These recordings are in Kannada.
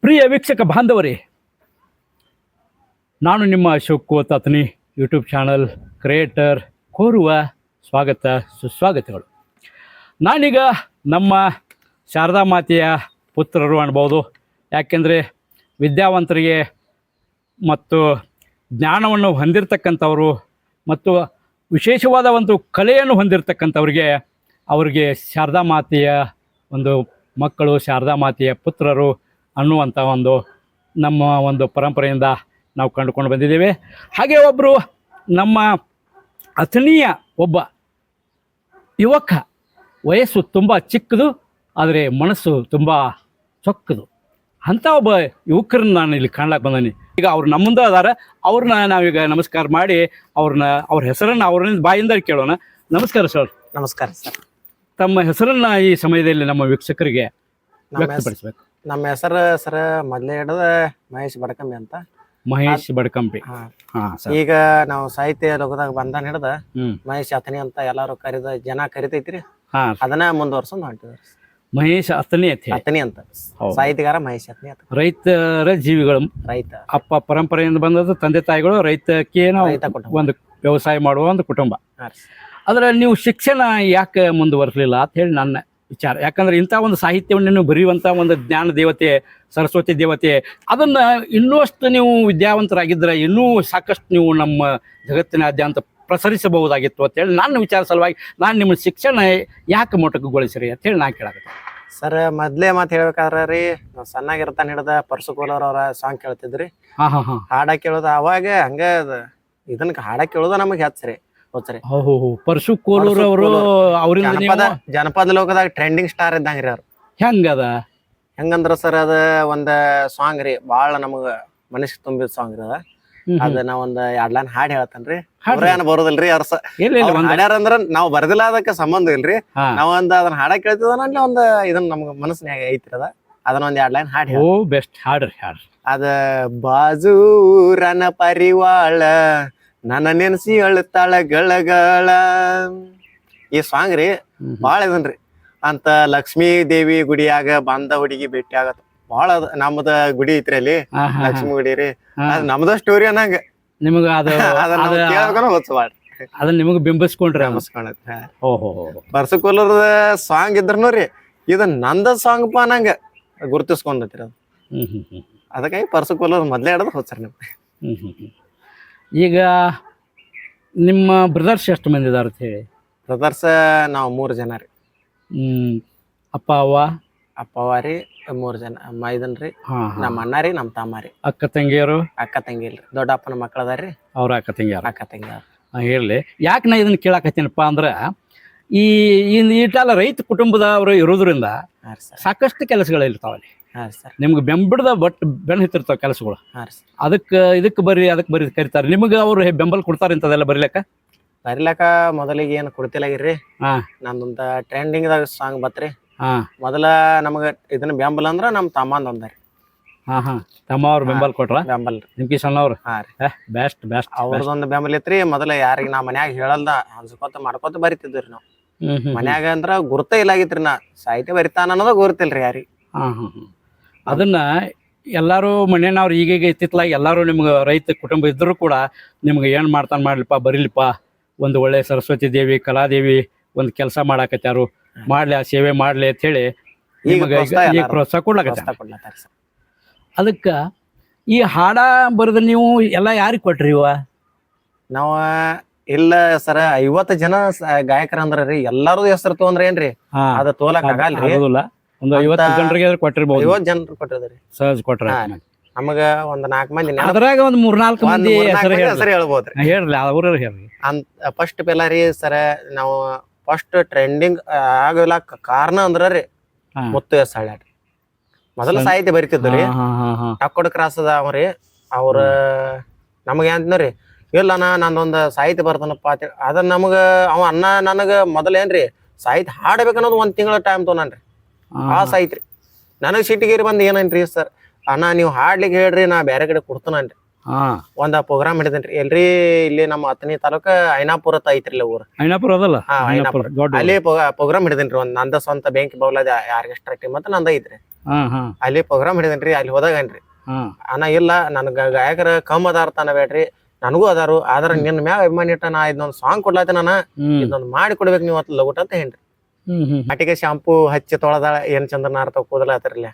ಪ್ರಿಯ ವೀಕ್ಷಕ ಬಾಂಧವರೇ, ನಾನು ನಿಮ್ಮ ಅಶೋಕ್ ತಾತನಿ ಯೂಟ್ಯೂಬ್ ಚಾನಲ್ ಕ್ರಿಯೇಟರ್ ಕೋರುವ ಸ್ವಾಗತ ಸುಸ್ವಾಗತಗಳು. ನಾನೀಗ ನಮ್ಮ ಶಾರದಾ ಮಾತೆಯ ಪುತ್ರರು ಅನ್ಬೋದು. ಯಾಕೆಂದರೆ ವಿದ್ಯಾವಂತರಿಗೆ ಮತ್ತು ಜ್ಞಾನವನ್ನು ಹೊಂದಿರತಕ್ಕಂಥವರು ಮತ್ತು ವಿಶೇಷವಾದ ಒಂದು ಕಲೆಯನ್ನು ಹೊಂದಿರತಕ್ಕಂಥವ್ರಿಗೆ ಅವರಿಗೆ ಶಾರದಾ ಮಾತೆಯ ಒಂದು ಮಕ್ಕಳು, ಶಾರದಾ ಮಾತೆಯ ಪುತ್ರರು ಅನ್ನುವಂಥ ಒಂದು ನಮ್ಮ ಒಂದು ಪರಂಪರೆಯಿಂದ ನಾವು ಕಂಡುಕೊಂಡು ಬಂದಿದ್ದೇವೆ. ಹಾಗೆ ಒಬ್ಬರು ನಮ್ಮ ಅಥಣಿಯ ಒಬ್ಬ ಯುವಕ, ವಯಸ್ಸು ತುಂಬ ಚಿಕ್ಕದು ಆದರೆ ಮನಸ್ಸು ತುಂಬ ಚೊಕ್ಕದು ಅಂಥ ಒಬ್ಬ ಯುವಕರನ್ನ ನಾನು ಇಲ್ಲಿ ಕಾಣ್ಲಾಕ್ಕೆ ಬಂದೀನಿ. ಈಗ ಅವ್ರು ನಮ್ಮ ಮುಂದೆ ಅದಾರ. ಅವ್ರನ್ನ ನಾವೀಗ ನಮಸ್ಕಾರ ಮಾಡಿ ಅವ್ರ ಹೆಸರನ್ನು ಅವ್ರನ್ನ ಬಾಯಿಂದ ಕೇಳೋಣ. ನಮಸ್ಕಾರ ಸರ್. ನಮಸ್ಕಾರ ಸರ್. ತಮ್ಮ ಹೆಸರನ್ನ ಈ ಸಮಯದಲ್ಲಿ ನಮ್ಮ ವೀಕ್ಷಕರಿಗೆ ವ್ಯಕ್ತಪಡಿಸಬೇಕು. ನಮ್ಮ ಹೆಸರು ಸರ್ ಮೊದಲೇ ಹಿಡಿದ ಮಹೇಶ್ ಬಡಕಂಬಿ ಅಂತ. ಮಹೇಶ್ ಬಡಕಂಬಿ. ಈಗ ನಾವು ಸಾಹಿತ್ಯ ಲೋಕದಾಗ ಬಂದಾನ ಹಿಡ್ದ ಮಹೇಶ್ ಅಥಣಿ ಅಂತ ಎಲ್ಲಾರು ಜನ ಕರಿತೈತ್ರಿ. ಅದನ್ನ ಮುಂದುವರ್ಸೊಂದು ಹೊಂಟಿದ್ರಿ. ಮಹೇಶ್ ಅಥಣಿ ಅಥಣಿ ಅಂತ ಸಾಹಿತ್ಯಗಾರ ಮಹೇಶ್ ಅಥಣಿ ಅಂತ. ರೈತರ ಜೀವಿಗಳು, ರೈತ ಅಪ್ಪ ಪರಂಪರೆಯಿಂದ ಬಂದದ್ದು ತಂದೆ ತಾಯಿಗಳು ರೈತಕ್ಕೆ ಒಂದು ವ್ಯವಸಾಯ ಮಾಡುವ ಒಂದು ಕುಟುಂಬ. ಆದ್ರೆ ನೀವು ಶಿಕ್ಷಣ ಯಾಕೆ ಮುಂದುವರಿಸಲಿಲ್ಲ ಅಂತ ಹೇಳಿ ನನ್ನ ವಿಚಾರ. ಯಾಕಂದ್ರೆ ಇಂಥ ಒಂದು ಸಾಹಿತ್ಯವನ್ನು ನೀವು ಬರೆಯುವಂಥ ಒಂದು ಜ್ಞಾನ ದೇವತೆ, ಸರಸ್ವತಿ ದೇವತೆ, ಅದನ್ನು ಇನ್ನಷ್ಟು ನೀವು ವಿದ್ಯಾವಂತರಾಗಿದ್ದರೆ ಇನ್ನೂ ಸಾಕಷ್ಟು ನೀವು ನಮ್ಮ ಜಗತ್ತಿನಾದ್ಯಂತ ಪ್ರಸರಿಸಬಹುದಾಗಿತ್ತು ಅಂತೇಳಿ ನನ್ನ ವಿಚಾರ ಸಲುವಾಗಿ ನಾನು ನಿಮ್ಮ ಶಿಕ್ಷಣ ಯಾಕೆ ಮೊಟಕುಗೊಳಿಸಿರಿ ಅಂತೇಳಿ ನಾನು ಕೇಳಾಕತ್ತೆ. ಸರ್ ಮೊದ್ಲೇ ಮಾತು ಹೇಳ್ಬೇಕಾದ್ರೆ ರೀ, ನಾವು ಸಣ್ಣಾಗಿರ್ತಾನೆ ಹಿಡ್ದ ಪರಸುಕೋಲರ್ ಅವರ ಸಾಂಗ್ ಕೇಳ್ತಿದ್ರಿ. ಹಾಡ ಕೇಳೋದು ಅವಾಗ ಹಂಗ ಇದನ್ನ ಹಾಡ ಕೇಳೋದ ನಮಗೆ ಹೆಚ್ಚ್ರಿ ಹೋಚ್ರಿ. ಪರಶು ಕೋಲೂರ್ ಅವರು ಅವರಿಂದ ಜನಪದ ಲೋಕದಾಗ ಟ್ರೆಂಡಿಂಗ್ ಸ್ಟಾರ್ ಇದ್ದಂಗ್ರಿ ಅವ್ರು. ಹೆಂಗದ ಹೆಂಗಂದ್ರ ಸರ್ ಅದ ಒಂದ್ ಸಾಂಗ್ ರೀ, ಬಾಳ ನಮಗ ಮನಸ್ಸಿಗೆ ತುಂಬಿದ ಸಾಂಗ್ ರೀ ಅದ. ಅದ ನಾವ್ ಒಂದ್ 2 ಲೈನ್ ಹಾಡ್ ಹೇಳ್ತಾನ್ರಿ. ಅವ್ರೇನ್ ಬರೋದಿಲ್ರಿ, ಅವ್ರ ಹಾಡ್ಯಾರ ಅಂದ್ರ ನಾವ್ ಬರ್ದಿಲ್ಲ, ಅದಕ್ಕೆ ಸಂಬಂಧ ಇಲ್ರಿ. ನಾವ್ ಅದನ್ನ ಹಾಡ ಕೇಳ್ತಿದ್ವಿ ಒಂದ್ ಇದನ್ನ ನಮ್ಗ ಮನಸ್ಸಿನಾಗ ಐತ್ರಿ ಅದ. ಅದನ್ನ ಒಂದ್ 2 ಲೈನ್ ಹಾಡ್ ಬೆಸ್ಟ್ ಹಾಡ್ರಿ. ಅದ ಬಾಜೂರನ ಪರಿವಾಳ ನನ್ನ ನೆನ್ಸಿ ಅಳ್ತಾಳ ಗಳಗಳ. ಈ ಸಾಂಗ್ ರೀ ಬಾಳ ಇದನ್ರಿ. ಅಂತ ಲಕ್ಷ್ಮೀ ದೇವಿ ಗುಡಿಯಾಗ ಬಂದ ಹುಡುಗಿ ಭೇಟಿ ಆಗತ್ತ. ಬಾಳ ನಮ್ದ ಗುಡಿ ಐತ್ರಿ ಅಲ್ಲಿ, ಲಕ್ಷ್ಮೀ ಗುಡಿ ರೀ. ಅದ್ ನಮ್ದ ಸ್ಟೋರಿ ಅನ್ನಂಗ ನಿಮಗ ಅದನ್ನ ನಿಮಗ ಬಿಂಬಿಸ್ಕೊಂಡ್ರಿ. ಪರ್ಸಕೋಲರ್ ಸಾಂಗ್ ಇದ್ರನು ರೀ ಇದ ನಂದ ಸಾಂಗ್ ಪ ಅನ್ನಂಗ ಗುರುತಿಸ್ಕೊಂಡತ್ರಿ ಅದು. ಅದಕ್ಕಾಗಿ ಪರ್ಸಕೋಲರ್ ಮೊದ್ಲೇ ಹಿಡದ್ ಹೋಗ್ತಾರ ನಿಮ್ಗೆ. ಈಗ ನಿಮ್ಮ ಬ್ರದರ್ಸ್ ಎಷ್ಟು ಮಂದಿ ಇದಾರ ಅಂತ ಹೇಳಿ? ಬ್ರದರ್ಸ್ ನಾವು 3 ಜನ ರೀ. ಅಪ್ಪ ಅವ್ವ ರೀ 3 ಜನ. ಅಮ್ಮ ಇದನ್ರಿ, ನಮ್ಮ ಅಣ್ಣ ರೀ, ನಮ್ಮ ತಮ್ಮ ರೀ. ಅಕ್ಕ ತಂಗಿಯರು? ಅಕ್ಕ ತಂಗಿ ಇಲ್ರಿ, ದೊಡ್ಡ ಅಪ್ಪನ ಮಕ್ಳ ಅದಾರ್ರಿ. ಅವ್ರ ಅಕ್ಕ ತಂಗಿಯಾರ. ಹೇಳಿ ಯಾಕೆ ನಾ ಇದನ್ನ ಕೇಳಾಕತ್ತೀನಪ್ಪ ಅಂದ್ರ, ಈ ಈಟೆಲ್ಲ ರೈತ ಕುಟುಂಬದವರು ಇರೋದ್ರಿಂದ ಸಾಕಷ್ಟು ಕೆಲಸಗಳು ಇರ್ತಾವಲ್ಲಿ. ನಿಮ್ಗೆ ಬೆಂಬಿಡ್ದ ಬೆನ್ ಹಿತ್ತಿರ್ತಾವ ಕೆಲಸಗಳು. ಇದಕ್ಕೆ ಬರ್ರಿ ಕರಿತಾರೆ. ನಿಮ್ಗೆ ಅವ್ರು ಬೆಂಬಲ ಕೊಡ್ತಾರ ಇಂಥದೆಲ್ಲ ಬರಿಲಕ ಮೊದಲಿಗೆ ಏನು ಕೊಡ್ತಿಲ್ಲಾಗಿರ್ರಿ. ನಂದೊಂದ ಟ್ರೆಂಡಿಂಗ್ ದಾಗ ಸಾಂಗ್ ಬತ್ರಿ. ಮೊದಲ ನಮಗ ಇದನ್ನ ಬೆಂಬಲ ಅಂದ್ರ ನಮ್ ತಮ್ಮಂದ್ ಒಂದ್ರಿ. ತಮ್ಮ ಅವ್ರ ಬೆಂಬಲ ಕೊಟ್ರ? ಬೆಂಬಲ್ ನಿಮ್ಗೆ ಸಣ್ಣವ್ರು. ಬೆಸ್ಟ್ ಅವ್ರದೊಂದ್ ಬೆಂಬಲ ಇತ್ರಿ. ಮೊದಲ ಯಾರಿಗ ನಾ ಮನ್ಯಾಗ ಹೇಳಲ್ದ ಹಂಚ್ಕೋತ ಮಾಡ್ಕೋತ ಬರಿತಿದ್ರಿ ನಾವು. ಮನ್ಯಾಗ ಅಂದ್ರ ಗುರ್ತ ಇಲ್ಲಾಗಿತ್ರಿ. ನಾ ಸಾಹಿತ್ಯ ಬರಿತಾನ ಅನ್ನೋದ ಗುರ್ತಿಲ್ರಿ ಯಾರಿಗ. ಅದನ್ನ ಎಲ್ಲಾರು ಮನೆಯವ್ರು ಈಗೀಗ ಇತ್ತಿತ್ಲಾಗ ಎಲ್ಲಾರು ನಿಮ್ಗೆ ರೈತ ಕುಟುಂಬ ಇದ್ರು ಕೂಡ ನಿಮ್ಗೆ ಏನ್ ಮಾಡ್ಲಿಪ್ಪ, ಬರೀಲಿಪ್ಪ, ಒಂದು ಒಳ್ಳೆ ಸರಸ್ವತಿ ದೇವಿ, ಕಲಾದೇವಿ ಒಂದು ಕೆಲಸ ಮಾಡಾಕತ್ಯಾರು, ಮಾಡ್ಲಿ, ಆ ಸೇವೆ ಮಾಡ್ಲಿ ಅಂತ ಹೇಳಿ ಈಗ ಪ್ರೋತ್ಸಾಹ ಕೊಡ್ಲಾಕತ್ತಾರ. ಅದಕ್ಕ ಈ ಹಾಡ ಬರೆದ ನೀವು ಎಲ್ಲ ಯಾರಿಗೆ ಕೊಟ್ರಿ? ನಾವ ಇಲ್ಲ ಸರ 50 ಜನ ಗಾಯಕರ ಅಂದ್ರಿ. ಎಲ್ಲಾರು ಹೆಸರು ತೊಂದ್ರ ಏನ್ರಿ ಅದ ತೋಲಕ್ ಆಗಲ್ರಿ. ಒಂದು 50 ಜನರಿಗೆ ಕೊಟ್ಟಿರ್ಬೋದು. 50 ಜನರು ಕೊಟ್ಟಿದ್ರಿ ಸಹಜ ಕೊಟ್ರ. ನಮಗ ಒಂದ್ 4 ಮಂದಿ, ಅದ್ರಾಗ ಒಂದ್ 3-4 ಮಂದಿ ಹೆಸರು ಹೇಳ್ಬೋದ್ರಿ. ಹೇಳ್ರಿ, ಅವ್ರ ಹೇಳ್ರಿ. ಫಸ್ಟ್ ಪೆಲ್ಲ ರೀ ಸರ, ನಾವು ಫಸ್ಟ್ ಟ್ರೆಂಡಿಂಗ್ ಆಗಲಾಕ ಕಾರಣ ಅಂದ್ರಿ ಮುತ್ತು ಎಸ್ ಹಳ್ಯಾಡ್ರಿ. ಮೊದಲ ಸಾಹಿತ್ಯ ಬರಿತಿದ್ರಿ. ಟಕ್ಕೋಡ್ ಕ್ರಾಸ್ ಅದಾವ್ರಿ. ಅವ್ರ ನಮಗ ಏನ್ರಿ, ಇಲ್ಲ ನಂದೊಂದ್ ಸಾಹಿತ್ಯ ಬರ್ತಾನಪ್ಪ ಅಂತ. ಅದನ್ನ ನಮಗ ಅವ ಅಣ್ಣ ನನಗ ಮೊದಲ ಏನ್ರಿ ಸಾಹಿತ್ಯ ಹಾಡಬೇಕನ್ನೋದು 1 ತಿಂಗಳ ಟೈಮ್ ತೊಗೊಂಡ್ರಿ. ಆ ಸಾಹಿತ್ಯ ನನಗ್ ಸಿಟಿಗೇರಿ ಬಂದ್ ಏನನ್ರಿ, ಸರ್ ಅಣ್ಣ ನೀವು ಹಾಡ್ಲಿಕ್ಕೆ ಹೇಳ್ರಿ, ನಾ ಬೇರೆ ಕಡೆ ಕೊಡ್ತಾನನ್ರಿ. ಒಂದ್ ಪ್ರೋಗ್ರಾಮ್ ಹಿಡಿದೇನ್ರಿ ಎಲ್ರಿ ಇಲ್ಲಿ ನಮ್ಮ ಅಥಣಿ ತಾಲೂಕ ಐನಾಪುರ ಐತ್ರಿ ಊರ್. ಐನಾಪುರ ಅದಲ್ಲ? ಅಲ್ಲಿ ಪ್ರೋಗ್ರಾಮ್ ಹಿಡಿದೇನ್ರಿ. ಒಂದ್ ನಂದ ಸ್ವಂತ ಬೆಂಕಿ ಬೌಲದ ಆರ್ಕೆಸ್ಟ್ರಾ ಟೀಮ್ ಅಂತ ನಂದ ಐತ್ರಿ. ಹಾ ಹಾ ಅಲ್ಲಿ ಪ್ರೋಗ್ರಾಮ್ ಹಿಡಿದೇನ್ರಿ, ಅಲ್ಲಿ ಹೋದಾಗನ್ರಿ ಹಾ ಅಣ್ಣ ಇಲ್ಲ ನನ್ಗ ಗಾಯಕರ ಕಮ್ ಅದಾರ ತಾನ ಬೇಡ್ರಿ, ನನಗೂ ಅದಾರು, ಆದ್ರ ನಿನ್ ಮ್ಯಾಗ ಅಭಿಮಾನಿ ಇಟ್ಟ ನಾ ಇದೊಂದ್ ಸಾಂಗ್ ಕೊಡ್ಲಾತೀನಿ ನಾನು, ಇದೊಂದ್ ಮಾಡಿ ಕೊಡ್ಬೇಕು ನೀವು ಅತ್ ಲಗುಟ್ ಅಂತ ಹೇಳ್ರಿ. ಅಟಿಗೆ ಶಾಂಪೂ ಹಚ್ಚಿ ತೊಳೆದಾಳ ಏನ್ ಚಂದ್ರ ನಾರ್ತ ಕೂದಲಾತಿರ್ಲಿ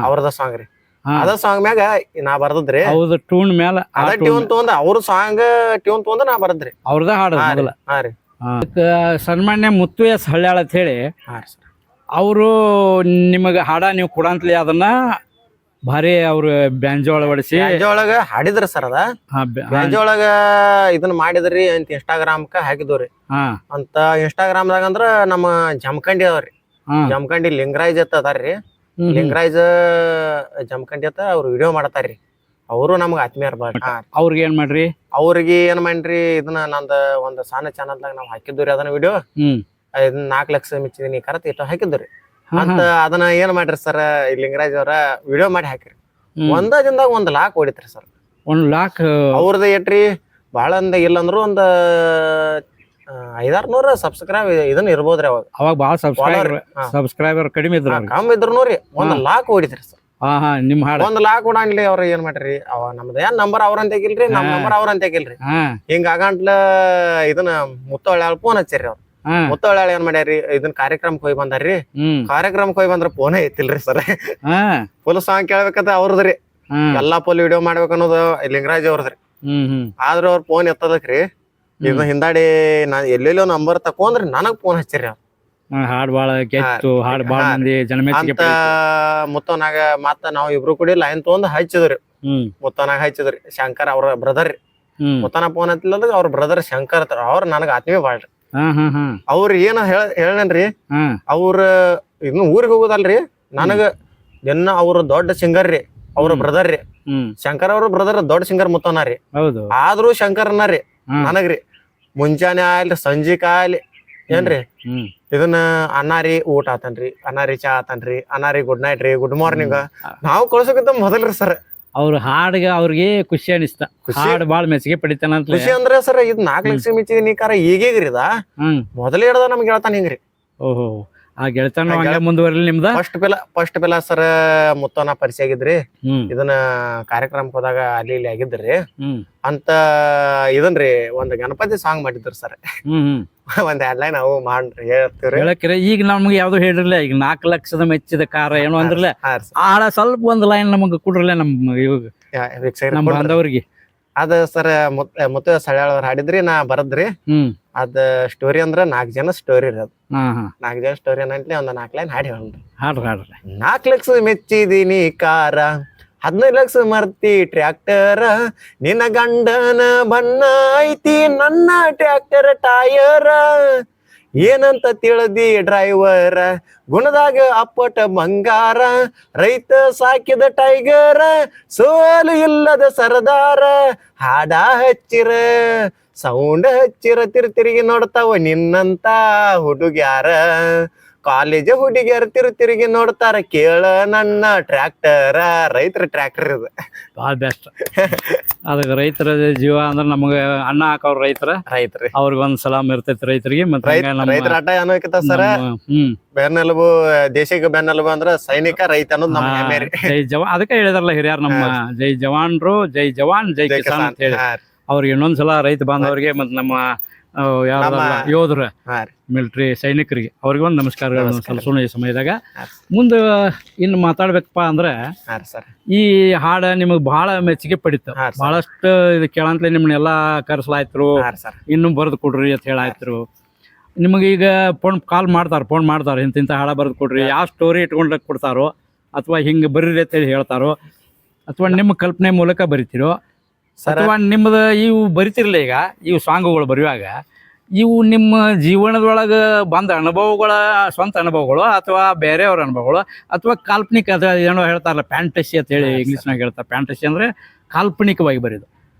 ಅವ್ರದ ಸಾಂಗ್ ರೀ. ಅದ ಸಾಂಗ್ ಮ್ಯಾಗ ನಾ ಬರ್ದದ್ರಿ. ಹೌದು ಟ್ಯೂನ್ ಮ್ಯಾಲ ಅದ ಟ್ಯೂನ್ ತಗೊಂಡ್ ಅವ್ರ ಸಾಂಗ್ ಟ್ಯೂನ್ ತಗೊಂಡ್ ನಾ ಬರ್ದ್ರಿ. ಅವ್ರದ ಹಾಡು ಹಾ ರೀ. ಸನ್ಮಾನ್ಯ ಮುತ್ತು ಎಸ್ ಹಳ್ಯಾಳ ಅಂತ ಹೇಳಿ ಅವರು ನಿಮಗ ಹಾಡ ನೀವು ಕೊಡಂತ್ಲಿ ಅದನ್ನ ಭಾರಿ ಅವ್ರು ಬ್ಯಾಂಜೋ ಒಳಗಡಿಸಿ ಒಳಗ ಹಾಡಿದ್ರಿ ಸರ್. ಅದ ಬ್ಯಾಂಜೋ ಒಳಗ ಇದನ್ನ ಮಾಡಿದ್ರಿ ಅಂತ ಇನ್ಸ್ಟಾಗ್ರಾಮ್ಕ ಹಾಕಿದ್ರಿ. ಅಂತ ಇನ್ಸ್ಟಾಗ್ರಾಮ್ದಾಗ ಅಂದ್ರ ನಮ್ಮ ಜಮಖಂಡಿ ಅವ್ರಿ, ಜಮಖಂಡಿ ಲಿಂಗರಾಜ್ ಅಂತ ಅದಾರ್ರಿ. ಲಿಂಗರಾಜ್ ಜಮಖಂಡಿ ಅಂತ ಅವ್ರು ವಿಡಿಯೋ ಮಾಡತಾರ್ರಿ. ಅವರು ನಮ್ಗ ಆತ್ಮೀಯರ್ ಬಾಳ. ಅವ್ರಿಗೆ ಏನ್ ಮಾಡ್ರಿ, ಅವ್ರಿಗೆ ಏನ್ ಮಾಡ್ರಿ ಇದನ್ನ ನಂದ ಒಂದ್ ಸಣ್ಣ ಚಾನಲ್ದಾಗ ನಾವ್ ಹಾಕಿದ್ವಿ ಅದನ್ನ ವಿಡಿಯೋ. 4 ಲಕ್ಷ ಮೆಚ್ಚಿದೀನಿ ಕರತ್ ಇಟ್ಟು ಹಾಕಿದ್ರಿ ಅಂತ. ಅದನ್ನ ಏನ್ ಮಾಡ್ರಿ ಸರ್ ಲಿಂಗರಾಜ್ ಅವ್ರ ವಿಡಿಯೋ ಮಾಡಿ ಹಾಕಿರಿ. ಒಂದ ದಿನದಾಗ 1 ಲಾಖ ಹೊಡಿತ್ರಿ ಸರ್. 1 ಲಾಖ ಅವ್ರದ ಎಟ್ರಿ ಬಾಳ ಅಂದ ಇಲ್ಲಂದ್ರು ಒಂದ್ 500-600 ಸಬ್ಸ್ಕ್ರೈಬ್ ಇದನ್ನ ಇರ್ಬೋದ್ರಿ. ಅವಾಗ ಬಾಳ ಸಬ್ಸ್ಕ್ರೈಬರ್ ಕಡಿಮೆ ಇದ್ರು, ಕಮ್ಮಿ ಇದ್ರು ರೀ 1 ಲಾಖ ಹೊಡಿತ್ರಿ ಸರ್. ನಿಮ್ ಹಾಡ 1 ಲಾಖ ಕೊಡಂಗ್ಲಿ. ಅವ್ರ ಏನ್ ಮಾಡ್ರಿ, ಅವ ನಮ್ದ ಏನ್ ನಂಬರ್ ಅವ್ರಂತ ತೆಗಿಲ್ರಿ, ನಮ್ ನಂಬರ್ ಅವ್ರಂತ ತೆಗಿಲ್ರಿ. ಹಿಂಗ ಆಗಂಟ್ಲ ಇದನ್ನ ಮುತ್ತೊಳ್ಳ ಫೋನ್ ಹಚ್ಚಿರಿ. ಅವ್ರು ಮುತ್ತೊಳ್ಳ ಏನ್ ಮಾಡ್ಯಾರಿ, ಇದನ್ ಕಾರ್ಯಕ್ರಮಕ್ಕೆ ಹೋಗಿ ಬಂದಾರ್ರಿ. ಕಾರ್ಯಕ್ರಮಕ್ಕೆ ಹೋಗಿ ಬಂದ್ರ ಫೋನ್ ಐತಿಲ್ರಿ ಸರ್. ಫುಲ್ ಸಾಂಗ್ ಕೇಳ್ಬೇಕಂತ ಅವ್ರದ್ರಿ, ಎಲ್ಲಾ ಫುಲ್ ವಿಡಿಯೋ ಮಾಡ್ಬೇಕ ಅನ್ನೋದು ಲಿಂಗರಾಜ್ ಅವ್ರದ್ರಿ. ಆದ್ರ ಅವ್ರ ಫೋನ್ ಎತ್ತದಕ್ರಿ ಇದನ್ನ ಹಿಂದಾಡಿ ನಾ ಎಲ್ಲೆಲ್ಲೋ ನಂಬರ್ ತಕೊಂಡ್ರಿ ನನಗ್ ಫೋನ್ ಹಚ್ಚಿರಿ. ಅವ್ರು ಹಾಡ್ ಬಾಳ ಗೆತ್ತು, ಹಾಡ್ ಬಾಳ ಮಂದಿ ಜನಮೆಚ್ಚಿಗೆ ಅಂತ ಮುತ್ತವನಾಗ ಮತ್ತ ನಾವ್ ಇಬ್ರು ಕೂಡಿ ಲೈನ್ ತಗೊಂಡ್ ಹಚ್ಚಿದ್ರಿ. ಮುತ್ತವನಾಗ ಹಚ್ಚಿದ್ರಿ ಶಂಕರ್ ಅವ್ರ ಬ್ರದರ್ ರೀ. ಮುತ್ತನ ಫೋನ್ ಹತ್ತಿಲ್ಲ ಅವ್ರ ಬ್ರದರ್ ಶಂಕರ್ ಅವ್ರ ನನಗ ಆತ್ಮೀಯ ಬಾಳ್ರಿ. ಅವ್ರ ಏನ ಹೇಳೇನ್ರಿ, ಅವ್ರ ಇನ್ನು ಊರಿಗೆ ಹೋಗೋದಲ್ರಿ ನನಗ ದಿನ ಅವ್ರ ದೊಡ್ಡ ಸಿಂಗರ್ ರೀ. ಅವ್ರ ಬ್ರದರ್ ರೀ ಶಂಕರ್ ಅವ್ರ ಬ್ರದರ್ ದೊಡ್ಡ ಸಿಂಗರ್ ಮುತ್ತವನ ರೀ. ಆದ್ರೂ ಶಂಕರ್ನ ರೀ ನನಗ್ರಿ ಮುಂಜಾನೆ ಆಗ್ಲಿ ಸಂಜಿಕ ಆಗ್ಲಿ ಏನ್ರಿ ಇದನ್ನ ಅನ್ನಾರಿ ಊಟ ಆತನ್ರಿ, ಅನ್ನಾರಿ ಚಾ ಆತನ್ರಿ, ಅನ್ನಾರಿ ಗುಡ್ ನೈಟ್ ರೀ, ಗುಡ್ ಮಾರ್ನಿಂಗ್ ನಾವ್ ಕಳ್ಸೋಕಿಂತ ಮೊದಲ್ರಿ ಸರ್. ಅವ್ರ ಹಾಡ್ಗ ಅವ್ರಿಗೆ ಖುಷಿ ಅನಿಸ್ತ, ಹಾಡ್ ಬಾಳ ಮೆಚ್ಚಿಗೆ ಪಡಿತಾನ ಅಂತ. ಖುಷಿ ಅಂದ್ರೆ ಸರ್ ಇದ್ 4 ಲಕ್ಷ ಮೆಚ್ಚಿದೀನಿ ಕಾರ ಈಗೀಗ್ರಿ ಇದ ಮೊದಲೇ ಹಿಡ್ದ ನಮ್ಗೆ ಹೇಳ್ತಾನ ಹಿಂಗ್ರಿ. ಓಹೋ ಆ ಗೆಳತನ ಹಂಗೆ ಮುಂದುವರಿಲಿ ನಿಮ್ದ. ಫಸ್ಟ್ ಬೆಲ ಸರ್ ಮುತ್ತವನ ಪರಿಚಯ ಆಗಿದ್ರಿ. ಇದನ್ನ ಕಾರ್ಯಕ್ರಮಕ್ಕೆ ಹೋದಾಗ ಅಲ್ಲಿ ಇಲ್ಲಿ ಆಗಿದ್ರಿ ಅಂತ. ಇದನ್ರಿ ಒಂದ್ ಗಣಪತಿ ಸಾಂಗ್ ಮಾಡಿದ್ರು ಸರ್. ಒಂದ್ 2 ಲೈನ್ ನಾವು ಮಾಡ್ರಿ ಹೇಳ್ತೀವ್ರಿ. ಈಗ ನಮ್ಗೆ ಯಾವ್ದು ಹೇಳಿರ್ಲಿಲ್ಲ. ಈಗ 4 ಲಕ್ಷದ ಮೆಚ್ಚಿದ ಕಾರ ಏನೋ ಅಂದ್ರಲ್ಲ, ಆಳ ಸ್ವಲ್ಪ 1 ಲೈನ್ ನಮಗ್ ಕೊಡ್ರಲ್ಲ ನಮ್ಮ ಬಾಂಧವ್ರಿಗೆ. ಅದ ಸರ್ ಮುತ್ತ ಸಳ್ಯಾಳವ್ರ ಹಾಡಿದ್ರಿ, ನಾ ಬರದ್ರಿ. ಅದ ಸ್ಟೋರಿ ಅಂದ್ರ 4 ಜನ ಸ್ಟೋರಿ ರೀ. ಅದು 4 ಜನ ಸ್ಟೋರಿ ಅನ್ನಂಟ್ಲಿ ಒಂದ್ 4 ಲೈನ್ ಹಾಡಿ ಹೇಳ್ರಿ. 4 ಲಕ್ಷ ಮೆಚ್ಚಿದೀನಿ ಕಾರ, 15 ಲಕ್ಷ ಮರ್ತಿ ಟ್ರ್ಯಾಕ್ಟರ್, ನಿನ್ನ ಗಂಡನ ಬಣ್ಣ ಐತಿ ನನ್ನ ಟ್ರ್ಯಾಕ್ಟರ್ ಟಯರ್, ಏನಂತ ತಿಳಿದಿ ಡ್ರೈವರ್ ಗುಣದಾಗ ಅಪ್ಪಟ ಬಂಗಾರ, ರೈತ ಸಾಕಿದ ಟೈಗರ್ ಸೋಲು ಇಲ್ಲದ ಸರದಾರ, ಹಾಡ ಹಚ್ಚಿರ ಸೌಂಡ್ ಹಚ್ಚಿರ ತಿರುಗಿ ನೋಡ್ತಾವ ನಿನ್ನಂತ ಹುಡುಗ್ಯಾರ, ಕಾಲೇಜ್ ಹುಡುಗಿಯರ್ ತಿರುಗಿ ನೋಡ್ತಾರ ಕೇಳ ನನ್ನ ಟ್ರ್ಯಾಕ್ಟರ್. ರೈತರ ಟ್ರ್ಯಾಕ್ಟರ್ ಇದು ಭಾಳ ಬೆಸ್ಟ್. ಅದಕ್ಕೆ ರೈತರ ಜೀವ ಅಂದ್ರೆ ನಮ್ಗೆ ಅನ್ನ ಹಾಕೋರ್ ರೈತರ ಅವ್ರಿಗೆ ಒಂದ್ ಸಲಾಮ್ ಇರ್ತೈತಿ ರೈತರಿಗೆ. ಮತ್ತೆ ರೈತರ ಆಟ ಏನೋಕಿತ ಸರ್, ಬೆನ್ನೆಲುಬು ದೇಶಕ್ಕೆ ಬೆನ್ನೆಲುಬು ಅಂದ್ರ ಸೈನಿಕ ರೈತ ಅನ್ನೋದು ನಮ್ಮ ಹೆಮ್ಮೆ ರೀ. ಜೈ ಜವಾನ್ ಅದಕ್ಕೆ ಹೇಳಿದಾರಲ್ಲ ಹಿರಿಯರ್ ನಮ್ಮ ಜೈ ಜವಾನ್ರು ಜೈ ಜವಾನ್ ಜೈ ಕಿಸಾನ್ ಅಂತ ಹೇಳಿ. ಅವ್ರಿಗೆ ಇನ್ನೊಂದ್ಸಲ ರೈತ ಬಾಂಧವರಿಗೆ ಮತ್ತೆ ನಮ್ಮ ಯೋಧರ ಮಿಲಿಟರಿ ಸೈನಿಕರಿಗೆ ಅವ್ರಿಗೆ ಒಂದು ನಮಸ್ಕಾರಗಳನ್ನು ಸಲ್ಲಿಸೋಣ ಈ ಸಮಯದಾಗ. ಮುಂದೆ ಇನ್ನು ಮಾತಾಡ್ಬೇಕಪ್ಪ ಅಂದ್ರೆ ಈ ಹಾಡ ನಿಮಗ್ ಬಹಳ ಮೆಚ್ಚುಗೆ ಪಡಿತ, ಬಹಳಷ್ಟು ಇದು ಕೇಳಂತಲೇ ನಿಮ್ನೆಲ್ಲಾ ಕರ್ಸಲಾಯ್ತರು, ಇನ್ನು ಬರೆದು ಕೊಡ್ರಿ ಅಂತ ಹೇಳಾಯ್ತರು. ನಿಮಗೀಗ ಫೋನ್ ಮಾಡ್ತಾರ ಇಂತಿಂತ ಹಾಡ ಬರೆದು ಕೊಡ್ರಿ, ಯಾವ ಸ್ಟೋರಿ ಇಟ್ಕೊಂಡ್ ಕೊಡ್ತಾರೋ ಅಥವಾ ಹಿಂಗೆ ಬರೀರಿ ಅಂತ ಹೇಳಿ ಹೇಳ್ತಾರೋ, ಅಥವಾ ನಿಮ್ಮ ಕಲ್ಪನೆ ಮೂಲಕ ಬರಿತೀರೋ, ಅಥವಾ ನಿಮ್ಮದ ಇವು ಬರಿತಿರ್ಲಿಲ್ಲ. ಈಗ ಇವು ಸಾಂಗ್ಗಳು ಬರೆಯುವಾಗ ಇವು ನಿಮ್ಮ ಜೀವನದೊಳಗೆ ಬಂದ ಅನುಭವಗಳ ಸ್ವಂತ ಅನುಭವಗಳು ಅಥವಾ ಬೇರೆಯವ್ರ ಅನುಭವಗಳು ಅಥವಾ ಕಾಲ್ಪನಿಕ ಅಥವಾ ಏನೋ ಹೇಳ್ತಾರಲ್ಲ ಫ್ಯಾಂಟಸಿ ಅಂತ ಹೇಳಿ ಇಂಗ್ಲೀಷ್ನಾಗ ಹೇಳ್ತಾರೆ. ಫ್ಯಾಂಟಸಿ ಅಂದ್ರೆ ಕಾಲ್ಪನಿಕವಾಗಿ ಬರೀದು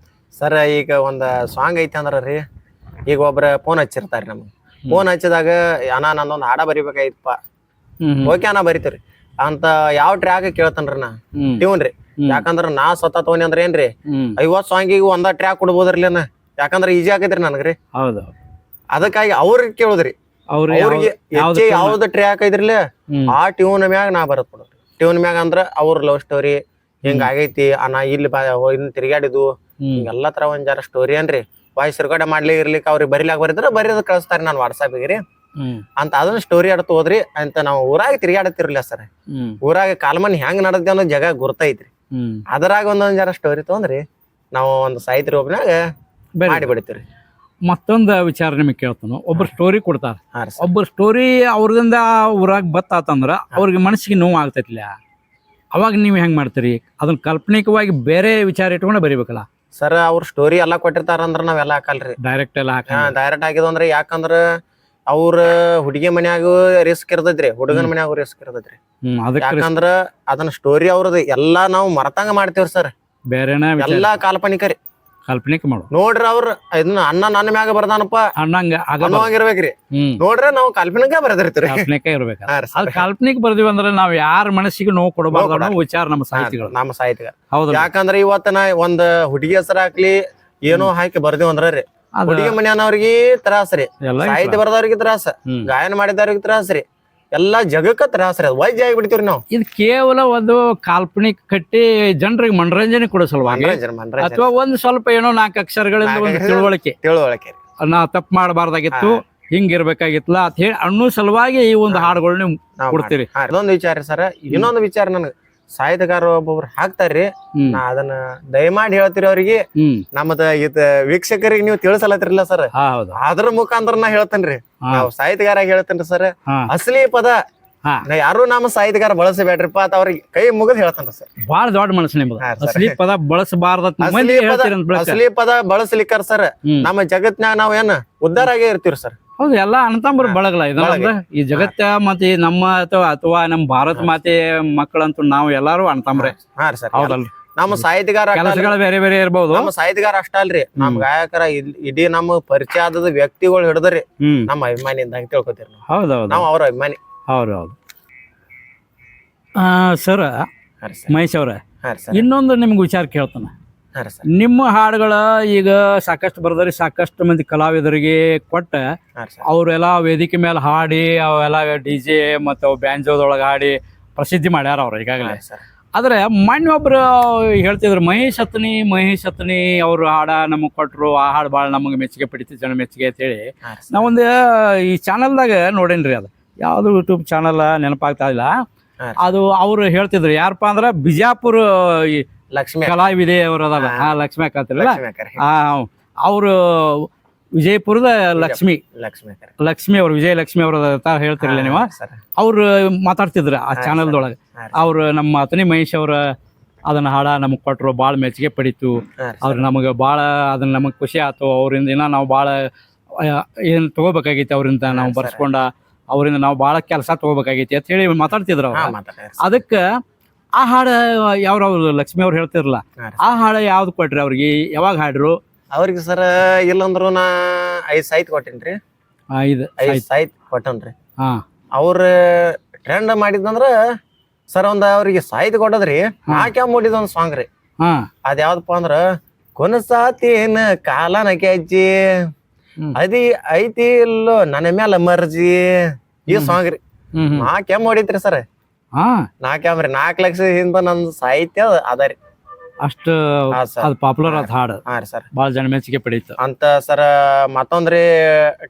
ಸರ್. ಈಗ ಒಂದು ಸಾಂಗ್ ಐತೆ ಅಂದ್ರ ರೀ, ಈಗ ಒಬ್ರ ಫೋನ್ ಹಚ್ಚಿರ್ತಾರ ನಮ್ಗೆ. ಫೋನ್ ಹಚ್ಚಿದಾಗ ಅಣ್ಣ ನಂದೊಂದು ಹಾಡ ಬರಿಬೇಕಾಯ್ತಪ್ಪ, ಓಕೆ ಅಣ್ಣ ಬರಿತೀರಿ ಅಂತ ಯಾವ ಟ್ರ್ಯಾಕ್ ಕೇಳ್ತಾನ್ರಿ ನಾ ಟ್ಯೂನ್ ರೀ. ಯಾಕಂದ್ರ ನಾ ಸ್ವತಃ ತಗೊಂಡಿ ಅಂದ್ರ ಏನ್ರಿ 50 ಸಾಂಗಿಗೆ ಒಂದ ಟ್ರ್ಯಾಕ್ ಕೊಡ್ಬೋದ್ರಿ ಅನ್ನ, ಯಾಕಂದ್ರ ಈಜಿ ಆಗೈತ್ರಿ ನನಗ್ರಿ. ಹೌದು, ಅದಕ್ಕಾಗಿ ಅವ್ರಿಗೆ ಕೇಳುದ್ರಿ, ಅವ್ರಿಗೆ ಯಾವ್ದು ಟ್ರ್ಯಾಕ್ ಐತ್ರಿಲ್ಲ ಆ ಟ್ಯೂನ್ ಮ್ಯಾಗ ನಾ ಬರತ್ ಕೊಡ್ರಿ. ಟ್ಯೂನ್ ಮ್ಯಾಗ ಅಂದ್ರ ಅವ್ರ ಲವ್ ಸ್ಟೋರಿ ಹಿಂಗ ಆಗೈತಿ ನಾ ಇಲ್ಲಿ ಇನ್ ತಿರ್ಗಾಡಿದ್ವು ಹಿಂಗೆಲ್ಲಾ ತರ ಒಂದ್ ಜರ ಸ್ಟೋರಿ ಏನ್ರಿ ವಾಯ್ಸ್ ರೆಕಾರ್ಡ್ ಮಾಡ್ಲಿ ಇರ್ಲಿಕ್ಕೆ ಅವ್ರಿಗೆ ಬರಿಲಾಕ ಬರಿದ್ರ ಬರೀದ್ ಕಳಿಸ್ತಾರ ನಾನು ವಾಟ್ಸಾಪ್ಗೆ ರೀ ಅಂತ ಅದನ್ನ ಸ್ಟೋರಿ ಆಡ್ತು ಹೋದ್ರಿ ಅಂತ ನಾವು ಊರಾಗ ತಿರ್ಗಾಡತಿರ್ಲಿಲ್ಲ ಸರ್. ಊರಾಗ ಕಾಲ್ಮನ್ ಹೆಂಗ್ ನಡೆದ ಅನ್ನೋ ಜಾಗ ಗುರ್ತೈತ್ರಿ. ಅದ್ರಾಗ ಒಂದೊಂದ್ ಜರ ಸ್ಟೋರಿ ತಗೊಂಡ್ರಿ ನಾವು ಒಂದ್ ಸಾಹಿತ್ಯ ರೂಪನಾಗ ಮಾಡಿ ಬಿಡ್ತೀವ್ರಿ. ಮತ್ತೊಂದು ವಿಚಾರ ನಿಮಗೆ ಕೇಳ್ತಾನು. ಒಬ್ರು ಸ್ಟೋರಿ ಕೊಡ್ತಾರ, ಒಬ್ಬರು ಸ್ಟೋರಿ ಅವ್ರದಿಂದ ಊರಾಗ ಬತ್ತಾತಂದ್ರ ಅವ್ರಿಗೆ ಮನಸ್ಸಿಗೆ ನೋವು ಆಗ್ತೈತಿಲ್ಲ, ಅವಾಗ ನೀವ್ ಹೆಂಗ್ ಮಾಡ್ತೀರಿ? ಅದನ್ನ ಕಾಲ್ಪನಿಕವಾಗಿ ಬೇರೆ ವಿಚಾರ ಇಟ್ಕೊಂಡು ಬರಿಬೇಕಲ್ಲ ಸರ್. ಅವ್ರ ಸ್ಟೋರಿ ಎಲ್ಲಾ ಕೊಟ್ಟಿರ್ತಾರ ಅಂದ್ರ ನಾವೆಲ್ಲಾ ಹಾಕಲ್ರಿ, ಡೈರೆಕ್ಟ್ ಎಲ್ಲ ಡೈರೆಕ್ಟ್ ಹಾಕಿದ್ವು ಅಂದ್ರ ಯಾಕಂದ್ರ ಅವ್ರ ಹುಡುಗಿ ಮನ್ಯಾಗ ರಿಸ್ಕ್ ಇರ್ತೈತ್ರಿ, ಹುಡುಗನ ಮನ್ಯಾಗ ರಿಸ್ಕ್ ಇರ್ತೈತ್ರಿ. ಯಾಕಂದ್ರ ಅದನ್ನ ಸ್ಟೋರಿ ಅವ್ರದ್ದು ಎಲ್ಲಾ ನಾವು ಮರತಂಗ ಮಾಡ್ತೇವ್ರಿ ಸರ್. ಬೇರೆನ ಎಲ್ಲಾ ಕಾಲ್ಪನಿಕ ರೀ, ಕಾಲ್ಪನಿಕ ಮಾಡು ನೋಡ್ರಿ. ಅವ್ರ ಇದನ್ನ ಅಣ್ಣ ನನ್ನ ಮ್ಯಾಗ ಬರ್ದಾನಪ್ಪ ಅನ್ನಂಗ ಅನ್ನೋಂಗಿರ್ಬೇಕ್ರಿ. ನೋಡ್ರಿ ನಾವು ಕಾಲ್ಪನಿಕ ಬರೆದಿರ್ತೀವಿ, ಕಾಲ್ಪನಿಕ ಇರ್ಬೇಕು. ಅದು ಕಾಲ್ಪನಿಕ ಬರ್ದಿವಿ ಅಂದ್ರೆ ನಾವ್ ಯಾರ ಮನಸ್ಸಿಗೆ ನೋವು ಕೊಡಬಾರ್ದು ಅನ್ನೋ ವಿಚಾರ ನಮ್ಮ ಸಾಹಿತಿಗಳು, ನಮ್ಮ ಸಾಹಿತ್ಯ. ಹೌದು. ಯಾಕಂದ್ರ ಇವತ್ತ ಒಂದ್ ಹುಡುಗಿ ಹೆಸರು ಹಾಕ್ಲಿ ಏನೋ ಹಾಕಿ ಬರ್ದಿವ್ ಅಂದ್ರ ರೀ ಹುಡುಗಿ ಮನ್ಯಾನವ್ರಿಗೆ ತ್ರಾಸ್ರಿ, ಸಾಹಿತ್ಯ ಬರ್ದವ್ರಿಗೆ ತ್ರಾಸ, ಗಾಯನ ಮಾಡಿದವ್ರಿಗೆ ತ್ರಾಸ್ರಿ, ಎಲ್ಲಾ ಜಗಕ್ಕ ತ್ರಾಸ್ರಿ. ಅದು ವೈದ್ಯ ಆಗಿಬಿಡ್ತೀವ್ರಿ ನಾವು. ಇದು ಕೇವಲ ಒಂದು ಕಾಲ್ಪನಿಕ ಕಟ್ಟಿ ಜನರಿಗೆ ಮನರಂಜನೆ ಕೊಡೋ ಸಲುವಾಗಿ, ಅಥವಾ ಒಂದ್ ಸ್ವಲ್ಪ ಏನೋ 4 ಅಕ್ಷರಗಳಿಂದ ಒಂದು ತಿಳುವಳಿಕೆ ನಾ ತಪ್ಪು ಮಾಡಬಾರ್ದಾಗಿತ್ತು, ಹಿಂಗಿರ್ಬೇಕಾಗಿತ್ತಲ್ಲ ಅಂತ ಹೇಳಿ ಅನ್ನೋ ಸಲುವಾಗಿ ಈ ಒಂದು ಹಾಡುಗಳನ್ನ ಕೊಡ್ತೀರಿ. ಅದೊಂದು ವಿಚಾರ ಸರ್. ಇನ್ನೊಂದು ವಿಚಾರ ನನಗೆ ಸಾಹಿತ್ಯಕಾರ ಒಬ್ಬೊಬ್ರು ಹಾಕ್ತಾರ್ರಿ, ನಾ ಅದನ್ನ ದಯಮಾಡಿ ಹೇಳ್ತೀರಿ ಅವ್ರಿಗೆ, ನಮ್ಮದ ವೀಕ್ಷಕರಿಗೆ ನೀವು ತಿಳಿಸಲತ್ತಿರಲ್ಲ ಸರ್, ಅದ್ರ ಮುಖಾಂತರ ನಾ ಹೇಳ್ತೇನ್ರಿ. ನಾವ್ ಸಾಹಿತ್ಯಗಾರ ಹೇಳ್ತೇನ್ರಿ ಸರ್, ಅಸಲಿ ಪದ ಯಾರು ನಮ್ಮ ಸಾಹಿತ್ಯಗಾರ ಬಳಸಬೇಡ್ರಿಪ್ಪ ಅಂತ ಅವ್ರಿಗೆ ಕೈ ಮುಗಿದ್ ಹೇಳ್ತಾನ್ರಿ ಸರ್. ಬಾಳ ದೊಡ್ಡ ಮನಸ್ಸು ನಿಮ್ದು. ಅಸಲಿ ಪದ ಬಳಸಬಾರ್ದ, ಅಸಲಿ ಪದ ಬಳಸಲಿಕ್ಕಾರ ಸರ್ ನಮ್ಮ ಜಗತ್ನ್ಯಾಗ ನಾವ್ ಏನ್ ಉದ್ದಾರ ಆಗೇ ಇರ್ತೀವ್ರಿ ಸರ್. ಹೌದು, ಎಲ್ಲಾ ಅಣ್ಣತಂಬರ್ ಬಳಗಲ್ಲ ಇದಲ್ಲ. ಈ ಜಗತ್ತ ಮತ್ತೆ ನಮ್ಮ ಅಥವಾ ನಮ್ಮ ಭಾರತ ಮಾತೆ ಮಕ್ಕಳಂತೂ ನಾವು ಎಲ್ಲಾರು ಅಣ್ಣತಂಬ್ರೆ. ಹೌದಲ್ರಿ? ನಮ್ಮ ಸಾಹಿತ್ಯಗಾರ ಕೆಲಸಗಳು ಬೇರೆ ಬೇರೆ ಇರ್ಬಹುದು, ನಮ್ಮ ಸಾಹಿತ್ಯಗಾರ ಅಷ್ಟ ಅಲ್ರಿ, ನಮ್ ಗಾಯಕರ ಇಡೀ ನಮ್ಮ ಪರಿಚಯ ಆದ ವ್ಯಕ್ತಿಗಳು ಹಿಡಿದ್ರಿ ನಮ್ಮ ಅಭಿಮಾನಿ ಅಂತ ತಿಳ್ಕೊತೀರಿ ನಾವು. ಹೌದೌದು, ನಾವು ಅವ್ರ ಅಭಿಮಾನಿ. ಹೌದೌದು ಸರ್. ಮಹೇಶ್ ಅವ್ರ, ಇನ್ನೊಂದು ನಿಮ್ಗೆ ವಿಚಾರ ಕೇಳ್ತಾನ. ನಿಮ್ಮ ಹಾಡುಗಳ ಈಗ ಸಾಕಷ್ಟು ಬರ್ದರಿ, ಸಾಕಷ್ಟು ಮಂದಿ ಕಲಾವಿದರಿಗೆ ಕೊಟ್ಟ ಅವ್ರೆಲ್ಲ ವೇದಿಕೆ ಮೇಲೆ ಹಾಡಿ, ಅವೆಲ್ಲ DJ ಮತ್ತು ಅವು ಬ್ಯಾಂಜೋದೊಳಗೆ ಹಾಡಿ ಪ್ರಸಿದ್ಧಿ ಮಾಡ್ಯಾರ ಅವ್ರು ಈಗಾಗಲೇ. ಆದ್ರೆ ಮೊನ್ನೆ ಒಬ್ರು ಹೇಳ್ತಿದ್ರು, ಮಹೇಶ್ ಹತ್ನಿ ಅವ್ರು ಹಾಡ ನಮಗ್ ಕೊಟ್ರು, ಆ ಹಾಡು ಭಾಳ ನಮಗೆ ಮೆಚ್ಚುಗೆ ಪಡಿತು, ಜನ ಮೆಚ್ಚುಗೆ ಅಂತೇಳಿ ನಾವೊಂದು ಈ ಚಾನಲ್ದಾಗ ನೋಡೇನ್ರಿ. ಅದು ಯಾವ್ದು ಯೂಟ್ಯೂಬ್ ಚಾನಲ್ ನೆನಪಾಗ್ತಾ ಇಲ್ಲ. ಅದು ಅವ್ರು ಹೇಳ್ತಿದ್ರು, ಯಾರಪ್ಪ ಅಂದ್ರ ಬಿಜಾಪುರ ಲಕ್ಷ್ಮಿ ಕಲಾವಿದೆ ಅವ್ರು ಅದಲ್ಲ, ಲಕ್ಷ್ಮಿ ಅಕ್ಕಂತಿರಲ್ಲ, ಅವರು ವಿಜಯಪುರದ ಲಕ್ಷ್ಮಿ ಅವ್ರು, ವಿಜಯಲಕ್ಷ್ಮಿ ಅವ್ರ ಹೇಳ್ತಿರ್ಲಿಲ್ಲ ನೀವು. ಅವ್ರು ಮಾತಾಡ್ತಿದ್ರು ಆ ಚಾನಲ್ದೊಳಗೆ. ಅವ್ರು ನಮ್ಮ ಅತನಿ ಮಹೇಶ್ ಅವ್ರ ಅದನ್ನ ಹಾಡ ನಮಗ್ ಕೊಟ್ರು, ಭಾಳ ಮೆಚ್ಚುಗೆ ಪಡಿತು, ಅವ್ರು ನಮಗೆ ಭಾಳ ಅದನ್ನ ನಮಗ್ ಖುಷಿ ಆಯ್ತು. ಅವರಿಂದ ನಾವು ಭಾಳ ಏನ್ ತಗೋಬೇಕಾಗೈತಿ, ಅವರಿಂದ ನಾವು ಬರ್ಸ್ಕೊಂಡ, ಅವರಿಂದ ನಾವು ಭಾಳ ಕೆಲಸ ತಗೋಬೇಕಾಗೈತಿ ಅಂತ ಹೇಳಿ ಮಾತಾಡ್ತಿದ್ರು ಅವ್ರು. ಅದಕ್ಕೆ ಆ ಹಾಡ ಯಾವ್ರು ಲಕ್ಷ್ಮಿ ಅವ್ರು ಹೇಳ್ತಿರಲ್ಲ, ಆ ಹಾಡ ಯಾವ್ದು ಕೊಟ್ರಿ ಅವ್ರಿಗೆ, ಯಾವಾಗ ಹಾಡ್ರು ಅವ್ರಿಗೆ ಸರ್? ಇಲ್ಲಂದ್ರು ನಾ 5 ಸಾಹಿತ್ಯ ಕೊಟ್ಟೇನ್ರಿ. 5 ಸಾಹಿತ್ಯ ಕೊಟ್ಟನ್ರಿ. ಅವ್ರ ಟ್ರೆಂಡ್ ಮಾಡಿದ್ನಂದ್ರ ಸರ್ ಒಂದ್ ಅವ್ರಿಗೆ ಸಾಹಿತ್ಯ ಕೊಟ್ಟದ್ರಿ, ನಾಕ್ಯಾ ಮೂಡಿದ ಒಂದ್ ಸಾಂಗ್ ರೀ. ಅದ್ ಯಾವ್ದಪ್ಪ ಅಂದ್ರ, ಕೊನಸಾತೇನ ಕಾಲನ ಕೆಜ್ಜಿ ಅದಿ ಐತಿ ಇಲ್ಲೋ ನನ್ನ ಮ್ಯಾಲ ಮರ್ಜಿ, ಈ ಸಾಂಗ್ ರೀ. 4 ಹೊಡಿತ್ರಿ ಸರ್. 4 ಲಕ್ಷ ಹಿಂದ ನನ್ ಸಾಹಿತ್ಯ ಅದರಿ. ಅಷ್ಟು ಪಾಪ್ಯುಲರ್ ಆದ ಹಾಡು, ಬಾಳ ಜನ ಮೆಚ್ಚುಗೆ ಪಡೀತು ಅಂತ ಸರ್. ಮತ್ತೊಂದ್ರಿ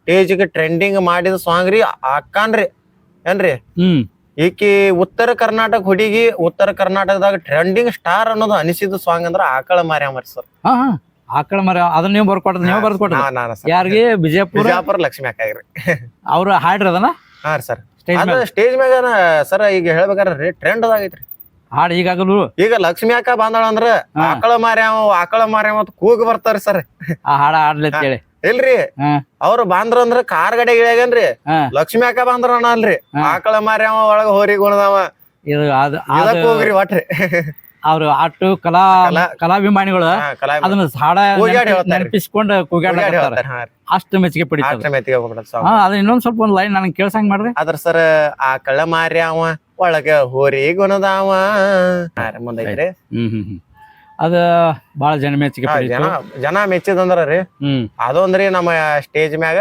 ಟೇಜ್ಗೆ ಟ್ರೆಂಡಿಂಗ್ ಮಾಡಿದ ಸಾಂಗ್ ರೀ, ಅಕ್ಕನ್ರಿ ಏನ್ರಿ. ಈಕಿ ಉತ್ತರ ಕರ್ನಾಟಕ ಹುಡುಗಿ, ಉತ್ತರ ಕರ್ನಾಟಕದಾಗ ಟ್ರೆಂಡಿಂಗ್ ಸ್ಟಾರ್ ಅನ್ನೋದು ಅನಿಸಿದ ಸಾಂಗ್ ಅಂದ್ರ ಆಕಳ ಮಾರ್ಯಾಮರಿ ಸರ್. ಆಕಳ ಮರ ಅದನ್ನ ನೀವು ಬರ್ಕೊಟ್ರಿ, ನೀವು ಬರ್ಕೊಟ್ರಿ ಯಾರಿಗೆ? ಬಿಜಾಪುರ ಲಕ್ಷ್ಮಿ ಅಕ್ಕಾಗ್ರಿ. ಅವ್ರ ಹಾಡ್ರಿ ಅದನ್ನ. ಸರ್ ಸ್ಟೇಜ್ ಮ್ಯಾಗ ಸರ್ ಈಗ ಹೇಳ್ಬೇಕಾರ ಟ್ರೆಂಡ್ ಅದಾಗೈತ್ರಿ ಹಾಡು. ಈಗ ಲಕ್ಷ್ಮಿ ಅಕ್ಕ ಬಂದಾಳ ಅಂದ್ರ ಆಕಳ ಮಾರ್ಯಾವ ಕೂಗ್ ಬರ್ತಾರ ಸರ್. ಆ ಹಾಡ ಹಾಡ್ಲಿ ಹೇಳಿ ಇಲ್ರಿ, ಅವ್ರು ಬಾಂದ್ರ ಅಂದ್ರ ಕಾರ್ ಗಡೆ ಇಳ್ಯಾಗನ್ರಿ, ಲಕ್ಷ್ಮಿ ಅಕ್ಕ ಬಾಂದ್ರ ಅಲ್ರಿ, ಆಕಳ ಮಾರ್ಯಾವ ಒಳಗ ಹೋರಿ ಗುಣದವ ಹೋಗ್ರಿ ಒಟ್ರಿ. ಅವ್ರು ಆಟು ಕಲಾಭಿಮಾನಿಗಳು ಅದನ್ನ ಹಾಡ ನೆನಪಿಸ್ಕೊಂಡು ಕೂಗಾಡ್ತಾರೆ, ಅಷ್ಟು ಮೆಚ್ಚುಗೆ ಪಡಿತಾರೆ. ಅದ ಇನ್ನೊಂದ್ ಸ್ವಲ್ಪ ಒಂದ್ ಲೈನ್ ನನಗೆ ಕೇಳ್ಸಂಗ್ ಮಾಡ್ರಿ. ಅದ್ರ ಸರ್, ಆಕಳ ಮಾರ್ಯಾವ ಒಳಗ ಹೋರಿ ಗುಣದವ ಮುಂದೈತ್ರಿ. ಅದ ಬಾಳ ಜನ ಮೆಚ್ಚುಗೆ ಜನ ಮೆಚ್ಚಿದಂದ್ರ ರೀ. ಅದೊಂದ್ರಿ ನಮ್ಮ ಸ್ಟೇಜ್ ಮ್ಯಾಗ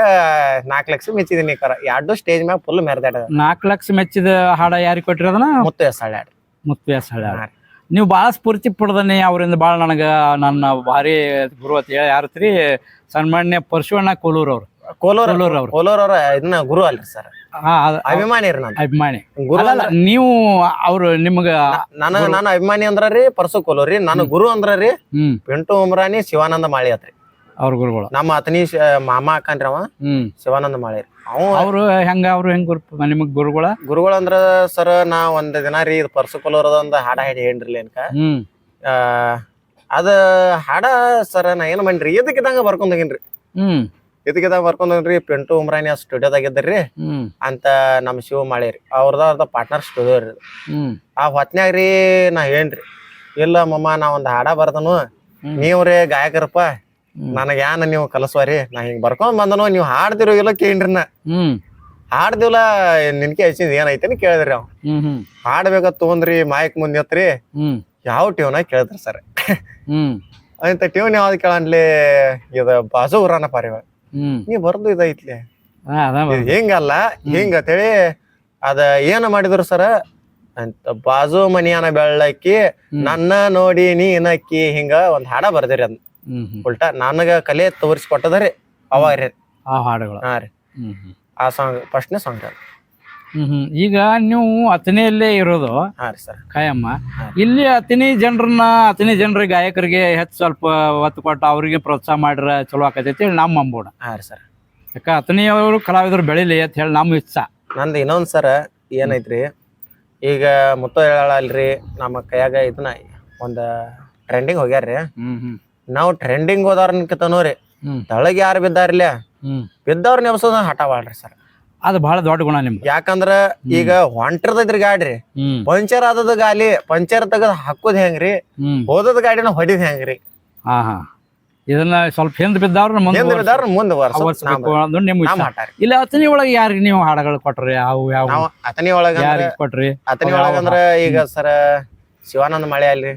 4 ಲಕ್ಷ ಮೆಚ್ಚಿದೀನಿ. 2 ಸ್ಟೇಜ್ ಮ್ಯಾಗ ಫುಲ್ ಮೆರೆದಾಡ. 4 ಲಕ್ಷ ಮೆಚ್ಚಿದ ಹಾಡ ಯಾರಿಗೆ ಕೊಟ್ಟಿರಿ ಅದನ್ನ? ಮುತ್ತು ಎಸಾಳ್ಯಾಡ್ರಿ. ಮುತ್ಯಾಸ್ ಹಳ್ಯಾಳ. ನೀವು ಭಾಳ ಸ್ಫೂರ್ತಿ ಪಡ್ದನಿ ಅವರಿಂದ ಭಾಳ ನನಗೆ ನನ್ನ ಭಾರಿ ಗುರು ಅಂತ ಹೇಳಿ ಯಾರತ್ರಿ ಸನ್ಮಾನ್ಯ ಪರಶುವಣ್ಣ ಕೋಲೂರ್ ಅವ್ರು. ಕೋಲೂರ್ ಅವ್ರು ಇದನ್ನ ಗುರು ಅಲ್ರಿ ಸರ್, ಅಭಿಮಾನಿ ರೀ ನಾನು. ಅಭಿಮಾನಿ ಗುರು ಅಲ್ಲ ನೀವು ಅವ್ರು ನಿಮ್ಗ ನಾನು ಅಭಿಮಾನಿ ಅಂದ್ರಿ ಪರಸು ಕೋಲೂರಿ, ನಾನು ಗುರು ಅಂದ್ರಿ ಪಿಂಟು ಉಮ್ರಾನಿ ಶಿವಾನಂದ ಮಾಳಿ ಆತ್ರಿ. ಅವ್ರ ಗುರುಗಳು ನಮ್ಮ ಅತನಿ ಮಾಮ ಅಕ್ಕನ್ರಿ ಅವ ಶಿವಾನಂದ ಮಾಳಿ. ಅವ್ರು ಹೆಂಗ್ ನಿಮಗ್ ಗುರುಗಳು ಅಂದ್ರ ಸರ್ ನಾ ಒಂದ್ ದಿನ ರೀ ಇದು ಪರಸು ಕೋಲೂರದ ಒಂದ್ ಹಾಡ ಹಾಡಿ ಏನ್ರಿ ಅನ್ಕ ಅದ ಹಾಡ ಸರ್ ನಾ ಏನ್ ಮಾಡ್ರಿ ಇದಕ್ಕಿದಂಗ ಬರ್ಕೊಂಡೋಗಿನ್ರಿ. ಇದಕ್ಕಿದಂಗ ಬರ್ಕೊಂಡೋಗ್ರಿ ಪಿಂಟು ಉಮ್ರಾನಿ ಸ್ಟುಡಿಯೋದಾಗ ಇದ್ರಿ ಅಂತ ನಮ್ ಶಿವ ಮಾಳಿರಿ ಅವ್ರದ ಪಾರ್ಟ್ನರ್ ಸ್ಟುಡಿಯೋ ರೀ. ಆ ಹೊತ್ನ್ಯಾಗ್ರಿ ನಾ ಏನ್ರಿ ಇಲ್ಲ ಮಮ್ಮ ನಾ ಒಂದ್ ಹಾಡ ಬರ್ದನು, ನೀವ್ರಿ ಗಾಯಕರಪ್ಪ ನನಗ ಯಾನ ನೀವು ಕಲಸ್ವಾರಿ, ನಾ ಹಿಂಗ್ ಬರ್ಕೊಂಡ್ ಬಂದನು, ನೀವ್ ಹಾಡ್ದಿರೋ ಇಲ್ಲ ಕೇಳ್ರಿ. ನಾ ಹಾಡ್ದಿಲ್ಲ ನಿನ್ಕೆ ಹಚ್ಚಿದ್ ಏನೈತೇನಿ ಕೇಳಿದ್ರಿ ಅವ್. ಹಾಡ್ಬೇಕತ್ ತಗೊಂಡ್ರಿ ಮಾಯಕ್ ಮುಂದೆ ಎತ್ರಿ ಯಾವ ಟ್ಯೂನ ಕೇಳಿದ್ರಿ ಸರ್. ಅಂತ ಟ್ಯೂನ್ ಯಾವ್ದು ಕೇಳನ್ಲಿ ಇದ ಬಾಜು ಊರಾನ ಪಾರಿವ ನೀ ಬರ್ದು ಇದೈತ್ಲಿ ಹಿಂಗಲ್ಲ ಹಿಂಗ ಅಂತೇಳಿ ಅದ ಏನ ಮಾಡಿದ್ರು ಸರ ಅಂತ ಬಾಜು ಮನಿಯಾನ ಬೆಳ್ಳಕ್ಕಿ ನನ್ನ ನೋಡಿ ನೀನಕ್ಕಿ ಹಿಂಗ ಒಂದ್ ಹಾಡ ಬರ್ದಿರಿ ಅದ್ ಉಲ್ಟಾ ನನಗ ಕಲೆ ತೋರಿಸ್ಕೊಟ್ಟದ್ರಿ ಅವಾಗ್ರಿ ಆ ಹಾಡುಗಳು. ಹಾ ರೀ ಆ ಸಾಂಗ್ ಫಸ್ಟ್ನೇ ಸಾಂಗ್. ಈಗ ನೀವು ಅತನಿಯಲ್ಲೇ ಇರೋದು ಕಾಯಮ್ಮ. ಇಲ್ಲಿ ಅತನಿ ಜನರ ಗಾಯಕರಿಗೆ ಹೆಚ್ಚು ಸ್ವಲ್ಪ ಒತ್ತು ಕೊಟ್ಟು ಅವ್ರಿಗೆ ಪ್ರೋತ್ಸಾಹ ಮಾಡ್ರ ಚಲೋ ಆಕತೈತಿ ನಮ್ಮ ಅಂಬೋಣ. ಸರ್ ಯಾಕ ಅತನಿಯವರು ಕಲಾವಿದರು ಬೆಳಿಲಿ ಅಂತ ಹೇಳಿ ನಮ್ಮ ಇಚ್ಛಾ. ನಂದು ಇನ್ನೊಂದ್ ಸರ ಏನೈತ್ರಿ, ಈಗ ಮುತ್ತ ಹೇಳಲ್ರಿ ನಮ್ಮ ಕೈಯಾಗ ಇದನ್ನ ಒಂದ್ ಟ್ರೆಂಡಿಂಗ್ ಹೋಗ್ಯಾರ್ರಿ. ನಾವು ಟ್ರೆಂಡಿಂಗ್ ಹೋದವ್ರನ್ಕಿತನೋರಿ ತಳಗ್ ಯಾರು ಬಿದ್ದಾರ್ಲ ಬಿದ್ದವ್ರ ನೆವಸೋದ ಹಠ ಮಾಡ್ರಿ ಸರ್. ಅದು ಬಹಳ ದೊಡ್ಡ ಗುಣ ನಿಮ್ಗೆ. ಯಾಕಂದ್ರ ಈಗ ಹೊಂಟಿರ್ತೈತ್ರಿ ಗಾಡ್ರಿ, ಪಂಚರ್ ಆದದ ಗಾಲಿ ಪಂಚರ್ ತೆಗದ್ ಹಾಕೋದ್ ಹೆಂಗ್ರಿ, ಹೋದದ ಗಾಡಿನ ಹೊಡಿದ್ ಹೆಂಗ್ರಿ. ಇದನ್ನ ಸ್ವಲ್ಪ ಹಿಂದ್ ಬಿದ್ದವ್ರ ಇಲ್ಲ ಅತನಿ ಒಳಗೆ ಯಾರಿಗೆ ನೀವು ಹಾಡಗಳು ಕೊಟ್ರಿ? ಅತನಿ ಒಳಗ ಕೊಟ್ರಿ? ಅತನಿ ಒಳಗಂದ್ರ ಈಗ ಸರ ಶಿವಾನಂದ ಮಳೆ ಅಲ್ರಿ,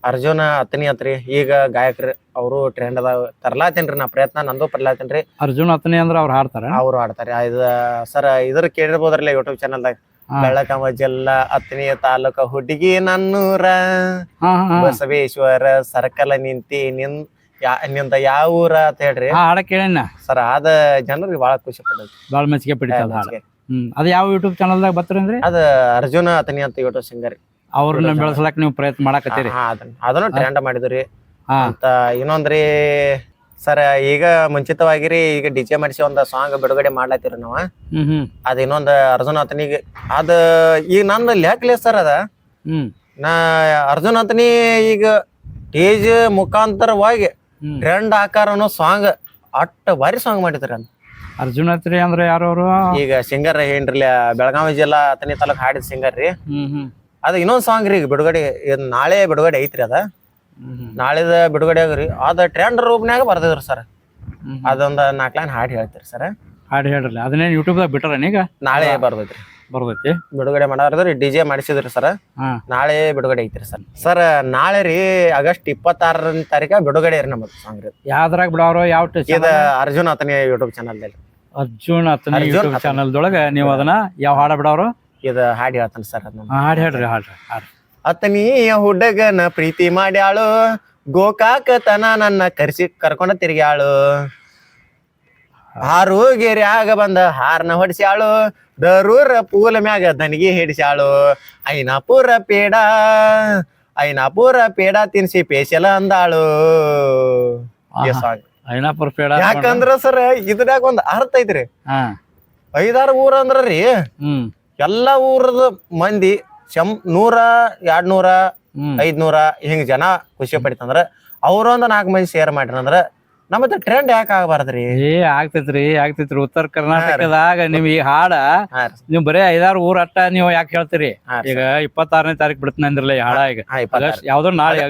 ಅರ್ಜುನ ಅತನಿ ಅತ್ರಿ. ಈಗ ಗಾಯಕರು ಅವರು ಟ್ರೆಂಡ್ ಅದಾವ ತರ್ಲಾತೇನ್ರಿ, ನಾ ಪ್ರಯತ್ನ ನಂದು ಪರ್ಲಾತೇನ್ರಿ. ಅರ್ಜುನ್ ಅತನಿ ಅಂದ್ರ ಅವ್ರು ಹಾಡ್ತಾರ? ಅವ್ರು ಹಾಡ್ತಾರೆ. ಸರ್ ಇದ್ರ ಕೇಳಿರ್ಬೋದ್ರಲ್ಲ ಯೂಟ್ಯೂಬ್ ಚಾನಲ್ದಾಗ, ಬೆಳಕಮ ಜಿಲ್ಲಾ ಅತನಿ ತಾಲೂಕ ಹುಡುಗಿ ನನ್ನೂರ ಬಸವೇಶ್ವರ ಸರ್ಕಲ್ ನಿಂತಿ ನಿಂದ ಯಾವ ಊರ ಅಂತ ಹೇಳ್ರಿ ಹಾಡ ಕೇಳ ಸರ್. ಅದ ಜನರಿಗೆ ಬಾಳ ಖುಷಿ ಪಡೋದು, ಬಾಳ ಮೆಚ್ಚಿಗೆ ಪಡಿತದ. ಅದ ಯಾವ ಯೂಟ್ಯೂಬ್ ಚಾನಲ್ದಾಗ ಬರ್ತೇನ್ರಿ? ಅದ ಅರ್ಜುನ ಅತನಿ ಅಂತ ಯೂಟ್ಯೂಬ್ ಸಿಂಗರ್. ಅವ್ರನ್ನ ಬೆಳೆಸಲಕ್ ನೀವು ಪ್ರಯತ್ನ ಮಾಡಕತ್ತೀರಿ? ಅದನ್ನು ಟ್ರೆಂಡ್ ಮಾಡಿದ್ರಿ ಅಂತ. ಇನ್ನೊಂದ್ರಿ ಸರ್ ಈಗ ಮುಂಚಿತವಾಗಿರಿ ಈಗ ಡಿಜೆ ಮಾಡಿಸಿ ಒಂದ್ ಸಾಂಗ್ ಬಿಡುಗಡೆ ಮಾಡ್ಲತ್ತೀರಿ ನಾವ. ಅದ ಇನ್ನೊಂದ್ ಅರ್ಜುನ್ ಅತನಿಗೆ ಅದ ಈಗ ನಂದು ಲೆಕ್ಲೆ ಸರ್. ಅದ ನಾ ಅರ್ಜುನ್ ಅತನಿ ಈಗ ಸ್ಟೇಜ್ ಮುಖಾಂತರವಾಗಿ ಟ್ರೆಂಡ್ ಆಕಾರ ಅನ್ನೋ ಸಾಂಗ್ ಅಟ್ಟ ಭಾರಿ ಸಾಂಗ್ ಮಾಡಿದ್ರಿ ಅಂತ. ಅರ್ಜುನ್ ಅತನಿ ಅಂದ್ರೆ ಯಾರವ್ರು? ಈಗ ಸಿಂಗರ್ ಏನ್ರಿ ಬೆಳಗಾವಿ ಜಿಲ್ಲಾ ಅತನಿ ತಾಲೂಕ್ ಹಾಡಿದ ಸಿಂಗರ್ ರೀ. ಅದ ಇನ್ನೊಂದ್ ಸಾಂಗ್ ರೀ ಈಗ ಬಿಡುಗಡೆ ನಾಳೆ ಬಿಡುಗಡೆ ಐತ್ರಿ. ಅದ ನಾಳೆದ ಬಿಡುಗಡೆ ಆಗ್ರಿ. ಅದ ಟ್ರೆಂಡ್ ರೂಪ್ನ್ಯಾಗ ಬರ್ದಿದ್ರಿ ಸರ್. ಅದೊಂದ್ 4 ಲೈನ್ ಹಾಡ್ ಹೇಳ್ತೀರಿ ಸರ್. ಹಾಡು ಹೇಳ್ರಲ್ಲ, ಅದನ್ನೇನು ಯೂಟ್ಯೂಬ್ದಾಗ ಬಿಟ್ಟಾರ ಈಗ? ನಾಳೆ ಬರ್ದೈತ್ರಿ, ಬರ್ದೈತಿ ಬಿಡುಗಡೆ ಮಾಡಾರ್ದ್ರಿ. DJ ಮಾಡಿಸಿದ್ರಿ sir. ನಾಳೆ ಬಿಡುಗಡೆ ಐತ್ರಿ ಸರ್. ಸರ್ ನಾಳೆ ರೀ ಆಗಸ್ಟ್ 26ನೇ ತಾರೀಕ ಬಿಡುಗಡೆ ರೀ ನಮ್ಮದು ಸಾಂಗ್ ರೀ. ಯಾವ್ದ್ರಾಗ ಬಿಡೋರು? ಯಾವ ಇದ Arjun Athani YouTube channel. Arjun Athani YouTube ಚಾನಲ್ದೊಳಗ ನೀವು ಅದನ್ನ ಯಾವ ಹಾಡ ಬಿಡೋರು? ಇದ ಹಾಡ್ ಹೇಳ್ತಾನ ಸರ್. ಹಾಡ್ ಹೇಳ್ರಿ, ಹಾಡ್ರಿ. ಅತನಿಯ ಹುಡುಗನ ಪ್ರೀತಿ ಮಾಡ್ಯಾಳು, ಗೋಕಾಕತನ ನನ್ನ ಕರ್ಕೊಂಡ ತಿರ್ಗ್ಯಾಳು, ಹಾರುಗೆರ್ಯಾಗ ಬಂದ ಹಾರ್ನ ಹೊಡಿಸ್ಯಾಳು, ದರೂರ ಪೂಲ ಮ್ಯಾಗ ದನಿಗೆ ಹಿಡಿಸ್ಯಾಳು, ಐನಾಪುರ ಪೇಡ ತಿನ್ಸಿ ಪೇಶಲ ಅಂದಾಳು. ಐನಾಪುರ ಪೇಡ ಯಾಕಂದ್ರ ಸರ್ ಇದ್ರಾಗ ಒಂದ್ ಅರ್ಥ ಐತ್ರಿ. 5-6 ಊರ ಅಂದ್ರೀ ಎಲ್ಲಾ ಊರದ ಮಂದಿ 100, 200, 500 ಹಿಂಗ್ ಜನ ಖುಷಿ ಪಡಿತಂದ್ರ ಅವ್ರೊಂದ್ 4 ಮಂದಿ ಶೇರ್ ಮಾಡ್ರಂದ್ರ ನಮ್ಮದ ಟ್ರೆಂಡ್ ಯಾಕೆ ಆಗಬಾರ್ದ್ರಿ? ಆಗ್ತೈತ್ರಿ. ಉತ್ತರ ಕರ್ನಾಟಕದಾಗ ನೀವ್ ಈ ಹಾಡ ನೀವ್ ಬರೇ 5-6 ಊರ್ ಅಟ್ಟ ನೀವ್ ಯಾಕೆ ಹೇಳ್ತೀರಿ? ಈಗ 26ನೇ ತಾರೀಕು ಬಿಡ್ತೀನಿ ಅಂದ್ರಲ್ಲ ಈ ಹಾಡ. ಈಗ ಯಾವ್ದೋ ನಾಳೆ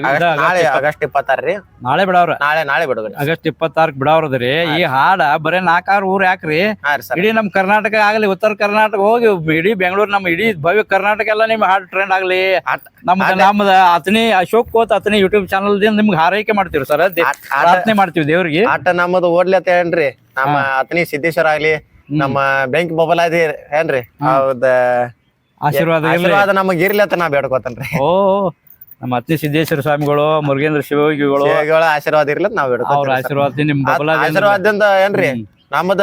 ಆಗಸ್ಟ್ 26 ರೀ. ನಾಳೆ ಬಿಡವ್ರ? ನಾಳೆ ಬಿಡುಗಡೆ ಆಗಸ್ಟ್ 26 ಬಿಡವ್ರದ್ರಿ. ಈ ಹಾಡ ಬರೇ 4-6 ಊರ್ ಯಾಕ್ರಿ? ಇಡೀ ನಮ್ ಕರ್ನಾಟಕ ಆಗ್ಲಿ, ಉತ್ತರ ಕರ್ನಾಟಕ ಹೋಗಿ ಇಡೀ ಬೆಂಗಳೂರು, ನಮ್ಮ ಇಡೀ ಭವ್ಯ ಕರ್ನಾಟಕ ಎಲ್ಲ ನಿಮ್ ಹಾಡ್ ಟ್ರೆಂಡ್ ಆಗ್ಲಿ. ನಮ್ದ ಅತನಿ ಅಶೋಕ್ ಕೋತ್ ಅತನಿ ಯೂಟ್ಯೂಬ್ ಚಾನಲ್ ದಿಂದ ನಿಮ್ಗೆ ಹಾರೈಕೆ ಮಾಡ್ತೀವಿ ಸರ್, ಪ್ರಾರ್ಥನೆ ಮಾಡ್ತೀವಿ ದೇವ್ರಿಗೆ. ಆಟ ನಮ್ಮದು ಓಡ್ಲತ್ತ ಏನ್ರಿ, ನಮ್ಮ ಅತನಿ ಸಿದ್ದೇಶ್ವರ ಆಗ್ಲಿ, ನಮ್ಮ ಬೆಂಕಿ ಬೊಬ್ಬಲಾದಿ ಏನ್ರಿ, ಹೌದ ಆಶೀರ್ವಾದ ಇರ್ಲಿ. ಆಶೀರ್ವಾದ ನಮಗ್ ಇರ್ಲಿ ಅಂತ ನಾ ಬೇಡ್ಕೋತೇನ್ರಿ. ಓ ನಮ್ಮ ಅತ್ತಿ ಸಿದ್ದೇಶ್ವರ ಸ್ವಾಮಿಗಳು ಮುರುಗೇಂದ್ರ ಶಿವಯೋಗಿಗಳು ಶಿವಗಳ ಆಶೀರ್ವಾದ ಇರ್ಲಿ ಅಂತ ನಾವ್ ಅವ್ರ ಬೇಡ್ಕೋತೀವಿ. ಆಶೀರ್ವಾದ ನಿಮ್ ಬಬಲಾದಿ ಆಶೀರ್ವಾದದಿಂದ ಏನ್ರಿ ನಮಗ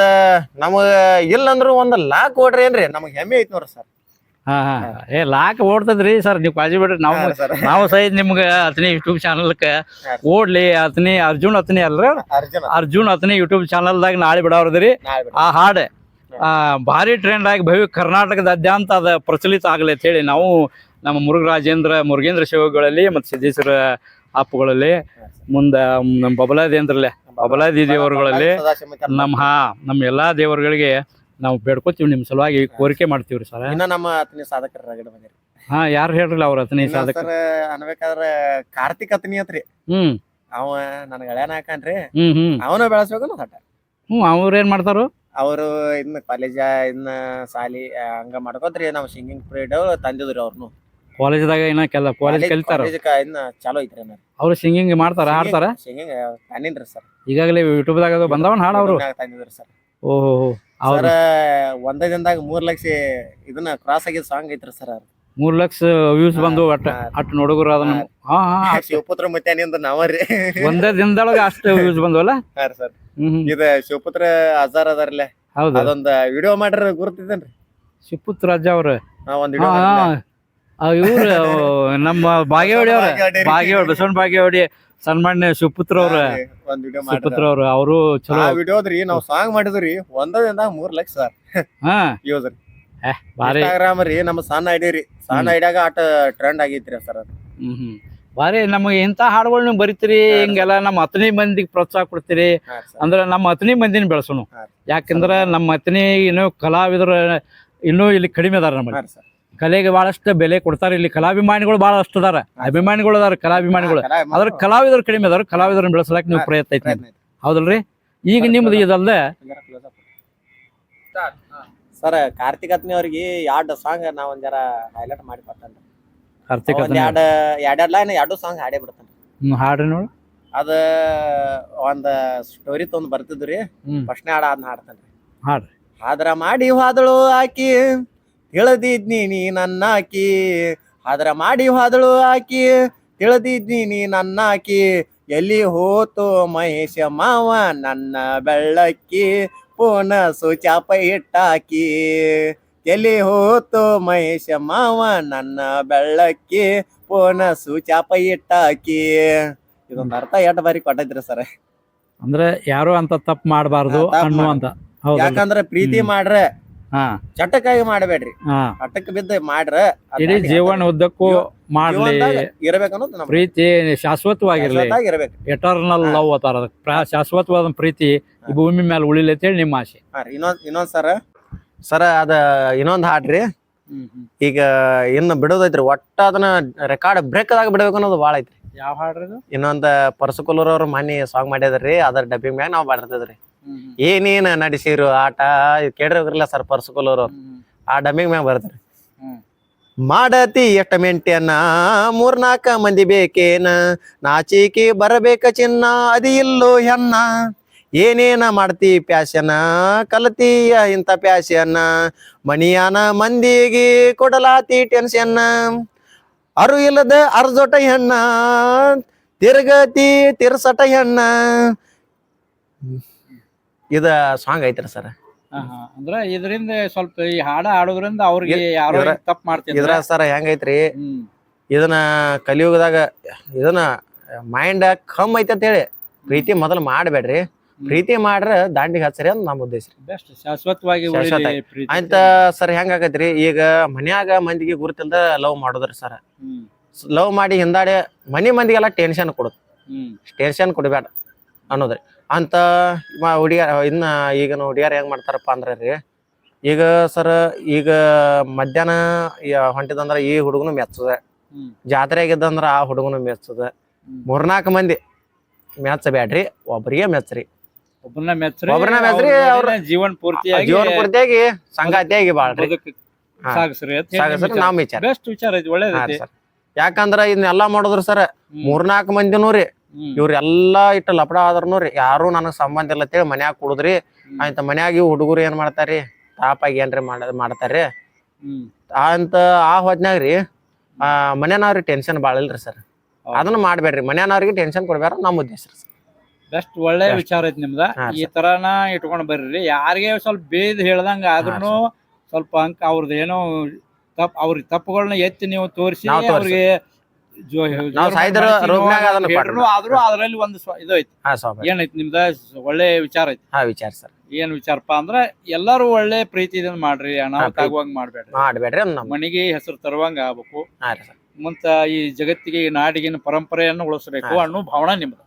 ಇಲ್ಲಂದ್ರು ಒಂದ್ ಲಾಕ್ ಕೊಡ್ರಿ ಏನ್ರಿ ನಮಗ್ ಹೆಮ್ಮೆ ಐತಿ ನೋಡ್ರಿ ಸರ್. ಹಾ ಲಾಕ್ ಓಡ್ತದ್ರಿ ಸರ್, ನೀವು ಕಾಳಜಿ ಬಿಡ್ರಿ. ನಾವು ಸಹಿತ ನಿಮ್ಗ ಅತನಿ ಯೂಟ್ಯೂಬ್ ಚಾನಲ್ಕ ಓಡ್ಲಿ. ಅತನಿ ಅರ್ಜುನ್ ಅತನಿ ಅಲ್ರ, ಅರ್ಜುನ್ ಅತನಿ ಯೂಟ್ಯೂಬ್ ಚಾನಲ್ದಾಗ ನಾಳೆ ಬಿಡವ್ರದ್ರಿ. ಆ ಹಾಡ್ ಭಾರಿ ಟ್ರೆಂಡ್ ಆಗಿ ಕರ್ನಾಟಕದಾದ್ಯಂತ ಅದ ಪ್ರಚಲಿತ ಆಗ್ಲಿ ಅಂತ ಹೇಳಿ ನಾವು ನಮ್ಮ ಮುರುಗೇಂದ್ರ ಶಿವಗಳಲ್ಲಿ ಮತ್ತು ಸಿದ್ದೇಶ್ವರ ಅಪ್ಪುಗಳಲ್ಲಿ ಮುಂದ ನಮ್ಮ ಬಬಲಾ ದೇವರುಗಳಲ್ಲಿ ನಮ್ಮ ಎಲ್ಲಾ ದೇವರುಗಳಿಗೆ ನಾವು ಬೇಡ್ಕೊತೀವಿ. ನಿಮ್ ಸಲುವಾಗಿ ಕೋರಿಕೆ ಮಾಡ್ತೀವ್ರಿ ಸರ್. ಇನ್ನ ನಮ್ಮ ಅತನಿ ಸಾಧಕರ ರಗಡ ಬಂದಿರಿ. ಹಾ ಯಾರು ಹೇಳ್ರಲ್ಲ ಅವ್ರ ಅತನಿ ಸಾಧಕ ಅನ್ಬೇಕಾದ್ರ ಕಾರ್ತಿಕ್ ಅತನಿ ಅತ್ರಿ. ಅವ ನನ್ ಗೆಳೆಯನ ಹಾಕನ್ರಿ. ಅವನ ಬೆಳೆಸ್ಬೇಕು ಹಠ. ಅವ್ರ ಏನ್ ಮಾಡ್ತಾರು? ಅವರು ಇನ್ನ ಕಾಲೇಜ ಇನ್ನ ಸಾಲಿ ಹಂಗ ಮಾಡ್ಕೋತ್ರಿ. ನಾವ್ ಸಿಂಗಿಂಗ್ ಪೀರಿಯಡ್ ತಂದಿದ್ರಿ ಅವ್ರನು ಕಾಲೇಜ್ದಾಗ ಇನ್ನ ಕಾಲೇಜ್ ಕಲಿತಾರ. ಇನ್ನ ಚಾಲೋ ಐತ್ರಿ. ಅವ್ರು ಸಿಂಗಿಂಗ್ ಮಾಡ್ತಾರ, ಹಾಡ್ತಾರ? ಸಿಂಗಿಂಗ್ ತಾನಿನ್ರಿ ಸರ್. ಈಗಾಗಲೇ ಯೂಟ್ಯೂಬ್ ದಾಗ ಬಂದವನ್ ಹಾಡ ಅವ್ರು ತಂದಿದ್ರಿ ಸರ್. ಓಹೋ ಸರ್ ಒಂದೇ ದಿನದಾಗ 3 ಲಕ್ಷ ಇದನ್ನ ಕ್ರಾಸ್ ಆಗಿದ್ ಸಾಂಗ್ ಐತ್ರಿ ಸರ್. 3 ಲಕ್ಷ ವ್ಯೂಸ್ ಬಂದು ಅಟ್ ನೋಡುಗರು ಅದನ್ನ ಶಿವಪುತ್ರ ಮುತ್ಯಾನಿಂದ ನಾವ್ರಿ ಒಂದೇ ದಿನದೊಳಗ ಅಷ್ಟು ವ್ಯೂಸ್ ಬಂದವಲ್ಲ ಸರ್. ಇದ ಶಿವಪುತ್ರ ಅಜಾರ್ ಅದಾರ್ಲೆ, ಹೌದು, ಅದೊಂದ ವಿಡಿಯೋ ಮಾಡ್ರ ಗುರುತಿದ್ದೇನ್ರಿ. ಶಿವಪುತ್ರ ಅಜ್ಜ ಅವ್ರ ಒಂದ್ ಇವ್ರ ನಮ್ಮ ಬಾಗೇವಾಡಿ ಅವ್ರ ಬಸವಣ್ಣ ಬಾಗೇವಾಡಿ ಸನ್ಮಾನ್ಯ ಶಿವಪುತ್ರ ಅವ್ರ ಶಿವಪುತ್ರ ಅವ್ರ ಅವರು ಚಲೋ ವಿಡಿಯೋದ್ರಿ. ನಾವ್ ಸಾಂಗ್ ಮಾಡಿದ್ರಿ ಒಂದೇ ದಿನದಾಗ 3 ಲಕ್ಷ ಸರ್. ಯೂಸ್ ರೀ. ಇನ್ಸ್ಟಾಗ್ರಾಮ್ ರೀ ನಮ್ಮ ಸಣ್ಣ ಐಡಿ ರೀ. ಸಣ್ಣ ಐಡಿಯಾಗ ಆಟ ಟ್ರೆಂಡ್ ಆಗೈತ್ರಿ ಸರ್ ಅದು. ಬಾರಿ ನಮಗೆ ಇಂಥ ಹಾಡುಗಳು ನೀವು ಬರಿತೀರಿ, ಹಿಂಗೆಲ್ಲ ನಮ್ಮ ಅತನಿ ಮಂದಿಗೆ ಪ್ರೋತ್ಸಾಹ ಕೊಡ್ತೀರಿ. ಅಂದ್ರೆ ನಮ್ಮ ಅತನಿ ಮಂದಿನ ಬೆಳೆಸೋಣ. ಯಾಕಂದ್ರ ನಮ್ಮ ಅತನಿ ಇನ್ನೂ ಕಲಾವಿದರು ಇನ್ನೂ ಇಲ್ಲಿ ಕಡಿಮೆ ಅದಾರ. ನಮ್ಮ ಕಲೆಗೆ ಬಹಳಷ್ಟು ಬೆಲೆ ಕೊಡ್ತಾರೆ. ಇಲ್ಲಿ ಕಲಾಭಿಮಾನಿಗಳು ಬಹಳಷ್ಟು ಅದಾರ, ಅಭಿಮಾನಿಗಳು ಅದಾರ, ಕಲಾಭಿಮಾನಿಗಳು. ಅದ್ರ ಕಲಾವಿದರು ಕಡಿಮೆ ಅದಾರ. ಕಲಾವಿದರನ್ನ ಬೆಳೆಸಲಾಕ ನೀವು ಪ್ರಯತ್ನ ಐತಿ, ಹೌದಲ್ರಿ? ಈಗ ನಿಮ್ದು ಇದಲ್ದೆ ಸರ್ ಕಾರ್ತಿಕ್ ಅತ್ನಿ ಅವ್ರಿಗೆ 2 ಸಾಂಗ್ ನಾವ್ ಒಂದ್ ಜರ ಹೈಲೈಟ್ ಮಾಡಿ ಕೊಡ್ತೇನ್ರಿ. ಕಾರ್ತಿಕ್ ಎರಡ್ ಲೈನ್ 2 ಸಾಂಗ್ ಹಾಡೇ ಬಿಡ್ತಾನೆ. ಹಾಡ್ರಿ ನೋಡು. ಅದ ಒಂದ್ ಸ್ಟೋರಿ ತೊಂದ್ ಬರ್ತಿದ್ರಿ. ಫಸ್ಟ್ನೇ ಅದನ್ನ ಹಾಡ್ತಾನ್ರಿ. ಹಾಡ್ರಿ. ಆದ್ರ ಮಾಡಿ ಹೋದಳು ಆಕಿ ತಿಳಿದಿದ್ನಿ ನೀ ನನ್ನ ಆಕಿ. ಆದ್ರ ಮಾಡಿ ಹೋದಳು ಆಕಿ ತಿಳಿದಿದ್ನಿ ನೀ ನನ್ನ ಆಕಿ. ಎಲ್ಲಿ ಹೋತು ಮಹೇಶ ಮಾವ ನನ್ನ ಬೆಳ್ಳಕ್ಕಿ. ಪೋನ ಸುಚಾಪ ಇಟ್ಟಾಕಿ. ಎಲ್ಲಿ ಹೋತು ಮಹೇಶ ಮಾವ ನನ್ನ ಬೆಳ್ಳಕ್ಕಿ. ಪೋನ ಸುಚಾಪ ಇಟ್ಟಾಕಿ. ಇದೊಂದ್ ಅರ್ಥ ಎಷ್ಟ್ ಬಾರಿ ಕೊಟ್ಟೈತ್ರಿ ಸರ್. ಅಂದ್ರೆ ಯಾರು ಅಂತ ತಪ್ಪು ಮಾಡಬಾರ್ದು ಅನ್ನುವಂತ. ಯಾಕಂದ್ರ ಪ್ರೀತಿ ಮಾಡ್ರ ಚಟಕ್ಕಾಗಿ ಮಾಡಬೇಡ್ರಿ. ಹಠಕ್ಕೆ ಬಿದ್ದ ಮಾಡ್ರ ಇಡೀ ಜೀವನ ಉದ್ದಕ್ಕೂ ಮಾಡ್ಲಿ ಇರ್ಬೇಕನ್ನೋದು ಪ್ರೀತಿ ಶಾಶ್ವತವಾಗಿರ್ಲಿ. Eternal love Ashara. ಶಾಶ್ವತವಾದ ಪ್ರೀತಿ ಈ ಭೂಮಿ ಮೇಲೆ ಉಳಿಲಿ ಅಂತ ಹೇಳಿ ನಿಮ್ಮ ಆಸೆ. ಇನ್ನೊಂದ್ ಸರ ಅದ ಇನ್ನೊಂದ್ ಹಾಡ್ರಿ. ಈಗ ಇನ್ನು ಬಿಡೋದೈತ್ರಿ. ಒಟ್ಟ ಅದನ್ನ ರೆಕಾರ್ಡ್ ಬ್ರೇಕ್ ಆದಾಗ ಬಿಡ್ಬೇಕು ಅನ್ನೋದು ಬಾಳ ಐತ್ರಿ. ಯಾವ ಹಾಡ್ರಿ? ಇನ್ನೊಂದ್ ಪರ್ಸಕುಲರ್ ಅವ್ರ ಮನಿ ಸಾಂಗ್ ಮಾಡಿದ್ರಿ. ಅದ್ರ ಡಬ್ಬಿಂಗ್ ಮ್ಯಾಗ ನಾವ್ ಮಾಡಿರ್ತದ್ರಿ. ಏನೇನ್ ನಡೆಸಿರು ಆಟ ಕೇಳ್ರಿ ಹೋಗಿರ್ಲಿಲ್ಲ ಸರ್ ಪರ್ಸಕುಲರ್ ಅವ್ರು. ಆ ಡಬ್ಬಿಂಗ್ ಮ್ಯಾಗ ಬರ್ತಾರಿ. ಮಾಡತಿ ಎಷ್ಟ ಮೆಂಟ್ಯನ 3-4 ಮಂದಿ ಬೇಕೇನ. ನಾಚಿಕೆ ಬರಬೇಕ ಚಿನ್ನ ಅದಿ ಇಲ್ಲೋ ಹೆಣ್ಣ. ಏನೇನ ಮಾಡ್ತಿ ಪ್ಯಾಶನ ಕಲತೀಯ ಇಂಥ ಪ್ಯಾಶನ. ಮನಿಯಾನ ಮಂದಿಗೆ ಕೊಡಲಾತಿ ಟೆನ್ಷನ್. ಅರು ಇಲ್ಲದ ಅರ್ಜೊಟ ಹೆಣ್ಣ ತಿರ್ಗತಿ ತಿರ್ಸಟ ಹೆಣ್ಣ. ಇದ ಸಾಂಗ್ ಐತ್ರಿ ಸರ್. ಅಂದ್ರೆ ಇದರಿಂದ ಸ್ವಲ್ಪ ಈ ಹಾಡ ಹಾಡೋದ್ರಿಂದ ಅವ್ರಿಗೆ ಯಾರೋ ತಪ್ಪು ಮಾಡ್ತಿದ್ರ. ಇದ್ರ ಸರ್ ಹೆಂಗೈತ್ರಿ, ಇದನ್ನ ಕಲಿಯುಗದಾಗ ಇದನ್ನ ಮೈಂಡ್ ಕಮ್ ಐತಿ ಅಂತ ಹೇಳಿ ಪ್ರೀತಿ ಮೊದಲು ಮಾಡ್ಬೇಡ್ರಿ. ಪ್ರೀತಿ ಮಾಡ್ರ ದಾಂಡಿಗೆ ಹಚ್ಚರಿ ಅಂತ ನಮ್ಮ ಉದ್ದೇಶ. ಬೆಸ್ಟ್ ಶಾಶ್ವತವಾಗಿ ಅಂತ ಸರ್ ಹೆಂಗಾಗೈತ್ರಿ. ಈಗ ಮನ್ಯಾಗ ಮಂದಿಗೆ ಗುರುತಿಲ್ದ ಲವ್ ಮಾಡೋದ್ರಿ ಸರ್. ಲವ್ ಮಾಡಿ ಹಿಂದಾಡೆ ಮಂದಿಗೆಲ್ಲ ಟೆನ್ಷನ್ ಕೊಡುದು. ಟೆನ್ಷನ್ ಕೊಡಬೇಡ ಅನ್ನೋದ್ರಿ. ಅಂತ ಹುಡುಗಿಯರ್ ಇನ್ನ ಈಗಿನ ಹುಡುಗಿಯರ್ ಹೆಂಗ್ ಮಾಡ್ತಾರಪ್ಪ ಅಂದ್ರ ರೀ, ಈಗ ಸರ್ ಈಗ ಮಧ್ಯಾಹ್ನ ಹೊಂಟಿದಂದ್ರ ಈ ಹುಡುಗನು ಮೆಚ್ಚದ, ಜಾತ್ರೆಗಿದ್ದಂದ್ರ ಆ ಹುಡುಗನು ಮೆಚ್ಚದ. 3-4 ಮಂದಿ ಮೆಚ್ಚಬೇಡ್ರಿ, ಒಬ್ರಿಗೆ ಮೆಚ್ಚರಿ. ಒಬ್ರನ್ನ ಮೆಚ್ಚರಿ ಅವ್ರ ಜೀವನ ಪೂರ್ತಿಯಾಗಿ ಸಂಗಾತಿಯಾಗಿ ಬಾಳ್ರಿ ನಾವ್ ವಿಚಾರ. ಯಾಕಂದ್ರ ಇದನ್ನೆಲ್ಲಾ ಮಾಡೋದ್ರಿ ಸರ್ 3-4 ಮಂದಿನೂ ರೀ. ಇವ್ರೆಲ್ಲಾ ಇಟ್ಟು ಲಪಡ ಆದ್ರೂ ರೀ ಯಾರು ನನಗ್ ಸಂಬಂಧ ಇಲ್ಲ ಅಂತೇಳಿ ಮನ್ಯಾಗ ಕುಡುದ್ರಿ. ಆಯ್ತ ಮನ್ಯಾಗ ಇವ್ ಹುಡುಗರು ಏನ್ ಮಾಡ್ತಾರಿ, ತಾಪಾಗಿ ಏನ್ರಿ ಮಾಡ್ತಾರ್ರಿ. ಅಂತ ಆ ಹೊತ್ನ್ಯಾಗ್ರಿ ಮನ್ಯಾನವ್ರಿಗೆ ಟೆನ್ಷನ್ ಭಾಳ ಇಲ್ರಿ ಸರ್. ಅದನ್ನ ಮಾಡ್ಬೇಡ್ರಿ, ಮನ್ಯಾನವ್ರಿಗೆ ಟೆನ್ಷನ್ ಕೊಡ್ಬೇಡ ನಮ್ಮ ಉದ್ದೇಶ ರೀ ಸರ್. ಬೆಸ್ಟ್ ಒಳ್ಳೆ ವಿಚಾರ ಐತಿ ನಿಮ್ದ. ಈ ತರಾನ ಇಟ್ಕೊಂಡ್ ಬರ್ರಿ. ಯಾರಿಗೆ ಸ್ವಲ್ಪ ಬೇದ್ ಹೇಳ್ದಂಗ ಆದ್ರೂ ಸ್ವಲ್ಪ ಅಂಕ ಅವ್ರದ್ದು ಏನೋ ಅವ್ರಿಗೆ ತಪ್ಪುಗಳನ್ನ ಎತ್ತಿ ನೀವು ತೋರಿಸಿ ಅವ್ರಿಗೆ ಆದ್ರೂ ಅದ್ರಲ್ಲಿ ಒಂದು ಇದು ಐತಿ. ಏನೈತಿ ನಿಮ್ದ ಒಳ್ಳೆ ವಿಚಾರ ಐತಿ. ವಿಚಾರ ಸರ್. ಏನ್ ವಿಚಾರಪ್ಪ ಅಂದ್ರ ಎಲ್ಲಾರು ಒಳ್ಳೆ ಪ್ರೀತಿಯಿಂದ ಮಾಡ್ರಿ, ಅನಾಹುತ ಆಗುವಂಗ ಮಾಡ್ಬೇಡ್ರಿ. ಮನೆಗೆ ಹೆಸರು ತರುವಂಗ ಆಗ್ಬೇಕು. ಮುಂತ ಈ ಜಗತ್ತಿಗೆ ಈ ನಾಡಿಗಿನ ಪರಂಪರೆಯನ್ನು ಉಳಿಸಬೇಕು ಅನ್ನೋ ಭಾವನೆ ನಿಮ್ದು.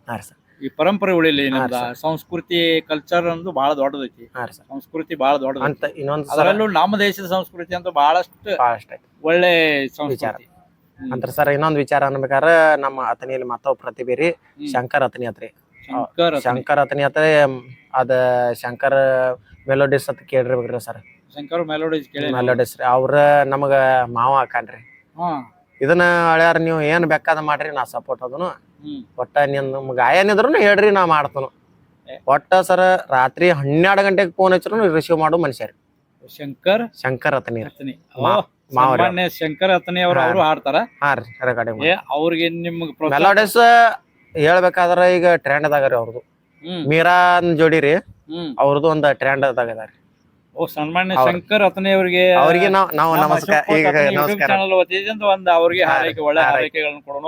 ಈ ಪರಂಪರೆ ಉಳಿಲಿ. ನಮ್ದ ಸಂಸ್ಕೃತಿ ಕಲ್ಚರ್ ಅಂದು ಬಹಳ ದೊಡ್ಡದೈತಿ. ಸಂಸ್ಕೃತಿ ಬಹಳ ದೊಡ್ಡದೈತಿ. ಅದರಲ್ಲೂ ನಮ್ಮ ದೇಶದ ಸಂಸ್ಕೃತಿ ಅಂತ ಬಹಳಷ್ಟು ಒಳ್ಳೆ ಸಂಸ್ಕೃತಿ ಅಂತ ಸರ್. ಇನ್ನೊಂದ್ ವಿಚಾರ ಅನ್ಬೇಕಾರ ನಮ್ಮ ಅತನಿಯಲ್ಲಿ ಮತ್ತೊಬ್ಬ ಪ್ರತಿಭೆ ರೀ ಶಂಕರ್ ಅತನಿ ಅತ್ರಿ. ಶಂಕರ್ ಅತನಿ ಅತ್ರಿ ಅದ ಶಂಕರ್ ಮೆಲೋಡಿಸ್ ಅಂತ ಕೇಳಿರ್ಬೇಕ್ರಿ ಸರ್. ಶಂಕರ್ ಮೆಲೋಡಿಸ್ ರೀ. ಅವ್ರ ನಮಗ ಮಾವ ಹಾಕನ್ರಿ. ಇದನ್ನ ಹಳ್ಯಾರ ನೀವು ಏನ್ ಬೇಕಾದ ಮಾಡ್ರಿ, ನಾ ಸಪೋರ್ಟ್ ಅದನು. ಒಟ್ಟ ನಿಮ್ ಗಾಯನಿದ್ರು ಹೇಳ್ರಿ, ನಾ ಮಾಡ್ತನು. ಒಟ್ಟ ಸರ್ ರಾತ್ರಿ 12 ಗಂಟೆಗೆ ಫೋನ್ ಹಚ್ಚಿದ್ರು ರಿಸೀವ್ ಮಾಡೋ ಮನುಷ್ಯ ರೀ ಶಂಕರ್ ಅತನಿ. ಶಂಕರ್ ಅತನಿ ಅವರು ಹಾಡ್ತಾರ. ಅವ್ರಿಗೆ ನಿಮ್ಗೆ ಮೆಲೋಡಿಸ್ ಹೇಳ್ಬೇಕಾದ್ರ ಈಗ ಟ್ರೆಂಡ್ ಅದಾಗ್ರಿ ಅವ್ರದ್ದು. ಮೀರಾನ್ ಜೋಡಿ ರೀ ಅವ್ರದ್ದು ಒಂದ್ ಟ್ರೆಂಡ್ ಅದಾಗದಾರಿ. ಸನ್ಮಾನ್ಯ ಶಂಕರ್ ಅತನಿ ಅವ್ರಿಗೆ ನಾವು ನಮಸ್ಕಾರ ಒಂದು ಅವ್ರಿಗೆ ಹಾರೈಕೆ ಒಳ್ಳೆ ಹಾರೈಕೆಗಳನ್ನ ಕೊಡೋಣ.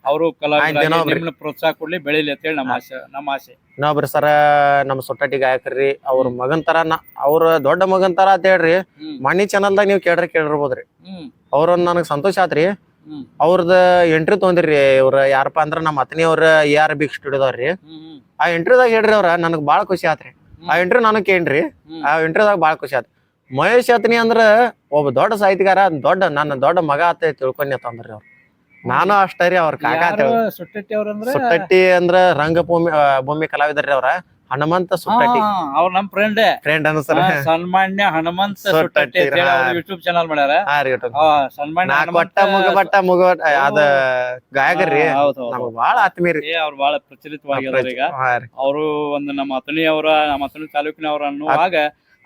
ಅವರು ಕಲಾವಿದರನ್ನ ಪ್ರೋತ್ಸಾಹ ಕೊಡ್ಲಿ, ಬೆಳಿಲಿ ಅಂತ ಹೇಳಿ ನಮ್ಮ ಆಸೆ. ಇನ್ನೊಬ್ರಿ ಸರ ನಮ್ ಸೊಟ್ಟಟ್ಟಿ ಗಾಯಕರ್ರಿ. ಅವ್ರ ಮಗನ್ ತರ ಅವ್ರ ದೊಡ್ಡ ಮಗನ್ ತರ ಅಂತ ಹೇಳ್ರಿ. ಮಣಿ ಚಾನಲ್ದಾಗ ನೀವ್ ಕೇಳಿರ್ಬೋದ್ರಿ. ಅವ್ರ ನನಗ್ ಸಂತೋಷ ಆತ್ರಿ. ಅವ್ರದ ಎಂಟ್ರಿ ತೊಂದಿರ್ರಿ. ಇವ್ರ ಯಾರಪ್ಪ ಅಂದ್ರ ನಮ್ ಅತನಿ ಅವ್ರ AR ಬಿಗ್ ಸ್ಟುಡಿಯೋದವ್ರಿ. ಆ ಎಂಟ್ರಿದಾಗ ಹೇಳ್ರಿ ಅವ್ರ ನನಗ್ ಬಾಳ ಖುಷಿ ಆತ್ರಿ. ಆ ಎಂಟ್ರಿ ನಾನು ಕೇಳ್ರಿ. ಆ ಎಂಟ್ರಿದಾಗ ಬಾಳ ಖುಷಿ ಆತ್. ಮಹೇಶ್ ಅತನಿ ಅಂದ್ರ ಒಬ್ಬ ದೊಡ್ಡ ಸಾಹಿತ್ಯಗಾರ, ನನ್ನ ದೊಡ್ಡ ಮಗ ಅಂತ ತಿಳ್ಕೊಂಡಿ ತಂದ್ರಿ ಅವ್ರು. ನಾನು ಅಷ್ಟೇ ರೀ. ಅವ್ರ ಕಾಕ ಸುಟ್ಟಟ್ಟಿ ಅಂದ್ರ ಭೂಮಿ ಕಲಾವಿದರ್ರಿ. ಅವ್ರ ಹನುಮಂತ ಸುಟ್ಟಟ್ಟಿ ಅವ್ರ ನಮ್ ಫ್ರೆಂಡ್ ಅನ್ಸರ. ಸನ್ಮಾನ್ಯ ಹನುಮಂತ ಸುಟ್ಟಟ್ಟಿ ಯೂಟ್ಯೂಬ್ ಚಾನಲ್ ಮಾಡ್ಯಾರ. ಅದ ಗಾಯಕರ್ರಿ. ನಮಗ್ ಬಾಳ ಆತ್ಮೀಯ ರೀ. ಅವ್ರು ಬಾಳ ಪ್ರಚಲಿತವಾಗಿದ್ದಾರೆ ಈಗ. ಅವರು ಒಂದು ನಮ್ಮ ಅತನಿ ತಾಲೂಕಿನವ್ರ ಅನ್ನುವಾಗ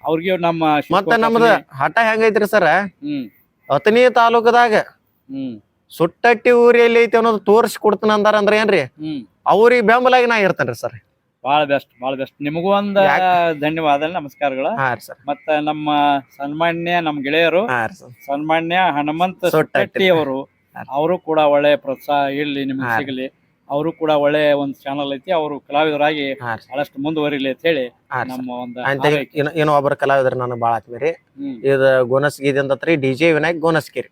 ಅವ್ರಿಗೆ ನಮ್ಮ ಮತ್ತ ನಮ್ದ ಹಠ ಹೆಂಗೈತ್ರಿ ಸರ. ಅತನಿ ತಾಲೂಕದಾಗ ಸುಟ್ಟಟ್ಟಿ ಊರಿಯಲ್ಲಿ ಐತಿ ಅನ್ನೋದು ತೋರ್ಸಿ ಕೊಡ್ತಾನ ಅಂದಾರ ಅಂದ್ರ ಏನ್ರಿ, ಅವ್ರಿಗೆ ಬೆಂಬಲಾಗಿ ನಾ ಇರ್ತೇನ್ರಿ ಸರ್. ಬಾಳ ಬೆಸ್ಟ್. ನಿಮಗೂ ಒಂದ್ ಧನ್ಯವಾದ, ನಮಸ್ಕಾರಗಳು. ಮತ್ತ ನಮ್ಮ ಸನ್ಮಾನ್ಯ ನಮ್ ಗೆಳೆಯರು ಸನ್ಮಾನ್ಯ ಹನುಮಂತ ಸುಟ್ಟಟ್ಟಿ ಅವರು ಕೂಡ ಒಳ್ಳೆ ಪ್ರೋತ್ಸಾಹ ಇರ್ಲಿ, ನಿಮ್ಗೆ ಸಿಗಲಿ. ಅವರು ಕೂಡ ಒಳ್ಳೆ ಒಂದ್ ಚಾನಲ್ ಐತಿ. ಅವರು ಕಲಾವಿದರಾಗಿ ಬಹಳಷ್ಟು ಮುಂದುವರಿಲಿ ಅಂತ ಹೇಳಿ ನಮ್ಮ ಒಂದು ಇನ್ನೊಬ್ಬರ ಕಲಾವಿದ್ರ ನನಗ್ ಬಾಳ ಆತ್ಮೀರಿ. ಇದು ಗೋನಸ್ಗಿರಿ ಅಂತತ್ರಿ DJ ವಿನಾಯಕ್ ಗೋನಸ್ಗಿರಿ.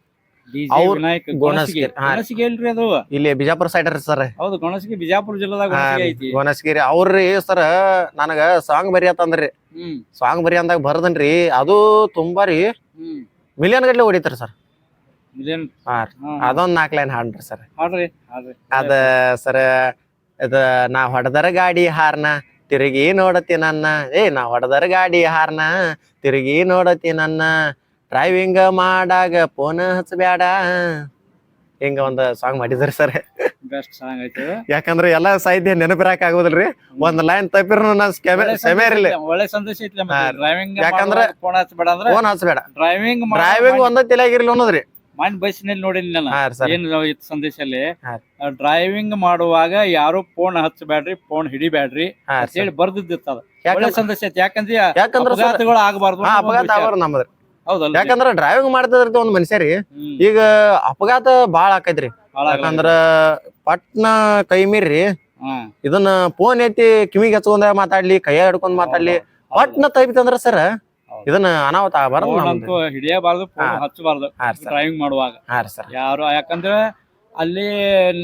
ಇಲ್ಲಿ ಬಿಜಾಪುರ ಸೈಡ್ ರೀ ಸರ್. ಹೌದು, ಗೋನಸ್ಗಿರಿ ಬಿಜಾಪುರ ಜಿಲ್ಲಾದಾಗ ಗೋನಸ್ಗಿರಿ. ಅವ್ರಿ ಸರ್ ನನಗ ಸಾಂಗ್ ಬರಿಯತ್ತಂದ್ರಿ. ಸಾಂಗ್ ಬರಿ ಅಂದಾಗ ಬರ್ದನ್ರಿ. ಅದು ತುಂಬಾ ರೀ ಮಿಲಿಯನ್ ಗಟ್ಲೆ ಹೊಡಿತಾರ ಸರ್. ಅದೊಂದ್ 4 ಲೈನ್ ಹಾಡ್ರಿ ಸರ್. ಅದ ಸರ್, ಇದ ನಾ ಹೊಡೆದರ ಗಾಡಿ ಹಾರ್ನ ತಿರುಗಿ ನೋಡತಿ ನನ್ನ. ನಾ ಹೊಡೆದರ ಗಾಡಿ ಹಾರ್ನ ತಿರುಗಿ ನೋಡತಿ ನನ್ನ. ಡ್ರೈವಿಂಗ್ ಮಾಡಾಗ ಫೋನ್ ಹಚ್ಚಬ್ಯಾಡ. ಹಿಂಗ ಒಂದ್ ಸಾಂಗ್ ಮಾಡಿದ್ರಿ ಸರ್. ಬೆಸ್ಟ್ ಸಾಂಗ್ ಐತಿ. ಯಾಕಂದ್ರೆ ಎಲ್ಲಾ ಸಾಹಿತ್ಯ ನೆನಪಿರಾಕ ಆಗೋದಿಲ್ರಿ. ಒಂದ್ ಲೈನ್ ತಪ್ಪಿರ ಒಳ್ಳೆ ಸಂದೇಶ ಐತಿ. ಯಾಕಂದ್ರ ಫೋನ್ ಹಚ್ಚಬೇಡ, ಡ್ರೈವಿಂಗ್ ಒಂದ ತಲೆಯಾಗಿರ್ಲಿ ಅನ್ನೋದ್ರಿ. ಮೈಂಡ್ ಬಸ್ಸಿನಲ್ಲಿ ನೋಡಿನಿ ನಾನು ಏನು ಇತ್ತು ಸಂದೇಶಲ್ಲಿ. ಡ್ರೈವಿಂಗ್ ಮಾಡುವಾಗ ಯಾರು ಫೋನ್ ಹಚ್ಚಬೇಡ್ರಿ, ಫೋನ್ ಹಿಡಿಬ್ಯಾಡ್ರಿ ಅಂತ ಹೇಳಿ ಬರ್ದಿದ್ದಿರ್ತದ. ಒಳ್ಳೆ ಸಂದೇಶ ಐತಿ. ಯಾಕಂದ್ರೆ ಅಪಘಾತಗಳು ಆಗಬಾರ್ದು. ನಮ್ಮದ್ರಿ. ಯಾಕಂದ್ರ ಡ್ರೈವಿಂಗ್ ಮಾಡ್ತಿದ್ರಿ ಒಂದ್ ಮನುಷ್ಯ ರೀ. ಈಗ ಅಪಘಾತ ಬಾಳ ಆಕೈತ್ರಿ. ಯಾಕಂದ್ರ ಪಟ್ನ ಕೈ ಮೀರಿ ಇದನ್ನ ಫೋನ್ ಎತ್ತಿ ಕಿವಿಗೆ ಹಚ್ಕೊಂಡ ಮಾತಾಡ್ಲಿ, ಕೈಯ ಹಿಡ್ಕೊಂಡ್ ಮಾತಾಡ್ಲಿ, ಪಟ್ನ ತಪ್ಪಿತಂದ್ರ ಸರ್ ಇದನ್ನ ಅನಾಹುತ ಆಗಬಾರ್ದು. ಹಿಡಿಯಬಾರ್ದು, ಹಚ್ಚಬಾರ್ದು ಡ್ರೈವಿಂಗ್ ಮಾಡುವಾಗ ಯಾರು. ಯಾಕಂದ್ರೆ ಅಲ್ಲಿ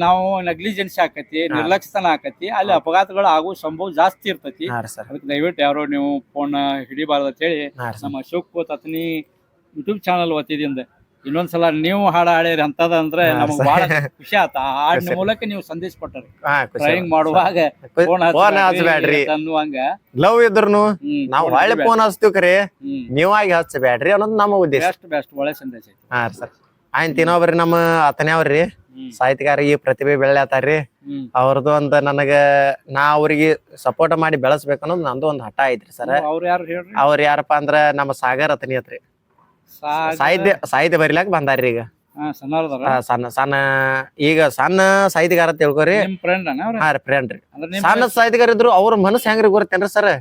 ನಾವು ನೆಗ್ಲಿಜೆನ್ಸಿ ಆಕತಿ, ನಿರ್ಲಕ್ಷ್ಯತನ ಆಕತಿ. ಅಲ್ಲಿ ಅಪಘಾತಗಳು ಆಗುವ ಸಂಭವ ಜಾಸ್ತಿ ಇರ್ತೈತಿ. ಅದಕ್ಕೆ ದಯವಿಟ್ಟು ಯಾರು ನೀವು ಫೋನ್ ಹಿಡಿಬಾರ್ದು ಅಂತ ಹೇಳಿ ನಮ್ಮ ಅಶೋಕ್ ಅತನಿ ಯೂಟ್ಯೂಬ್ ಚಾನಲ್ ವತಿಯಿಂದ ಇನ್ನೊಂದ್ಸಲ ನೀವು ಹಾಡ ಹಾಡಿರಿ ಅಂತದ ಅಂದ್ರೆ ನಮಗ್ ಬಹಳ ಖುಷಿ ಆತ. ಹಾಡಿನ ಮೂಲಕ ನೀವು ಸಂದೇಶ ಕೊಟ್ಟರಿ. ಡ್ರೈವಿಂಗ್ ಮಾಡುವಾಗ ಫೋನ್ ಹಚ್ಚಬೇಡ್ರಿ ಅನ್ನುವಂಗ ಲವ್ ಇದ್ರು ನಾವ್ ಒಳ್ಳೆ ಫೋನ್ ಹಚ್ತೀವಿ ಕರೆ, ನೀವಾಗಿ ಹಚ್ಚಬೇಡ್ರಿ ಅನ್ನೋದು ನಮ್ಮ ಉದ್ದೇಶ. ಬೆಸ್ಟ್ ಒಳ್ಳೆ ಸಂದೇಶ ಐತಿ. ಸರ್ ಆಯ್ತು. ಇನ್ನೊಬ್ರಿ ನಮ್ಮ ಅತನೇ ಅವ್ರಿ ಸಾಹಿತ್ಯಗಾರ, ಈ ಪ್ರತಿಭೆ ಬೆಳೆಯತಾರ್ರಿ. ಅವ್ರದ್ದು ಒಂದ್ ನನಗ ನಾ ಅವ್ರಿಗೆ ಸಪೋರ್ಟ್ ಮಾಡಿ ಬೆಳೆಸ್ಬೇಕು ಅನ್ನೋದು ನಂದು ಒಂದ್ ಹಠ ಐತ್ರಿ ಸರ್. ಅವ್ರ ಯಾರಪ್ಪ ಅಂದ್ರ ನಮ್ಮ ಸಾಗರ್ ಅತನಿ ಅತ್ರಿ. ಸಾಹಿತ್ಯ ಬರಿಲಾಕ ಬಂದಾರ್ರಿ ಈಗ ಸಣ್ಣವ್ರದಾರ ಸಣ್ಣ ಸಣ್ಣ ಈಗ ಸಣ್ಣ ಸಾಹಿತ್ಯಗಾರ ತಿಳ್ಕೊರಿ. ನಿಮ್ ಫ್ರೆಂಡ್ ಹಾ ರೀ ಫ್ರೆಂಡ್ ರೀ. ಅಂದ್ರೆ ನಿಮ್ ಸಣ್ಣ ಸಾಹಿತ್ಯಗಾರ ಇದ್ರು ಅವ್ರ ಮನಸ್ಸು ಹೆಂಗ್ರಿ ಗೊತ್ತೇನ್ರಿ ಸರ್?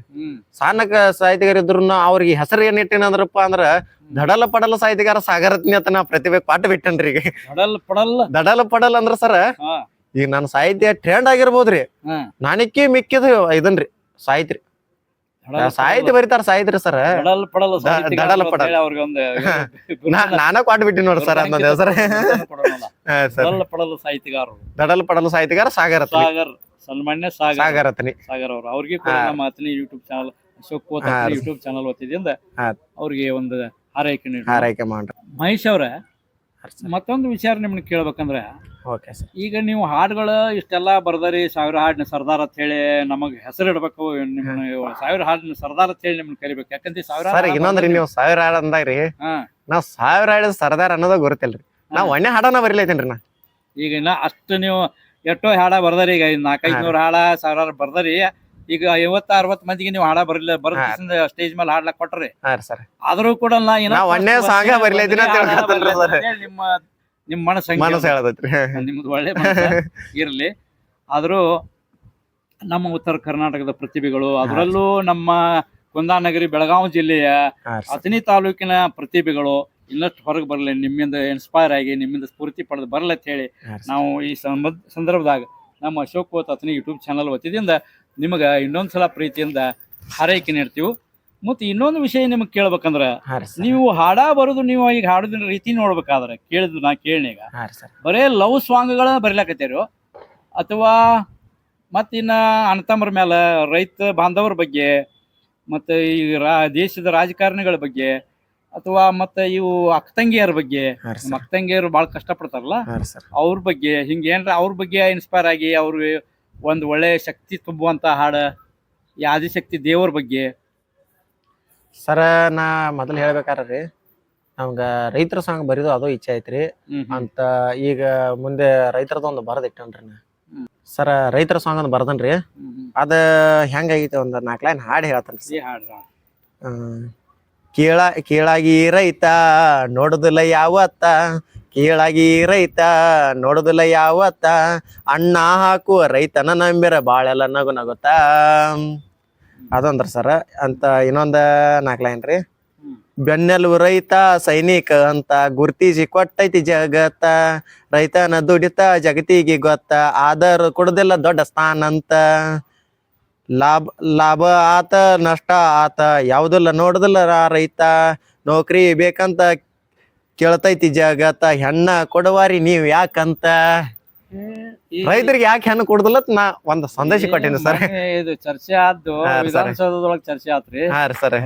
ಸಣ್ಣ ಸಾಹಿತ್ಯಗಾರ ಇದ್ರು ಅವ್ರಿಗೆ ಹೆಸರು ಏನ್ ಇಟ್ಟಿನಂದ್ರಪ್ಪ ಅಂದ್ರ ದಡಲ ಪಡಲ ಸಾಹಿತ್ಯಗಾರ ಸಾಗರತ್ನಿ ಅಂತ ನಾ ಪ್ರತಿಭೆ ಪಾಠ ಬಿಟ್ಟನ್ರಿ ಈಗ. ದಡಲ ಪಡಲ್ ಅಂದ್ರ ಸರ್ ಈಗ ನನ್ನ ಸಾಹಿತ್ಯ ಟ್ರೆಂಡ್ ಆಗಿರ್ಬೋದ್ರಿ, ನಾನಿಕ್ಕಿ ಮಿಕ್ಕಿದ ಇದನ್ರಿ ಸಾಹಿತ್ಯ ಸಾಹಿತ್ಯ ಬರೀತಾರ ಸಾಹಿತ್ಯ ಸರ್. ದಡಲ ಪಡಲ್ ನಾನ ಕೊಟ್ಟು ಬಿಟ್ಟಿ ನೋಡ್ರಿ ಸರ್ ಅನ್ನೋದ್ ಹೆಸರು. ದಡಲ ಪಡಲ ಸಾಹಿತ್ಯಗಾರ ಸಾಗರತ್ನಿ. ಸನ್ಮಾನ್ಯ ಸಾಗರತ್ನಿ ಅವ್ರು ಅವ್ರಿಗೆ ನಮ್ಮ ಅತನಿ ಯೂಟ್ಯೂಬ್ ಚಾನಲ್ ಅಶೋಕ್ ಕೋತ್ ಯೂಟ್ಯೂಬ್ ಚಾನಲ್ ವತಿಯಿಂದ ಅವ್ರಿಗೆ ಒಂದು ಹಾರೈಕೆ ಮಾಡ್ರಿ. ಮಹೇಶ್ ಅವ್ರ ಮತ್ತೊಂದು ವಿಚಾರ ನಿಮ್ನ ಕೇಳ್ಬೇಕಂದ್ರ, ಈಗ ನೀವು ಹಾಡುಗಳು ಇಷ್ಟೆಲ್ಲ ಬರ್ದರಿ, 1000 ಹಾಡಿನ ಸರ್ದಾರ್ ಅಂತ ಹೇಳಿ ನಮಗ್ ಹೆಸರು ಇಡ್ಬೇಕು, ನಿಮ್ 1000 ಹಾಡಿನ ಸರ್ದಾರ್ ಅಂತ ಹೇಳಿ ನಿಮ್ನ ಕರಿಬೇಕು. ಯಾಕಂದ್ರೆ 1000 ಇನ್ನೊಂದ್ರಿ ನೀವು 1000 ಹಾಡ್ ಅಂದಾಗ್ರಿ, ನಾವ್ 1000 ಹಾಡಿದ ಸರ್ದಾರ್ ಅನ್ನೋದ ಗೊತ್ತಿಲ್ರಿ. ನಾವ್ ಒಣ್ಣೆ ಹಾಡನ ಬರಿಲೈತೇನ್ರಿ ನಾ. ಈಗ ಅಷ್ಟು ನೀವು ಎಷ್ಟೋ ಹಾಡ ಬರ್ದರಿ, ಈಗ 400-500 ಹಾಡ 1000 ಬರ್ದರಿ. ಈಗ 50-60 ಮಂದಿಗೆ ನೀವು ಹಾಡ ಬರದಿಂದ ಸ್ಟೇಜ್ ಮೇಲೆ ಹಾಡ್ಲಕ್ ಕೊಟ್ರಿ, ಆದ್ರೂ ಕೂಡ ನಿಮ್ ಮನಸ್ಸು ನಿಮ್ದು ಒಳ್ಳೆ ಇರ್ಲಿ. ಆದ್ರೂ ನಮ್ಮ ಉತ್ತರ ಕರ್ನಾಟಕದ ಪ್ರತಿಭೆಗಳು, ಅದರಲ್ಲೂ ನಮ್ಮ ಕುಂದಾನಗರಿ ಬೆಳಗಾವಿ ಜಿಲ್ಲೆಯ ಅಥಣಿ ತಾಲೂಕಿನ ಪ್ರತಿಭೆಗಳು ಇನ್ನಷ್ಟು ಹೊರಗೆ ಬರಲಿ, ನಿಮ್ಮಿಂದ ಇನ್ಸ್ಪೈರ್ ಆಗಿ ನಿಮ್ಮಿಂದ ಸ್ಫೂರ್ತಿ ಪಡೆದು ಬರಲ್ಲ ಅಂತ ಹೇಳಿ ನಾವು ಈ ಸಂದರ್ಭದಾಗ ನಮ್ಮ ಅಶೋಕ್ ಕೋತ್ ಅಥಣಿ ಯೂಟ್ಯೂಬ್ ಚಾನಲ್ ವತಿಯಿಂದ ನಿಮಗೆ ಇನ್ನೊಂದ್ಸಲ ಪ್ರೀತಿಯಿಂದ ಹಾರೈಕೆ ನೀಡ್ತೀವಿ. ಮತ್ತೆ ಇನ್ನೊಂದು ವಿಷಯ ನಿಮಗೆ ಕೇಳ್ಬೇಕಂದ್ರ, ನೀವು ಹಾಡ ಬರೋದು ನೀವು ಈಗ ಹಾಡೋದಿನ ರೀತಿ ನೋಡ್ಬೇಕಾದ್ರೆ ಕೇಳಿದ್ರು ನಾ ಕೇಳಿನೀಗ ಬರೇ ಲವ್ ಸಾಂಗ್ಗಳ ಬರಿಲಾಕತ್ತೀರು, ಅಥವಾ ಮತ್ತಿನ್ನ ಅಣ್ಣತಮ್ಮರ ಮೇಲೆ ರೈತ ಬಾಂಧವರ ಬಗ್ಗೆ, ಮತ್ತೆ ಈ ದೇಶದ ರಾಜಕಾರಣಿಗಳ ಬಗ್ಗೆ, ಅಥವಾ ಮತ್ತೆ ಇವು ಅಕ್ಕತಂಗಿಯರ ಬಗ್ಗೆ, ನಮ್ಮ ಅಕ್ಕತಂಗಿಯರು ಬಹಳ ಕಷ್ಟಪಡ್ತಾರಲ್ಲ ಅವ್ರ ಬಗ್ಗೆ, ಹಿಂಗ ಏನ್ರ ಅವ್ರ ಬಗ್ಗೆ ಇನ್ಸ್ಪೈರ್ ಆಗಿ ಅವ್ರು ಒಂದು ಒಳ್ಳೆ ಶಕ್ತಿ ತುಂಬುವಂತ ಹಾಡ, ಈ ಆದಿಶಕ್ತಿ ದೇವರ ಬಗ್ಗೆ. ಸರ ನಾ ಮೊದಲು ಹೇಳ್ಬೇಕಾರ್ರಿ, ನಮ್ಗ ರೈತರ ಸಾಂಗ್ ಬರೀದು ಅದು ಇಚ್ಛೆ ಐತ್ರಿ ಅಂತ. ಈಗ ಮುಂದೆ ರೈತರದ ಒಂದು ಬರದ್ ಇಟ್ಟನ್ರಿ ನಾ ಸರ. ರೈತರ ಸಾಂಗ್ ಒಂದು ಬರ್ದನ್ರಿ, ಅದ ಹೆಂಗಾಗೈತಿ ಒಂದ್ 4 ಲೈನ್ ಹಾಡು ಹೇಳ್ತಾನ್ರಿ. ಕೀಳಾಗಿ ರೈತ ನೋಡುದಿಲ್ಲ ಯಾವತ್ತ, ಕೀಳಾಗಿ ರೈತ ನೋಡುದಿಲ್ಲ ಯಾವತ್ತ, ಅಣ್ಣ ಹಾಕುವ ರೈತನ ನಂಬಿರ ಬಾಳೆಲ್ಲ ನಗು ನಗುತ್ತ ಅದೊಂದ್ರ ಸರ ಅಂತ. ಇನ್ನೊಂದ 4 ಲೈನ್ ರೀ, ಬೆನ್ನೆಲುಬು ರೈತ ಸೈನಿಕ ಅಂತ ಗುರ್ತಿಸಿ ಕೊಟ್ಟೈತಿ ಜಗತ್ತ, ರೈತನ ದುಡಿತ ಜಗತ್ತಿಗೆ ಗೊತ್ತ, ಆದರೂ ಕೊಡುದಿಲ್ಲ ದೊಡ್ಡ ಸ್ಥಾನ ಅಂತ, ಲಾಭ ಆತ ನಷ್ಟ ಆತ ಯಾವುದಿಲ್ಲ ನೋಡುದಿಲ್ಲ ರೈತ, ನೌಕರಿ ಬೇಕಂತ ಕೇಳ್ತೈತಿ ಜಗತ್ತ, ಹೆಣ್ಣ ಕೊಡುವಾರಿ ನೀವ್ ಯಾಕಂತ. ರೈತರಿಗೆ ಯಾಕೆ ಹೆಣ್ಣು ಕೊಡುದಿಲ್ಲ ನಾ ಒಂದ್ ಸಂದೇಶ ಕೊಟ್ಟಿನಿ ಸರ್. ಇದು ಚರ್ಚೆ ಆದ್ದು ವಿಧಾನಸೌಧದೊಳಗೆ ಚರ್ಚೆ ಆತ್ರಿ.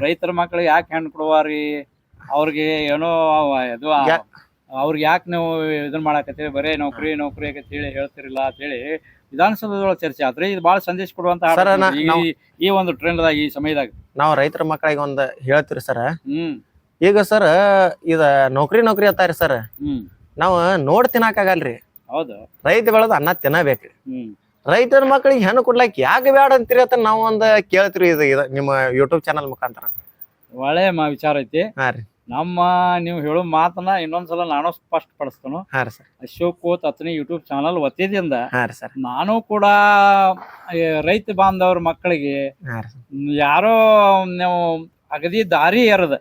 ರೈತರ ಮಕ್ಳಿಗೆ ಯಾಕೆ ಹೆಣ್ಣು ಕೊಡುವಾರಿ, ಅವ್ರಿಗೆ ಏನೋ ಇದು ಅವ್ರಿಗೆ ಯಾಕೆ ನೀವು ಇದನ್ ಮಾಡಾಕತ್ತೀರಿ, ಬರೇ ನೌಕರಿ ನೌಕರಿ ಅಂತ ಹೇಳಿ ಹೇಳ್ತಿರಿಲ್ಲ ಅಂತ ಹೇಳಿ ವಿಧಾನಸೌಧದೊಳಗೆ ಚರ್ಚೆ ಆತ್ರಿ. ಇದು ಬಹಳ ಸಂದೇಶ ಕೊಡುವಂತ ಈ ಒಂದು ಟ್ರೆಂಡ್ ದಾಗ ಈ ಸಮಯದಾಗ ನಾವ್ ರೈತರ ಮಕ್ಕಳಿಗೆ ಒಂದ್ ಹೇಳ್ತೀರಿ ಸರ್. ಈಗ ಸರ್ ಇದ ನೌಕರಿ ಅಂತಾರಿ ಸರ್, ನಾವ್ ನೋಡ್ ತಿನ್ನಾಕಾಗಲ್ರಿ. ಹೌದು, ರೈತ ಬೆಳೆದ ಅನ್ನ ತಿನ್ನಬೇಕ್ರಿ. ರೈತರ ಮಕ್ಕಳಿಗೆ ಹೆಣ್ಣು ಕೊಡ್ಲಾಕ್ ಯಾಕೆ ಬ್ಯಾಡ ಅಂತೀರಿ ಅಂತ ನಾವ್ ಒಂದ್ ಕೇಳ್ತೀರಿ ಇದು ನಿಮ್ಮ ಯೂಟ್ಯೂಬ್ ಚಾನಲ್ ಮುಖಾಂತರ. ಒಳ್ಳೆ ವಿಚಾರ ಐತಿ. ನಮ್ಮ ನೀವು ಹೇಳೋ ಮಾತನ್ನ ಇನ್ನೊಂದ್ಸಲ ನಾನು ಸ್ಪಷ್ಟಪಡಿಸ್ತಾನು. ಅಶೋಕ್ ಕೋತ್ ಅಥಣಿ ಯೂಟ್ಯೂಬ್ ಚಾನಲ್ ವತಿಯಿಂದ ನಾನು ಕೂಡ ರೈತ ಬಾಂಧವ್ರ ಮಕ್ಕಳಿಗೆ ಯಾರೋ ನೀವು ಅಗದಿ ದಾರಿ ಎರದ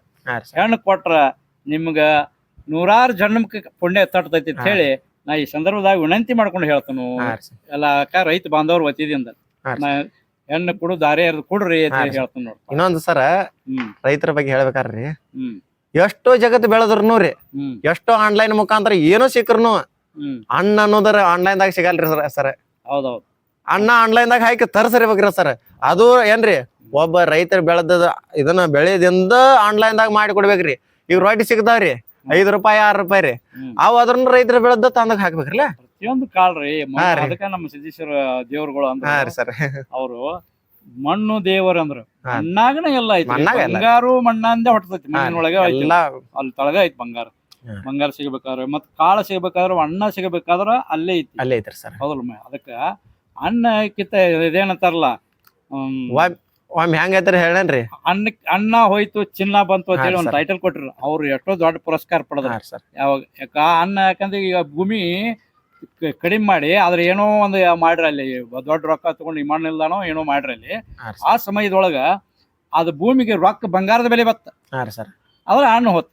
ಹೆಣ್ಣು ಕೊಟ್ರ ನಿಮ್ಗ 100 ಜನ್ಮಕ್ಕೆ ಪುಣ್ಯ ತಟ್ಟತೈತಿ ಅಂತ ಹೇಳಿ ನಾ ಈ ಸಂದರ್ಭದಾಗ ವಿನಂತಿ ಮಾಡ್ಕೊಂಡು ಹೇಳ್ತಾನು. ಎಲ್ಲ ರೈತ ಬಾಂಧವ್ರ ವತಿಯಿಂದ ಹೆಣ್ಣು ಕೊಡು ದಾರಿ ಎರದ ಕೊಡ್ರಿ ಅಂತ ಹೇಳಿ ಹೇಳ್ತಾನ ನೋಡ್ರಿ. ಇನ್ನೊಂದು ಸರ ರೈತರ ಬಗ್ಗೆ ಹೇಳ್ಬೇಕಾರ್ರಿ, ಎಷ್ಟೋ ಜಗತ್ತು ಬೆಳೆದ್ರು ರೀ, ಎಷ್ಟೋ ಆನ್ಲೈನ್ ಮುಖಾಂತರ ಏನೋ ಸಿಕ್ಕ್ರು ಅಣ್ಣ ಅನ್ನೋದ್ರ ಆನ್ಲೈನ್ ದಾಗ ಸಿಗಲ್ರಿ ಸರ್. ಹೌದೌದು, ಅಣ್ಣ ಆನ್ಲೈನ್ ದಾಗ ಹಾಕಿ ತರ್ಸರಿಬೇಕ್ರಿ ಸರ್. ಅದು ಏನ್ರಿ ಒಬ್ಬ ರೈತರ ಬೆಳೆದ ಇದನ್ನ ಬೆಳೆದಿಂದ ಆನ್ಲೈನ್ ದಾಗ ಮಾಡಿ ಕೊಡ್ಬೇಕ್ರಿ. ಈಗ ರೊಟ್ಟಿ ಸಿಗ್ತಾವ್ರಿ 5 ರೂಪಾಯಿ 6 ರೂಪಾಯಿ ರೀ, ಅವ್ ಅದ್ರನ್ನ ರೈತರ ಬೆಳೆದ ತಂದಾಗ ಹಾಕ್ಬೇಕ್ರಲ್ಲ. ಪ್ರತಿಯೊಂದು ಕಾಳ್ರಿ ಅದಕ್ಕ ನಮ್ಮ ಸಿದ್ದೇಶ್ವರ ದೇವ್ರುಗಳು ಅಂದ್ರೆ ಅವರು ಮಣ್ಣು ದೇವರು ಅಂದ್ರ ಮಣ್ಣಾಗನ ಎಲ್ಲ ಐತಿ. ಬಂಗಾರು ಮಣ್ಣಂದೇ ಹೊಟ್ಟತೈತಿ, ಮಣ್ಣಿನೊಳಗೆ ಅಲ್ಲಿ ತಳಗ ಐತಿ ಬಂಗಾರ. ಬಂಗಾರ ಸಿಗಬೇಕಾದ್ರೆ ಮತ್ ಕಾಳ ಸಿಗಬೇಕಾದ್ರ ಅನ್ನ ಸಿಗಬೇಕಾದ್ರ ಅಲ್ಲೇ ಐತಿ ಸರ್. ಹೌದಲ್ಲ, ಅದಕ್ಕ ಅನ್ನ ಕಿತ್ತ ಇದೇನಂತಾರಲ್ಲ ಒಮ್ಮೆ ಹೆಂಗೈತ್ರಿ ಹೇಳೇನ್ರಿ. ಅಣ್ಣ ಹೋಯ್ತು ಚಿನ್ನ ಬಂತು ಅಂತ ಹೇಳಿ ಒಂದು ಟೈಟಲ್ ಕೊಟ್ರು. ಅವ್ರು ಎಷ್ಟೋ ದೊಡ್ಡ ಪುರಸ್ಕಾರ ಪಡೆದ್ರು. ಯಾವಾಗ ಅನ್ನ ಯಾಕಂದ್ರೆ ಈಗ ಭೂಮಿ ಕಡಿಮೆ ಮಾಡಿ ಆದ್ರೆ ಏನೋ ಒಂದು ಮಾಡ್ರಿ ಅಲ್ಲಿ ದೊಡ್ಡ ರೊಕ್ಕ ತಗೊಂಡು ವಿಮಾನ ನಿಲ್ದಾಣೋ ಏನೋ ಮಾಡ್ರಿ ಅಲ್ಲಿ. ಆ ಸಮಯದೊಳಗ ಅದು ಭೂಮಿಗೆ ರೊಕ್ಕ ಬಂಗಾರದ ಬೆಲೆ ಬತ್ತ. ಆದ್ರೆ ಹಣ್ಣು ಹೋತ್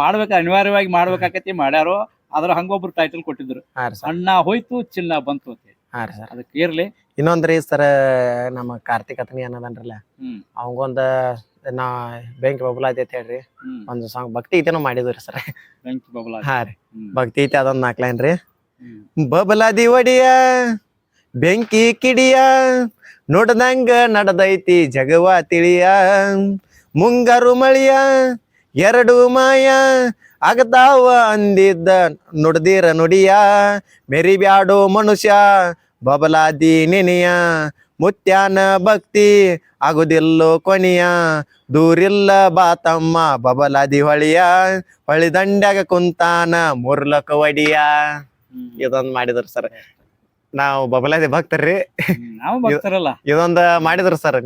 ಮಾಡ್ಬೇಕ ಅನಿವಾರ್ಯವಾಗಿ ಮಾಡ್ಬೇಕಾಕತಿ ಮಾಡ್ಯಾರೋ. ಅದ್ರ ಹಂಗೊಬ್ರು ಟೈಟಲ್ ಕೊಟ್ಟಿದ್ರು, ಅಣ್ಣ ಹೋಯ್ತು ಚಿನ್ನ ಬಂತು ಅಂತ. ಅದಕ್ಕೆ ಇರ್ಲಿ. ಇನ್ನೊಂದ್ರಿ ಸರ್, ನಮ್ಮ ಕಾರ್ತಿಕ್ ಅತನಿ ಅನ್ನದನ್ರಲ್ಲ, ಅವಂಗೊಂದ ನಾ ಬೆಂಕಿ ಬಬುಲ ಐತಿ ಹೇಳ್ರಿ ಒಂದು ಸಾಂಗ್ ಭಕ್ತಿ ಗೀತೆನೂ ಮಾಡಿದ್ರಿ ಸರ್. ಬೆಂಕಿ ಬಬುಲ ಹಾ ರೀ, ಭಕ್ತಿ ಗೀತೆ ಅದೊಂದ್ 4 ಲೈನ್ ರೀ. ಬಬಲಾದಿ ಒಡಿಯ ಬೆಂಕಿ ಕಿಡಿಯ ನೋಡ್ದಂಗ ನಡದೈತಿ ಜಗವ ತಿಳಿಯ, ಮುಂಗಾರು ಮಳಿಯ 2 ಮಾಯ ಆಗತಾವ ಅಂದಿದ್ದ ನುಡ್ದಿರ ನುಡಿಯ, ಮೆರಿಬ್ಯಾಡೋ ಮನುಷ್ಯ ಬಬಲಾದಿ ನೆನೆಯ, ಮುತ್ಯಾನ ಭಕ್ತಿ ಆಗುದಿಲ್ಲೋ ಕೊನೆಯ, ದೂರಿಲ್ಲ ಬಾತಮ್ಮ ಬಬಲಾದಿ ಹೊಳಿಯ, ಹೊಳಿ ದಂಡ್ಯಾಗ ಕುಂತಾನ ಮುರ್ಲಕ ಒಡಿಯ. ಇದೊಂದ್ ಮಾಡಿದ್ರು ಸರ್. ನಾವು ಬಬಲಾದಿ ಭಕ್ತರ್ರಿ, ನಾವು ಭಕ್ತರಲ್ಲ. ಇದೊಂದ ಮಾಡಿದ್ರು ಸರ್.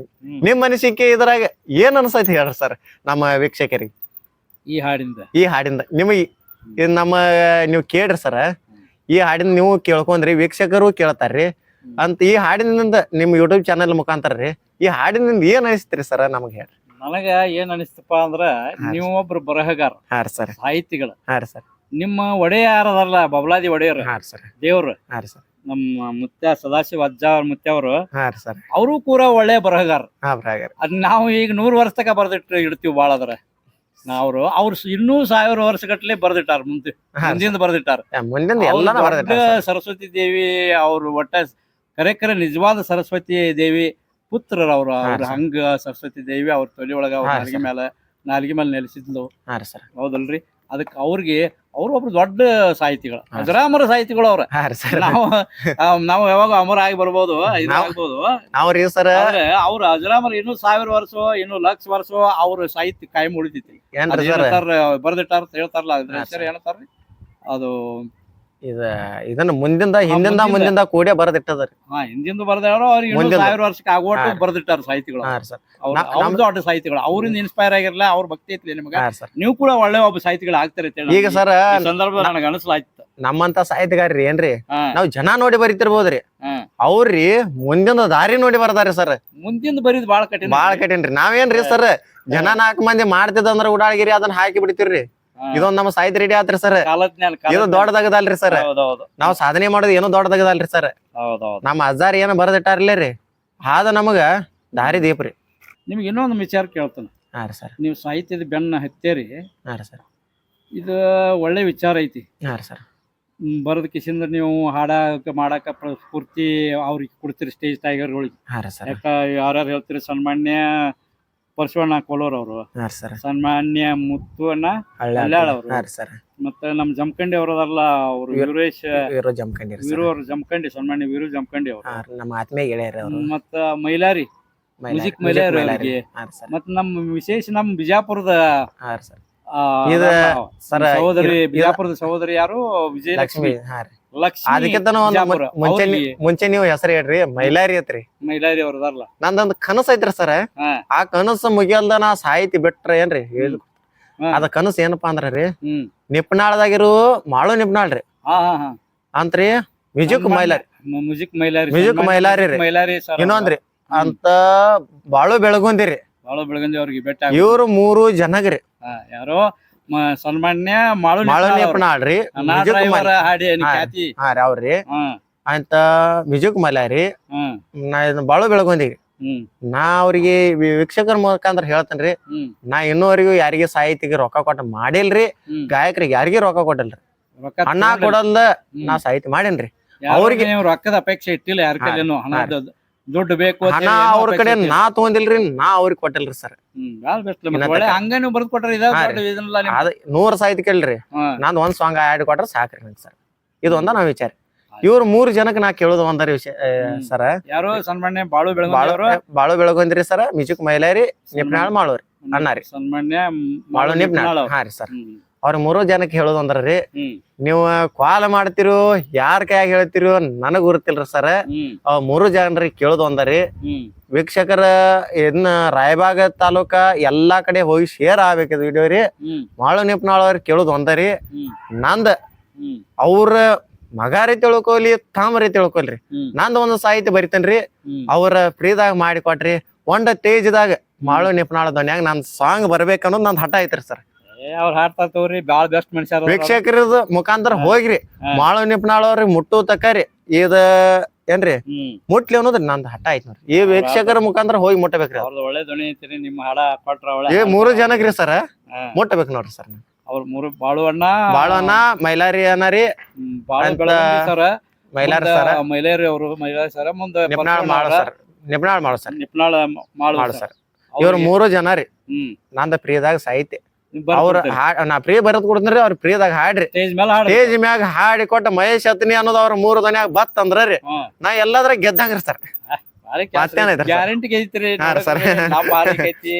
ನಿಮ್ ಮನಸ್ಸಿಗೆ ಇದ್ರಾಗ ಏನ್ ಅನ್ಸೈತಿ ಹೇಳ್ರಿ ಸರ್ ನಮ್ಮ ವೀಕ್ಷಕರಿಗೆ ಈ ಹಾಡಿಂದ ನಿಮಗೆ? ನಮ್ಮ ನೀವು ಕೇಳ್ರಿ ಸರ್, ಈ ಹಾಡಿನ ನೀವು ಕೇಳ್ಕೊಂಡ್ರಿ, ವೀಕ್ಷಕರು ಕೇಳ್ತಾರ್ರಿ ಅಂತ. ಈ ಹಾಡಿನಿಂದ ನಿಮ್ ಯೂಟ್ಯೂಬ್ ಚಾನೆಲ್ ಮುಖಾಂತರ ರೀ ಈ ಹಾಡಿನಿಂದ ಏನ್ ಅನಿಸ್ತ್ರಿ ಸರ್ ನಮಗ್ ಹೇಳ್ರಿ? ನನಗ ಏನ್ ಅನಿಸ್ತಪ್ಪ ಅಂದ್ರ, ನೀವು ಒಬ್ರು ಬರಹಗಾರ, ಸಾಹಿತಿಗಳು. ನಿಮ್ಮ ಒಡೆಯ ಯಾರದಲ್ಲ ಬಬಲಾದಿ ಒಡೆಯರು, ದೇವ್ರು, ನಮ್ಮ ಮುತ್ಯ ಸದಾಶಿವ ಅಜ್ಜ ಅವ್ರ ಮುತ್ಯ ಅವರು, ಅವರು ಕೂಡ ಒಳ್ಳೆ ಬರಹಗಾರ. ಅದ್ ನಾವು ಈಗ 100 ವರ್ಷ ತಕ ಬರ್ದಿಟ್ಟು ಇಡ್ತೀವಿ ಬಾಳ. ಅದ್ರ ಅವ್ರು ಇನ್ನೂ 1000 ವರ್ಷಗಟ್ಲೆ ಬರ್ದಿಟ್ಟಾರ, ಮುಂದಿಂದ ಬರ್ದಿಟ್ಟಾರ. ಸರಸ್ವತಿ ದೇವಿ ಅವ್ರು ಒಟ್ಟ ಕರೆ ನಿಜವಾದ ಸರಸ್ವತಿ ದೇವಿ ಪುತ್ರರು ಅವ್ರು. ಹಂಗ ಸರಸ್ವತಿ ದೇವಿ ಅವ್ರ ತೊಲಿ ಒಳಗ ಅವ್ರ ನಾಲ್ಗೆ ಮೇಲೆ ನೆಲೆಸಿದ್ಲು, ಹೌದಲ್ರಿ? ಅದಕ್ಕೆ ಅವ್ರಿಗೆ ಅವ್ರು ಒಬ್ರು ದೊಡ್ಡ ಸಾಹಿತಿಗಳು, ಅಜರಾಮರ ಸಾಹಿತಿಗಳು ಅವ್ರ. ನಾವು ಯಾವಾಗ ಅಮರ ಆಗಿ ಬರ್ಬೋದು, ಇದಾಗ್ಬೋದು. ಅವ್ರ ಅಜರಾಮರ ಇನ್ನೂ 1000 ವರ್ಷ, ಇನ್ನೂ 1,00,000 ವರ್ಷ ಅವ್ರ ಸಾಹಿತ್ಯ ಕಾಯಂ ಉಳಿತೈತಿ. ಬರ್ದಿಟ್ಟಾರ ಹೇಳ್ತಾರಲ್ಲ, ಅದ್ರ ಏನಂತಾರ್ರಿ ಅದು? ಇದನ್ನ ಹಿಂದಿಂದ ಕೂಡೇ ಬರ್ದಿಟ್ಟದ್ರಿ. ಹಿಂದಿಂದ ಬರ್ದಾರ. ಅವ್ರಿಗೆ 1000 ವರ್ಷಕ್ಕೆ ಆಗೋಟ್ಟು ಬರ್ದಿಟ್ಟಾರ ಸಾಹಿತಿಗಳು. ಅವ್ರ ದೊಡ್ಡ ಸಾಹಿತಿಗಳು. ಅವ್ರಿಂದ ಇನ್ಸ್ಪೈರ್ ಆಗಿರ್ಲ, ಅವ್ರ ಭಕ್ತಿ ಐತ್ಲಿ ನಿಮ್ಗ, ನೀವು ಕೂಡ ಒಳ್ಳೆ ಒಬ್ಬ ಸಾಹಿತಿಗಳು ಆಗ್ತಾರೆ. ಈಗ ಸರ್ ಸಂದರ್ಭ ನನಗ ಅನಿಸ್ಲಾಯ್ತು. ನಮ್ಮಂತ ಸಾಹಿತಿಗಾರ್ರಿ ಏನ್ರಿ, ನಾವ್ ಜನ ನೋಡಿ ಬರಿತಿರ್ಬೋದ್ರಿ, ಅವ್ರಿ ಮುಂದಿನ ದಾರಿ ನೋಡಿ ಬರ್ದಾರಿ ಸರ್. ಮುಂದಿನ ಬರೀದ್ ಬಾಳ ಕಠಿಣ್ರಿ. ನಾವೇನ್ರಿ ಸರ್, ಜನ 4 ಮಂದಿ ಮಾಡ್ತಿದಂದ್ರ ಉಡಾಳ್ಗಿರಿ ಅದನ್ನ ಹಾಕಿ ಬಿಡ್ತಿವ್ರಿ. ಇದೊಂದ್ ನಮ್ಮ ಸಾಹಿತ್ಯ ರೆಡಿ ಆತ್ರಿ ಸರ್. ಇದು ದೊಡ್ಡದಾಗದಲ್ರಿ ಸರ್. ನಾವ್ ಸಾಧನೆ ಮಾಡೋದು ಏನೋ ದೊಡ್ಡದಾಗದಲ್ರಿ ಸರ್. ನಮ್ಮ ಅಜ್ಜಾರ್ ಏನ ಬರ್ದಿಟ್ಟಾರ್ಲೇ ರೀ, ಆದ ನಮಗ ದಾರಿ ದೀಪ್ರಿ. ನಿಮ್ಗೆ ಇನ್ನೊಂದು ವಿಚಾರ ಕೇಳ್ತಾನೆ. ನೀವು ಸಾಹಿತ್ಯದ ಬೆನ್ನ ಹತ್ತೇರಿ, ಇದು ಒಳ್ಳೆ ವಿಚಾರ ಐತಿ. ಬರದ ಕಿಸಿಂದ ನೀವು ಹಾಡಾಕ ಮಾಡಾಕ ಸ್ಫೂರ್ತಿ ಅವ್ರಿಗೆ ಕೊಡ್ತೀರಿ ಸ್ಟೇಜ್ ಟೈಗರ್ಗಳಿಗೆ. ಯಾಕ ಯಾರ್ಯಾರು ಹೇಳ್ತೀರಿ? ಸನ್ಮಾನ್ಯ ಪರಶುವಣ್ಣ ಕೋಲೂರ್ ಅವರು, ಸನ್ಮಾನ್ಯ ಮುತ್ತುವಣ್ಣ ಹಳ್ಯಾಳ್ ಅವರು, ಮತ್ತೆ ನಮ್ ಜಮಖಂಡಿ ಅವರದಲ್ಲ ಅವರು ವೀರು ಜಮಖಂಡಿ, ಸನ್ಮಾನ್ಯ ವೀರು ಜಮಖಂಡಿ ಅವರು, ನಮ್ಮ ಆತ್ಮೀಯ ಗೆಳೆಯರು. ಮತ್ತ ಮೈಲಾರಿ ಮ್ಯೂಸಿಕ್ ಮೈಲಾರಿ ಅವರಿಗೆ, ಮತ್ತ ನಮ್ಮ ವಿಶೇಷ ನಮ್ ಬಿಜಾಪುರದ ಸಹೋದರಿ, ಬಿಜಾಪುರದ ಸಹೋದರಿ ಯಾರು? ವಿಜಯಲಕ್ಷ್ಮಿ. ಅದಕ್ಕಿಂತ ಮುಂಚೆ ನೀವು ಹೆಸರು ಹೇಳ್ರಿ, ಮೈಲಾರಿ ಐತ್ರಿ. ಮೈಲಾರಿ ಅವ್ರದಲ್ಲ. ನಂದೊಂದ್ ಕನಸು ಐತ್ರಿ ಸರ್. ಆ ಕನಸು ಮುಗಿಯಲ್ದ ನಾ ಸಾಹಿತಿ ಬಿಟ್ರ ಏನ್ರಿ? ಅದ ಕನಸು ಏನಪ್ಪಾ ಅಂದ್ರ ರೀ, ನಿಪ್ನಾಳದಾಗಿರು ಮಾಳು ನಿಪ್ನಾಳ್ರಿ ಅಂತ್ರಿ ಮ್ಯೂಸಿಕ್ ಮೈಲಾರಿ ರೀ. ಇನ್ನೊಂದ್ರಿ ಅಂತ ಬಾಳು ಬೆಳಗುಂದಿರಿ, ಅವ್ರಿಗೆ ಬೆಟ್ಟ. ಇವ್ರು 3 ಜನಗ್ರಿ. ಯಾರೋ ಸನ್ಮಾನ್ಯ ಮಾಳು ನಿಪ್ನಾಳ್ರಿ, ಅವ್ರಿ ಅಂತ ಮ್ಯೂಸಿಕ್ ಮೈಲಾರಿ, ಬಾಳು ಬೆಳಗುಂದಿರಿ. ನಾ ಅವ್ರಿಗೆ ವೀಕ್ಷಕರ ಮುಖಾಂತರ ಹೇಳ್ತೇನ್ರಿ, ನಾ ಇನ್ನೂವರೆಗೂ ಯಾರಿಗೆ ಸಾಹಿತಿಗೆ ರೊಕ್ಕ ಕೊಟ್ಟ ಮಾಡಿಲ್ರಿ, ಗಾಯಕರಿಗೆ ಯಾರಿಗೂ ರೊಕ್ಕ ಕೊಟ್ಟಲ್ರಿ. ಅಣ್ಣ ಕೊಡಲ್ದ ನಾ ಸಾಹಿತಿ ಮಾಡೇನ್ರಿ. ಅವ್ರಿಗೆ ರೊಕ್ಕದ ಅಪೇಕ್ಷೆ ಇಟ್ಟಿಲ್ಲ ಯಾರ ಕಡೆನೂ. ದುಡ್ಡು ಬೇಕು ಹಣ ಅವ್ರ ಕಡೆ ನಾ ತಗೊಂಡಿಲ್ರಿ, ನಾ ಅವ್ರಿಗೆ ಕೊಟ್ಟಿಲ್ರಿ ಸರ್. ಹಂಗ ನೀವು ಬರ್ದ್ ಕೊಟ್ರಿ. 100 ಸಾಹಿತಿ ಕೇಳ್ರಿ, ನಾನ್ ಒಂದ್ ಸಾಂಗ್ ಆಡ್ ಕೊಟ್ರ ಸಾಕ್ರಿ ಸರ್. ಇದು ಒಂದ ನಾವ್ ವಿಚಾರ. ಇವ್ರು 3 ಜನಕ್ಕೆ ನಾ ಕೇಳೋದು ಒಂದರಿ ವಿಷಯ ಸರ. ಯಾರು? ಸನ್ಮಾನ್ಯ ಬಾಳು ಬೆಳಗುಂದ್ರಿ ಸರ್, ಮ್ಯೂಸಿಕ್ ಮೈಲಾರಿ, ನಿಪ್ನಾಳ್ ಮಾಳೂರಿ ಅಣ್ಣ ರೀ. ಸನ್ಮಾನ್ಯ ಮಾಳು ನಿಪ್ನಾಳ್. ಹಾ ರೀ ಸರ್. ಅವ್ರ 3 ಜನಕ್ಕೆ ಹೇಳೋದು ಅಂದ್ರಿ, ಹ್ಮ್ ನೀವು ಕಾಲ್ ಮಾಡ್ತಿರೋ ಯಾರ ಕೈಯಾಗ ಹೇಳ್ತಿರೋ ನನಗ್ ಗುರುತಿಲ್ರಿ ಸರ್. ಹ್ಮ್ 3 ಜನರಿಗೆ ಕೇಳೋದು ಅಂದ್ರಿ, ಹ್ಮ್ ವೀಕ್ಷಕರ ಇದನ್ನ ರಾಯಬಾಗ ತಾಲೂಕ ಎಲ್ಲಾ ಕಡೆ ಹೋಗಿ ಶೇರ್ ಆಗ್ಬೇಕಿದ್ ವಿಡಿಯೋ ರೀ. ಹ್ಮ್ ಮಾಳು ನಿಪ್ನಾಳ್ ಅವ್ರಿಗೆ ಕೇಳೋದು ಅಂದರಿ, ಹ್ಮ್ ನಂದ ಹ್ಮ್ ಅವ್ರ ಮಗಾರಿ ತಿಳ್ಕೊಲಿ ತಾಮ್ರಿ ತಿಳ್ಕೊಲ್ರಿ, ಹ್ಮ್ ನಂದ್ ಒಂದು ಸಾಹಿತ್ಯ ಬರಿತೇನ್ರಿ, ಹ್ಮ್ ಅವ್ರ ಫ್ರೀದಾಗ ಮಾಡಿ ಕೊಟ್ರಿ. ಒಂದ ತೇಜ್ದಾಗ ಮಾಳು ನಿಪ್ನಾಳ ಧ್ವನ್ಯಾಗ ನನ್ ಸಾಂಗ್ ಬರ್ಬೇಕನ್ನೋದು ನಂದ್ ಹಠ ಐತ್ರಿ ಸರ್. ಅವ್ರ ಹಾಡ್ತಾ ತಗೋರಿ, ಬಾಳ ಬೆಸ್ಟ್ ಮನುಷ್ಯ ವೀಕ್ಷಕರದ ಮುಖಾಂತರ ಹೋಗ್ರಿ ಮಾಳು ನಿಪ್ನಾಳ್ ಅವ್ರಿಗೆ ಮುಟ್ಟು ತಕ್ಕರಿ ಇದ ಏನ್ರಿ ಹ್ಮ್ ಮುಟ್ಲಿ ಅನ್ನೋದ್ರಿ ನಂದ್ ಹಠ ಐತ್ ನೋಡ್ರಿ. ಈ ವೀಕ್ಷಕರ ಮುಖಾಂತರ ಹೋಗಿ ಮುಟ್ಟಬೇಕ್ರಿ. ಅವ್ರದ್ದು ಒಳ್ಳೆ ಧ್ವನಿ ಐತಿರಿ, ನಿಮ್ಮ ಹಾಡ ಕೊಟ್ರ ಒಳ್ಳೆ ಈ 3 ಜನಕ್ರಿ ಸರ್ ಮುಟ್ಟಬೇಕು ನೋಡ್ರಿ ಸರ್. ಅವ್ರ 3 ಬಾಳು ಅಣ್ಣ, ಬಾಳಣ್ಣ, ಮೈಲಾರಿ ಅಣ್ಣರಿ, ಬಾಳು ಬೆಳಗುಂದಿ ಸರ್, ಮೈಲಾರಿ ಸರ್, ಮೈಲಾರಿ ಅವರು, ಮೈಲಾರಿ ಸರ್ ಮುಂದೆ ನಿಪ್ನಾಳ್ ಮಾಳು ಸರ್, ನಿಪ್ನಾಳ್ ಮಾಳು ಸರ್, ನಿಪ್ನಾಳ ಮಾಳು ಸರ್. ಇವ್ರ 3 ಜನ ರೀ. ಹ್ಮ್ ನಂದ ಪ್ರಿಯದಾಗ ಸಾಹಿತ್ಯ ಅವ್ರ ಅವ್ರ ನಾ ಪ್ರಿಯ ಬರದ್ ಕೊಡ್ತೀನ್ರಿ, ಅವ್ರ ಪ್ರಿಯದಾಗ ಹಾಡ್ರಿ. ಸ್ಟೇಜ್ ಮೇಲೆ ಹಾಡ ಸ್ಟೇಜ್ ಮ್ಯಾಗ ಹಾಡಿ ಕೊಟ್ಟ ಮಹೇಶ್ ಅತ್ನಿ ಅನ್ನೋದು ಅವ್ರ 3 ದನ್ಯಾಗ ಬತ್ ಅಂದ್ರಿ, ನಾ ಎಲ್ಲಾದ್ರ ಗೆದ್ದಂಗ್ರಿ ಸರ್. ಮತ್ತೇನೈತ್ರಿ ಸರ್? ಗ್ಯಾರಂಟಿ ಐತ್ರಿ ಹಾ ರೀ ಸರ್. ನಮ್ಮ ಐತಿ.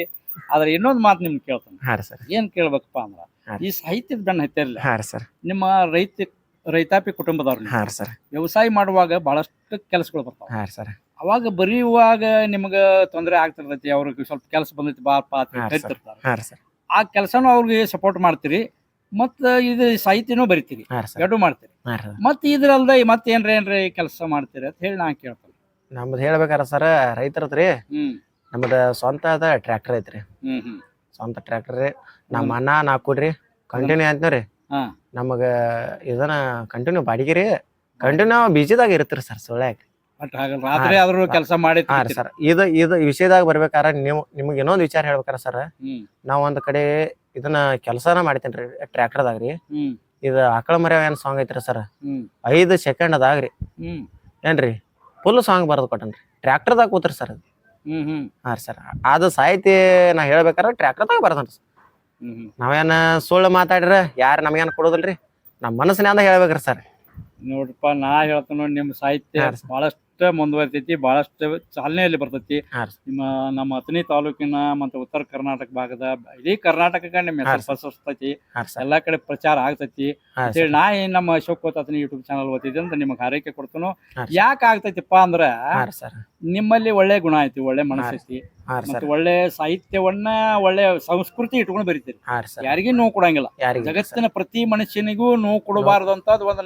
ಆದ್ರೆ ಇನ್ನೊಂದ್ ಮಾತು ನಿಮ್ಗೆ ಕೇಳ್ತಾನೆ, ಹಾ ರೀ ಸರ್. ಏನ್ ಕೇಳ್ಬೇಕಪ್ಪ ಅಂದ್ರ, ಹಾ. ಈ ಸಾಹಿತ್ಯದ ಬೆನ್ನ ಹತ್ತಿರಲಿಲ್ಲ. ಹಾ ರೀ ಸರ್. ನಿಮ್ಮ ರೈತಾಪಿ ಕುಟುಂಬದವ್ರು ನೀವು. ಹಾ ರೀ ಸರ್. ವ್ಯವಸಾಯ ಮಾಡುವಾಗ ಬಹಳಷ್ಟು ಕೆಲಸಗಳು ಬರ್ತಾವ. ಹಾ ರೀ ಸರ್. ಅವಾಗ ಬರೆಯುವಾಗ ನಿಮ್ಗ ತೊಂದರೆ ಆಗ್ತಿರ್ತೈತಿ, ಅವ್ರಿಗೆ ಸ್ವಲ್ಪ ಕೆಲಸ ಬಂದೈತಿ ಬಾಪ ಅಂತ ಹಾ ರೀ ಸರ್. ಕರಿತಿರ್ತಾರ. ಹಾ ರೀ ಸರ್. ಆ ಕೆಲಸನೂ ಅವ್ರಿಗೆ ಸಪೋರ್ಟ್ ಮಾಡ್ತೀರಿ, ಮತ್ತ ಇದು ಸಾಹಿತ್ಯನೂ ಬರಿತೀರಿ, ಹಾ ರೀ ಸರ್. ಎರಡು ಮಾಡ್ತೀರಿ. ಹಾ ರೀ ಸರ್. ಮತ್ ಇದ್ರಲ್ದ ಮತ್ತೇನ್ರಿ ಕೆಲಸ ಮಾಡ್ತೀರಿ ಅಂತ ಹೇಳಿ ನಾ ಕೇಳ್ತೇನೆ. ನಮ್ದು ಹೇಳ್ಬೇಕಾರ ಸರ್, ರೈತರದ್ರಿ. ಹ್ಮ್ ನಮ್ದ ಸ್ವಂತ ಅದ ಟ್ರ್ಯಾಕ್ಟರ್ ಐತ್ರಿ. ಹ್ಮ್ ಹ್ಮ್ ಸ್ವಂತ ಟ್ರ್ಯಾಕ್ಟರ್ ರೀ. ನಮ್ಮ ಅಣ್ಣ ನಾಲ್ಕುಡ್ರಿ ಕಂಟಿನ್ಯೂ ಅಂತವ್ರಿ. ಹಾ ನಮಗ ಇದನ್ನ ಕಂಟಿನ್ಯೂ ಬಾಡಿಗೆ ರೀ, ಕಂಟಿನ್ಯೂ ಬಿಜಿದಾಗ ಇರ್ತೀರಿ ಸರ್ ಸುಳ್ಳ್ಯಾಗ. ಬಟ್ ಹಾಗಲ್ಲ, ರಾತ್ರಿ ಆದ್ರೂ ಕೆಲಸ ಮಾಡಿ. ಹಾ ರೀ ಸರ್. ಇದು ವಿಷಯದಾಗ ಬರ್ಬೇಕಾರ ನಿಮ್ಗೆ ಇನ್ನೊಂದ್ ವಿಚಾರ ಹೇಳ್ಬೇಕಾರ ಸರ್. ಹ್ಮ್ ನಾವ್ ಒಂದ್ ಕಡೆ ಇದನ್ನ ಕೆಲ್ಸಾನ ಮಾಡ್ತೇನ್ರಿ ಟ್ರ್ಯಾಕ್ಟರ್ದಾಗ ರೀ. ಹ್ಮ್ ಇದು ಆಕಳ ಮರ್ಯಾವ ಏನ್ ಸಾಂಗ್ ಐತ್ರಿ ಸರ್, ಹ್ಮ್ 5 ಸೆಕೆಂಡ್ದಾಗ್ರಿ ಹ್ಮ್ ಏನ್ರಿ ಫುಲ್ ಸಾಂಗ್ ಬರದ್ ಕೊಟ್ಟನ್ರಿ, ಟ್ರ್ಯಾಕ್ಟರ್ದಾಗ ಕೂತ್ರಿ ಸರ್. ಹ್ಮ್ ಹ್ಮ್ ಹಾ ರೀ ಸರ್. ಅದು ಸಾಹಿತಿ ನಾ ಹೇಳ್ಬೇಕಾರ ಟ್ರ್ಯಾಕ್ಟರ್ದಾಗ ಬರ್ತೇನ್ರಿ ಸರ್. ಹ್ಮ್ ನಾವೇನ ಸುಳ್ಳು ಮಾತಾಡ್ರ ಯಾರು ನಮ್ಗೇನ್ ಕೊಡೋದಿಲ್ರಿ, ನಮ್ಮ ಮನಸ್ಸಿನಿಂದ ಹೇಳ್ಬೇಕ್ರಿ ಸರ್. ನೋಡ್ರಪ್ಪ, ನಾ ಹೇಳ್ತೇನೆ ನೋಡಿ, ನಿಮ್ಮ ಸಾಹಿತ್ಯ ಹಾ ರೀ. ಬಹಳಷ್ಟು ಮುಂದುವರಿತೈತಿ, ಬಹಳಷ್ಟು ಚಾಲನೆಯಲ್ಲಿ ಬರ್ತೈತಿ. ಹಾ ರೀ. ನಮ್ಮ ಅಥಣಿ ತಾಲೂಕಿನ ಮತ್ತು ಉತ್ತರ ಕರ್ನಾಟಕ ಭಾಗದ ಇಡೀ ಕರ್ನಾಟಕಕ್ಕೆ ನಿಮ್ಮ ಹಾ ಹೆಸರು ರೀ. ಪಸರಿಸ್ತೈತಿ, ಹಾ ರೀ ಸರ್. ಎಲ್ಲಾ ಕಡೆ ಪ್ರಚಾರ ಆಗ್ತೈತಿ ಹಾ ರೀ ಅಂತೇಳಿ ಸರ್. ನಾ ಏನ್ ನಮ್ಮ ಅಶೋಕ್ ಅಥಣಿ ಯೂಟ್ಯೂಬ್ ಚಾನಲ್ ಓದ್ತಿದ್ದೆ ಅಂತ ನಿಮಗೆ ಹಾರೈಕೆ ಕೊಡ್ತೇನೆ. ಹಾ ರೀ. ಯಾಕೆ ಆಗ್ತೈತಿಪ್ಪ ಅಂದ್ರ, ಹಾ ರೀ ಸರ್. ನಿಮ್ಮಲ್ಲಿ ಒಳ್ಳೆ ಗುಣ ಐತಿ, ಒಳ್ಳೆ ಮನಸ್ಸೈತಿ, ಹಾ ರೀ ಮತ್ತೆ ಸರ್. ಒಳ್ಳೆ ಸಾಹಿತ್ಯವನ್ನ, ಒಳ್ಳೆ ಸಂಸ್ಕೃತಿ ಇಟ್ಕೊಂಡು ಬರೀತೀರಿ. ಹಾ ರೀ ಸರ್. ಯಾರಿಗೂ ನೋವು ಕೊಡಂಗಿಲ್ಲ. ಯಾರಿಗೆ ಜಗತ್ತಿನ ಪ್ರತಿ ಮನುಷ್ಯನಿಗೂ ನೋವು ಕೊಡಬಾರ್ದು ಅಂತ ಒಂದು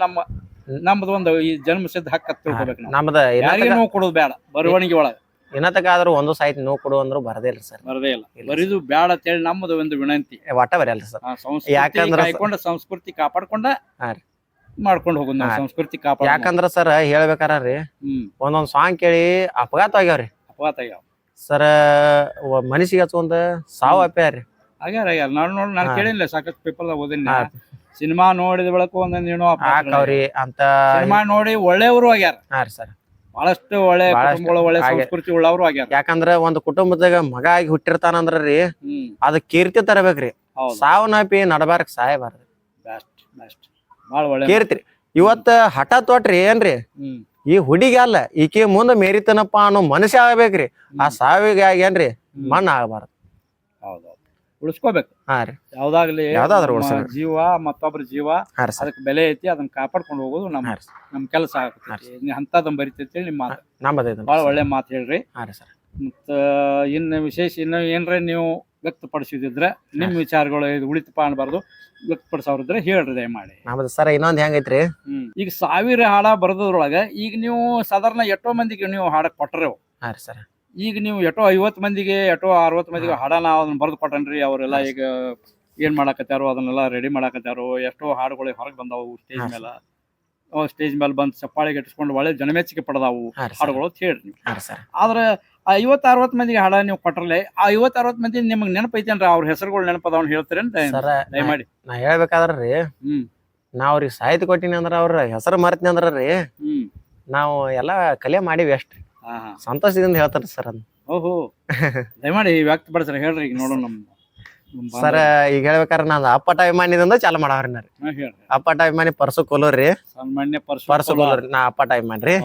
ನಮ್ಮದು ಒಂದು ಈ ಜನ್ಮ ಸಿದ್ಧ ಹಕ್ಕ ತಿಳ್ಕೊಬೇಕು ನಾವು. ನಮ್ದ ಯಾರಿಗೆ ನೋವು ಕೊಡೋದು ಬೇಡ, ಬರವಣಿಗೆ ಒಳಗ ಇನ್ನತಕ ಆದ್ರೂ ಒಂದು ಸಾಹಿತ್ಯ ನೋವು ಕೊಡು ಅಂದ್ರು ಬರದೇ ಇಲ್ರಿ ಸರ್. ಬರದೇ ಇಲ್ಲ, ಬರೀದು ಬೇಡ ಅಂತೇಳಿ ನಮ್ಮದು ಒಂದು ವಿನಂತಿ. ಒಟ್ಟ ಬರಲ್ರಿ ಸರ್. ಸಂಸ್ಕೃತಿ ಯಾಕಂದ್ರ ಕಾಯ್ಕೊಂಡ, ಸಂಸ್ಕೃತಿ ಕಾಪಾಡ್ಕೊಂಡ ಹಾ ರೀ. ಮಾಡ್ಕೊಂಡು ಹೋಗುದು ನಾವು. ಹಾ. ಸಂಸ್ಕೃತಿ ಕಾಪಾಡ. ಯಾಕಂದ್ರ ಸರ್ ಹೇಳ್ಬೇಕಾರ ರೀ, ಹ್ಮ್ ಒಂದೊಂದ್ ಸಾಂಗ್ ಕೇಳಿ ಅಪಘಾತ ಆಗ್ಯಾವ್ರಿ ಅಪಘಾತ ಆಗ್ಯಾವ. ಸರ್. ಮನುಷ್ಯಗೆ ಹಚ್ಚೊಂದ್ ಸಾವು ಅಪ್ಪ್ಯಾರ್ರಿ. ಆಗ್ಯಾರ ನಾನು ಹಾ. ಕೇಳಿಲ್ಲ, ಸಾಕಷ್ಟು ಪೇಪರ್ ಓದಿನ. ಹಾ. ಸಿನಿಮಾ ನೋಡಿದ ಬಳಕ ಒಂದೊಂದ್ ಏನೋ ಹಾಕವ್ರಿ ಅಂತ. ಸಿನಿಮಾ ನೋಡಿ ಒಳ್ಳೆಯವರು ಆಗ್ಯಾರ, ಹಾ ರೀ ಸರ್. ಬಹಳಷ್ಟು ಒಳ್ಳೆ ಬಹಳಷ್ಟು ಕುಟುಂಬಗಳು, ಒಳ್ಳೆ ಹಾಗೆ. ಸಂಸ್ಕೃತಿ ಉಳ್ಳವರು ಆಗ್ಯಾರ. ಯಾಕಂದ್ರ ಒಂದ್ ಕುಟುಂಬದಾಗ ಮಗ ಆಗಿ ಹುಟ್ಟಿರ್ತಾನಂದ್ರ ರೀ, ಹ್ಮ್ ಅದ ಕೀರ್ತಿ ತರಬೇಕ್ರಿ. ಹೌದು, ಸಾವನ್ನಪಿ ನಡಬಾರಕ್ ಸಾಯಬಾರ್ದು, ಬೆಸ್ಟ್ ಬಾಳ ಒಳ್ಳೆ. ಕೀರ್ತಿ. ಇವತ್ತ ಹಠ ತೊಟ್ರಿ ಏನ್ರಿ, ಹ್ಮ್ ಈ ಹುಡುಗಿ ಅಲ್ಲ ಈಕೆ ಮುಂದ ಮೇರಿತನಪ್ಪ ಅನ್ನೋ ಮನುಷ್ಯ ಆಗ್ಬೇಕ್ರಿ. ಆ ಸಾವಿಗೆ ಏನ್ರಿ ಮಣ್ಣ ಆಗಬಾರ್ದು. ಹೌದೌದು, ಉಳಿಸ್ಕೋಬೇಕು. ಹಾ ರೀ. ಯಾವ್ದಾಗ್ಲಿ ಯಾವ್ದಾದ್ರು ನಮ್ಮ ಉಳ್ಸ್ಬೇಕು. ಜೀವ ಮತ್ತೊಬ್ರ ಜೀವ, ಹಾ ರೀ ಸರ್. ಅದಕ್ಕೆ ಬೆಲೆ ಐತಿ, ಅದನ್ನ ಕಾಪಾಡ್ಕೊಂಡು ಹೋಗೋದು ಹಾ ನಮ್ಮ ರೀ ಸರ್. ನಮ್ ಕೆಲಸ ಆಗ್ತೈತಿ. ಅಂತದನ್ನ ಬರಿತೈತಿ ನಿಮ್ಮ ಮಾತು. ನಮ್ಮದೈತೆ ಬಹಳ ಒಳ್ಳೆ ಮಾತು ಹೇಳ್ರಿ. ಹಾ ರೀ ಸರ್. ಮತ್ತ ಇನ್ನು ವಿಶೇಷ ಇನ್ನು ಏನ್ರ ನೀವು ವ್ಯಕ್ತಪಡಿಸಿದ್ರೆ, ನಿಮ್ ವಿಚಾರಗಳು ಇದು ಉಳಿತಪ್ಪ ಅನ್ಬಾರ್ದು, ವ್ಯಕ್ತಪಡಿಸೋರಿದ್ರೆ ಹೇಳ್ರಿ ದಯಮಾಡಿ. ನಮ್ಮದು ಸರ್ ಇನ್ನೊಂದ್ ಹೆಂಗೈತ್ರಿ, ಈಗ 1000 ಹಾಡ ಬರೆದ್ರೊಳಗ ಈಗ ನೀವು ಸಾಧಾರಣ ಎಷ್ಟೋ ಮಂದಿಗೆ ನೀವು ಹಾಡ ಕೊಟ್ಟರೆವು. ಹಾ ರೀ ಸರ್. ಈಗ ನೀವು ಎಷ್ಟೋ 50 ಮಂದಿಗೆ, ಎಷ್ಟೋ 60 ಮಂದಿಗೆ ಹಾಡ ನಾವು ಅದನ್ನ ಬರೆದು ಕೊಟ್ಟನ್ರಿ. ಅವರೆಲ್ಲ ಈಗ ಏನ್ ಮಾಡಾಕತ್ಯಾರೋ ಅದನ್ನೆಲ್ಲ ರೆಡಿ ಮಾಡಾಕತ್ಯಾರೋ. ಎಷ್ಟೋ ಹಾಡುಗಳು ಹೊರಗೆ ಬಂದಾವು ಸ್ಟೇಜ್ ಮೇಲೆ. ಸ್ಟೇಜ್ ಮೇಲೆ ಬಂದು ಚಪ್ಪಾಳಿಗೆ ಇಟ್ಕೊಂಡು ಒಳ್ಳೆ ಜನಮೆಚ್ಚಿಗೆ ಪಡೆದಾವು ಹಾ ರೀ ಸರ್. ಹಾಡುಗಳು ಅಂತ ಹೇಳ್ರಿ ನೀವು. ಹಾ ರೀ ಸರ್. ಆದ್ರೆ 50-60 ಮಂದಿಗೆ ಹಾಡ ನೀವು ಕೊಟ್ಟರಲ್ಲ, ಆ 50-60 ಮಂದಿ ನಿಮ್ಗೆ ನೆನಪೈತೇನ್ರಿ? ಅವ್ರ ಹೆಸರುಗಳು ನೆನಪದವ್ನ ಹೇಳ್ತೀರೇನ್ ಸರ ದಯಮಾಡಿ? ನಾ ಹೇಳ್ಬೇಕಾದ್ರಿ, ಹ್ಮ್ ನಾ ಅವ್ರಿಗೆ ಸಾಹಿತ್ಯ ಕೊಟ್ಟಿನಿ ಅಂದ್ರ ಅವ್ರ ಹೆಸರು ಮರ್ತೀನಿ ಅಂದ್ರ ರೀ, ಹ್ಮ್ ನಾವು ಎಲ್ಲಾ ಕಲೆ ಮಾಡಿವಿ ಅಷ್ಟ್ರಿ. ಹಾ ಹಾ ಸಂತೋಷದಿಂದ ಹೇಳ್ತಾರ ಸರ್. ಅದ್ ಓಹೋ ದಯಮಾಡಿ ವ್ಯಕ್ತಪಡಿಸ್ರಿ, ಹೇಳ್ರಿ ಈಗ ನೋಡೋಣ. ನಮ್ಮ ಸರ್ ಈಗ ಹೇಳ್ಬೇಕಾರ ನಾನು ಅಪ್ಪಟ ಅಭಿಮಾನಿದಿಂದ ಚಾಲು ಮಾಡವ್ರಿ ನಾ ರೀ. ಹೇಳ್ರಿ ಅಪ್ಪಟ ಅಭಿಮಾನಿ ಪರ್ಸು ಕೊಲ್ಲೂರ್ ಸನ್ಮಾನ್ಯ ಪರ್ಸು ಕೊಲ್ಲೂರ್ ನಾ ಅಪ್ಪಟ ಅಭಿಮಾನಿ ರೀ.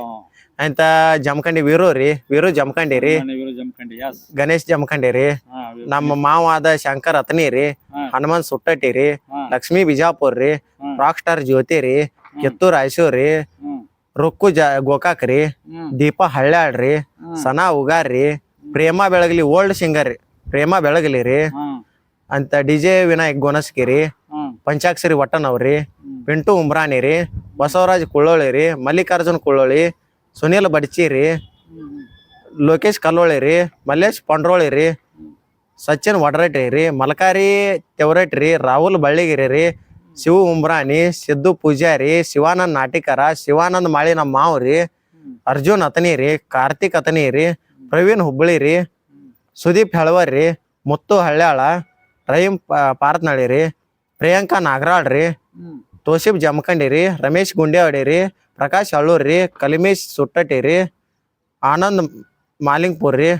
ಅಂತ ಜಮಖಂಡಿ ವೀರು ರೀ, ವೀರು ಜಮಖಂಡಿ ರೀ, ಜಮಖಂಡಿ ಯಸ್ ಗಣೇಶ್ ಜಮಖಂಡಿ ರೀ, ನಮ್ಮ ಮಾವ ಆದ ಶಂಕರ್ ಅತನಿ ರೀ, ಹನುಮಂತ್ ಸುಟ್ಟಟ್ಟಿ ರೀ, ಲಕ್ಷ್ಮೀ ಬಿಜಾಪುರ್ ರೀ, ರಾಕ್ ಸ್ಟಾರ್ ಜ್ಯೋತಿ ರೀ, ಕಿತ್ತೂರ್ ಐಶೂರ್ ರೀ, ರುಕ್ಕು ಗೋಕಾಕ್ ರೀ, ದೀಪಾ ಹಳ್ಯಾಳ್ ರೀ, ಸನಾ ಉಗಾರ್ ರೀ, ಪ್ರೇಮಾ ಬೆಳಗಲಿ ಓಲ್ಡ್ ಸಿಂಗರ್ ರೀ, ಪ್ರೇಮಾ ಬೆಳಗಲಿ ರೀ, ಅಂತ ಡಿಜೆ ವಿನಾಯಕ್ ಗೋನಸ್ಕಿ ಪಂಚಾಕ್ಷರಿ ವಟ್ಟನವ್ರಿ, ಪಿಂಟು ಉಮ್ರಾನಿ ರೀ, ಬಸವರಾಜ್ ಕುಳ್ಳೋಳಿ ರೀ, ಮಲ್ಲಿಕಾರ್ಜುನ್ ಕುಳ್ಳೋಳಿ, ಸುನೀಲ್ ಬಡ್ಚಿ ರೀ, ಲೋಕೇಶ್ ಕಲ್ಲೋಳಿ ರೀ, ಮಲ್ಲೇಶ್ ಪಂಡ್ರೋಳಿ ರೀ, ಸಚಿನ್ ವಡ್ರಟ್ಟಿ ರೀ, ಮಲ್ಕಾರಿ ತೆವರಟ್ ರೀ, ರಾಹುಲ್ ಬಳ್ಳಿಗಿರಿ ರೀ, ಶಿವು ಉಮ್ರಾನಿ, ಸಿದ್ದು ಪೂಜಾರಿ, ಶಿವಾನಂದ್ ನಾಟಿಕರ, ಶಿವಾನಂದ್ ಮಾಳಿ ನಮ್ಮ ಮಾವ್ ರೀ, ಅರ್ಜುನ್ ಅತನಿ ರೀ, ಕಾರ್ತಿಕ್ ಅತನಿ ರೀ, ಪ್ರವೀಣ್ ಹುಬ್ಬಳಿ ರೀ, ಸುದೀಪ್ ಹೆಳವರ್ ರೀ, ಮುತ್ತು ಹಳ್ಯಾಳ, ರಹೀಂ ಪಾರತ್ನಳ್ಳಿ ರೀ, ಪ್ರಿಯಾಂಕಾ ನಾಗರಾಳ್ ರೀ, ತೋಸಿಫ್ ಜಮಖಂಡಿ ರೀ, ರಮೇಶ್ ಗುಂಡೇವಾಡಿ ರೀ, ಪ್ರಕಾಶ್ ಅಳ್ಳೂರ್ ರೀ, ಕಲಿಮೇಶ್ ಸುಟ್ಟಟ್ಟಿ ರೀ, ಆನಂದ್ ಮಾಲಿಂಗ್ಪುರ್ ರೀ,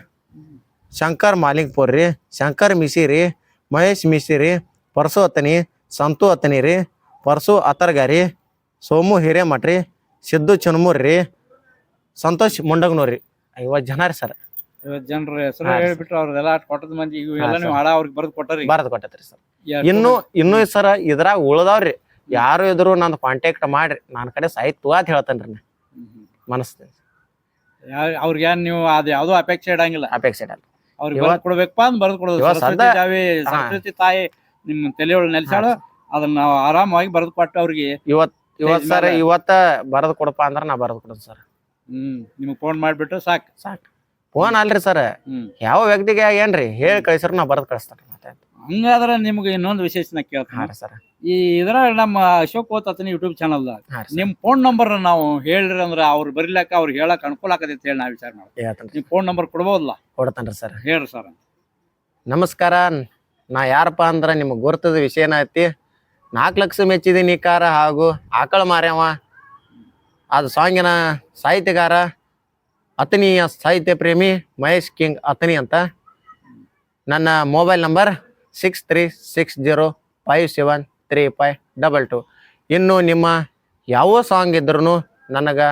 ಶಂಕರ್ ಮಾಲಿಂಗ್ಪುರ್ ರೀ, ಶಂಕರ್ ಮಿಸಿ ರೀ, ಮಹೇಶ್ ಮಿಸಿ ರೀ, ಪರ್ಸು ಅತನಿ, ಸಂತು ಅತನಿ ರೀ, ಪರ್ಸು ಅತರ್ಗಾರಿ, ಸೋಮು ಹಿರೇಮಠ್ ರೀ, ಸಿದ್ದು ಚುನ್ಮೂರ್ ರೀ, ಸಂತೋಷ್ ಮುಂಡಗ್ನೂರ್ ರೀ. 50 ಜನ ರೀ ಸರ್. 50 ಜನರ ಹೆಸರು ಹೇಳ್ಬಿಟ್ರೆ ಅವ್ರದೆಲ್ಲ ಕೊಟ್ಟದ ಮಂದಿ ಇವೆಲ್ಲ ನೀವು ಹಾಡ ಅವ್ರಿಗೆ ಬರೆದು ಕೊಟ್ಟರಿ? ಬರೆದು ಕೊಟ್ಟತ್ರಿ ಸರ್. ಇನ್ನು ಸರ್ ಇದ್ರಾಗ ಉಳ್ದಾವ್ರಿ. ಯಾರು ಇದ್ರು ನಂದು ಕಾಂಟ್ಯಾಕ್ಟ್ ಮಾಡ್ರಿ, ನನ್ನ ಕಡೆ ಸಾಹಿತ್ಯ ಅಂತ ಹೇಳ್ತೇನ್ರಿ ನಾ ಮನಸ್ತೀನಿ. ಅವ್ರಿಗೆ ಏನ್ ನೀವು ಅದು ಯಾವ್ದೋ ಅಪೇಕ್ಷೆ ಇಡಂಗಿಲ್ಲ? ಅಪೇಕ್ಷೆ ಇಡಲ್ಲ. ಅವ್ರಿಗೆ ಬರೆದು ಕೊಡ್ಬೇಕಪ್ಪ ಅಂತ ಬರೆದು ಕೊಡೋದು. ಸರಸ್ವತಿ ತಾಯಿ ನಿಮ್ಮ ತಲೆಯೊಳಗೆ ನೆಲೆಸಾಳು, ಅದನ್ನ ನಾವು ಆರಾಮಾಗಿ ಬರೆದು ಕೊಟ್ಟು ಅವ್ರಿಗೆ ಇವತ್ತ ಬರೆದು ಕೊಡಪ್ಪ ಅಂದ್ರ ನಾ ಬರೆದು ಕೊಡೋದು ಸರ್. ನಿಮ್ಗೆ ಫೋನ್ ಮಾಡ್ಬಿಟ್ಟು ಸಾಕು. ಫೋನ್ ಅಲ್ರಿ ಸರ್, ಯಾವ ವ್ಯಕ್ತಿಗೆ ಏನ್ರಿ ಹೇಳಿ ಕಳಿಸ್ರ ನಾ ಬರೆದು ಕಳಿಸ್ತಾರ. ಹಂಗಾದ್ರೆ ನಿಮ್ಗೆ ಇನ್ನೊಂದು ವಿಶೇಷನ ಕೇಳ್ತಾರೆ ಸರ್. ಈ ಇದ್ರಾಗ ನಮ್ಮ ಅಶೋಕ್ ಓತತನಿ ಯೂಟ್ಯೂಬ್ ಚಾನಲ್ ನಿಮ್ ಫೋನ್ ನಂಬರ್ ನಾವು ಹೇಳ್ರಿ ಅಂದ್ರೆ ಅವ್ರು ಬರಿಲಾಕ ಅವ್ರಿಗೆ ಹೇಳಕ್ ಅನುಕೂಲ ಆಗತ್ತೆ ಅಂತ ಹೇಳಿ ನಾ ವಿಚಾರ ಮಾಡ್ತೀನಿ. ನಿಮ್ ಫೋನ್ ನಂಬರ್ ಕೊಡ್ಬೋದಲ್ಲ? ಕೊಡ್ತಾನ್ರಿ ಸರ್. ಹೇಳ್ರಿ ಸರ್. ನಮಸ್ಕಾರ, ನಾ ಯಾರಪ್ಪ ಅಂದ್ರ ನಿಮ್ಗೆ ಗುರ್ತದ ವಿಷಯನ ಐತಿ. 4 ಲಕ್ಷ ಮೆಚ್ಚಿದೀನಿ ಕಾರ ಹಾಗೂ ಆಕಳ ಮಾರ್ಯವ ಅದು ಸಾಂಗಿನ ಸಾಹಿತ್ಯಗಾರ ಅತನಿಯ ಸಾಹಿತ್ಯ ಪ್ರೇಮಿ ಮಹೇಶ್ ಕಿಂಗ್ ಅತನಿ ಅಂತ. ನನ್ನ ಮೊಬೈಲ್ ನಂಬರ್ 6360573522. ಇನ್ನು ನಿಮ್ಮ ಯಾವ ಸಾಂಗ್ ಇದ್ರೂ ನನಗೆ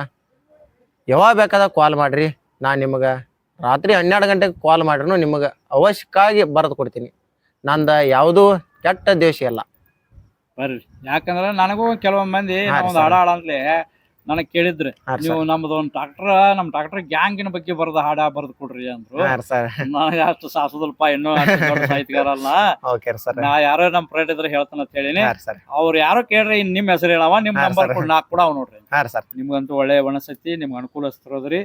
ಯಾವಾಗ ಬೇಕಾದಾಗ ಕಾಲ್ ಮಾಡಿರಿ. ನಾನು ನಿಮಗೆ ರಾತ್ರಿ 12 ಗಂಟೆಗೆ ಕಾಲ್ ಮಾಡ್ರೂ ನಿಮಗೆ ಅವಶ್ಯವಾಗಿ ಬರೆದು ಕೊಡ್ತೀನಿ. ನಂದು ಯಾವುದೂ ಕೆಟ್ಟ ದೇಶ ಇಲ್ಲ ಬರ್ರಿ. ಯಾಕಂದ್ರೆ ನನಗೂ ಕೆಲವೊಂದು ಮಂದಿ ಒಂದು ಹಾಡ ಅಂತಲೇ ನನಗೆ ಕೇಳಿದ್ರೆ, ನೀವು ನಮ್ದು ಒಂದು ನಮ್ಮ ಟ್ರಾಕ್ಟರ್ ಗ್ಯಾಂಗಿನ ಬಗ್ಗೆ ಬರೆದ ಹಾಡ ಬರೆದು ಕೊಡ್ರಿ ಅಂದ್ರು. ನನಗೆ ಅಷ್ಟು ಸಾಸದಲ್ಪ, ಇನ್ನೂ ದೊಡ್ಡ ಸಾಹಿತ್ಯಗಾರ ಅಲ್ಲ ನಾ. ಯಾರೋ ನಮ್ಮ ಫ್ರೆಂಡ್ ಇದ್ರೆ ಹೇಳ್ತಾನ ಅಂತ ಹೇಳಿನಿ. ಅವ್ರು ಯಾರೋ ಕೇಳ್ರಿ ನಿಮ್ ಹೆಸರು ಹೇಳವ, ನಿಮ್ ನಂಬರ್ ನಾಕ್ ಕೂಡ ಅವ್ ನೋಡ್ರಿ. ನಿಮ್ಗಂತೂ ಒಳ್ಳೆ ಒಣಸತಿ, ನಿಮ್ಗೆ ಅನುಕೂಲಸ್ತಿರೋದ್ರಿ.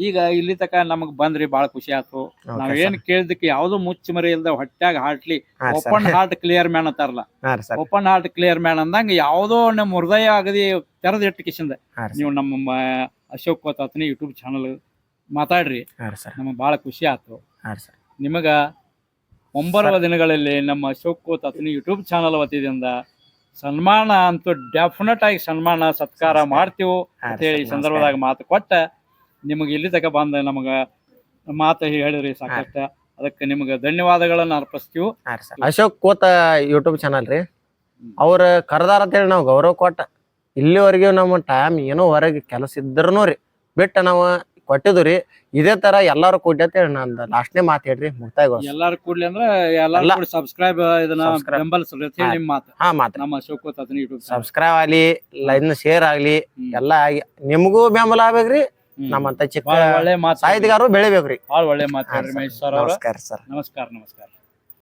ಈಗ ಇಲ್ಲಿ ತಕ ನಮಗ್ ಬಂದ್ರಿ, ಬಾಳ ಖುಷಿ ಆಯ್ತು. ನಾವ್ ಏನ್ ಕೇಳಿದಕ್ಕೆ ಯಾವ್ದು ಮುಚ್ಚ ಮರಿ ಇಲ್ದ ಹೊಟ್ಯಾಗ ಹಾಟ್ಲಿ ಓಪನ್ ಹಾರ್ಟ್ ಕ್ಲಿಯರ್ ಮ್ಯಾನ್ ಅಂತಾರಲ್ಲ, ಓಪನ್ ಹಾರ್ಟ್ ಕ್ಲಿಯರ್ ಮ್ಯಾನ್ ಅಂದಂಗ ಯಾವ್ದೋ ನಮ್ಮ ಹೃದಯ ಆಗದಿ ತೆರೆದ ಇಟ್ಟಕಿಸಿಂದ ನೀವು ನಮ್ಮ ಅಶೋಕ್ ಓತತನಿ ಯೂಟ್ಯೂಬ್ ಚಾನಲ್ ಮಾತಾಡ್ರಿ. ನಮಗ್ ಬಹಳ ಖುಷಿ ಆಯ್ತು. ನಿಮಗ ಮುಂಬರುವ ದಿನಗಳಲ್ಲಿ ನಮ್ಮ ಅಶೋಕ್ ಓತತನಿ ಯೂಟ್ಯೂಬ್ ಚಾನಲ್ ವತಿಯಿಂದ ಸನ್ಮಾನ ಅಂತೂ ಡೆಫಿನೆಟ್ ಆಗಿ ಸನ್ಮಾನ ಸತ್ಕಾರ ಮಾಡ್ತೀವಿ ಅಂತ ಹೇಳಿ ಈ ಸಂದರ್ಭದಾಗ ಮಾತು ಕೊಟ್ಟ ನಿಮಗೆ ಇಲ್ಲಿ ತಕ ಬಂದ ನಮಗ ಮಾತು ಹೇಳಿದ್ರಿ ಸಾಕಷ್ಟ. ಅದಕ್ಕೆ ನಿಮ್ಗೆ ಧನ್ಯವಾದಗಳನ್ನ ಅರ್ಪಿಸ್ತೀವಿ. ಅಶೋಕ್ ಕೋತ ಯೂಟ್ಯೂಬ್ ಚಾನಲ್ ರೀ, ಅವ್ರ ಕರ್ದಾರ ಅಂತೇಳಿ ನಾವು ಗೌರವ ಕೊಟ್ಟ ಇಲ್ಲಿವರೆಗೂ ನಮ್ಮ ಟೈಮ್ ಏನೋ ಹೊರಗೆ ಕೆಲಸ ಇದ್ರೂ ರೀ ಬಿಟ್ಟು ನಾವು ಕೊಟ್ಟಿದ್ದು ರೀ. ಇದೇ ತರ ಎಲ್ಲಾರು ಕೂಡಿ ಅಂತೇಳಿ ನಂದು ಲಾಸ್ಟ್ನೇ ಮಾತು ಹೇಳ್ರಿ, ಮುಕ್ತಾಯಗೊಳಿಸಿ. ಎಲ್ಲಾರು ಕೂಡ್ಲಿ ಅಂದ್ರೆ ಎಲ್ಲಾರು ಸಬ್ಸ್ಕ್ರೈಬ್ ಇದನ್ನ ಬೆಂಬಲಿಸ್ರಿ ಅಂತ ಹೇಳಿ ನಿಮ್ಮ ಮಾತು. ಮಾತು ನಮ್ಮ ಅಶೋಕ್ ಓತತನಿ ಯೂಟ್ಯೂಬ್ ಸಬ್ಸ್ಕ್ರೈಬ್ ಆಗ್ಲಿ, ಇದನ್ನ ಶೇರ್ ಆಗ್ಲಿ, ಎಲ್ಲಾ ಆಗಿ ನಿಮಗೂ ಬೆಂಬಲ ಆಗ್ಬೇಕ್ರಿ. ನಮ್ಮಂತ ಚಿಕ್ಕ ಒಳ್ಳೆ ಮಾತು ಸಾಹಿತ್ಯಗಾರರು ಬೆಳಿಬೇಕ್ರಿ. ಭಾಳ ಒಳ್ಳೆ ಮಾತು. ರಮೇಶ್ ಸರ್, ನಮಸ್ಕಾರ ಸರ್. ನಮಸ್ಕಾರ. ನಮಸ್ಕಾರ.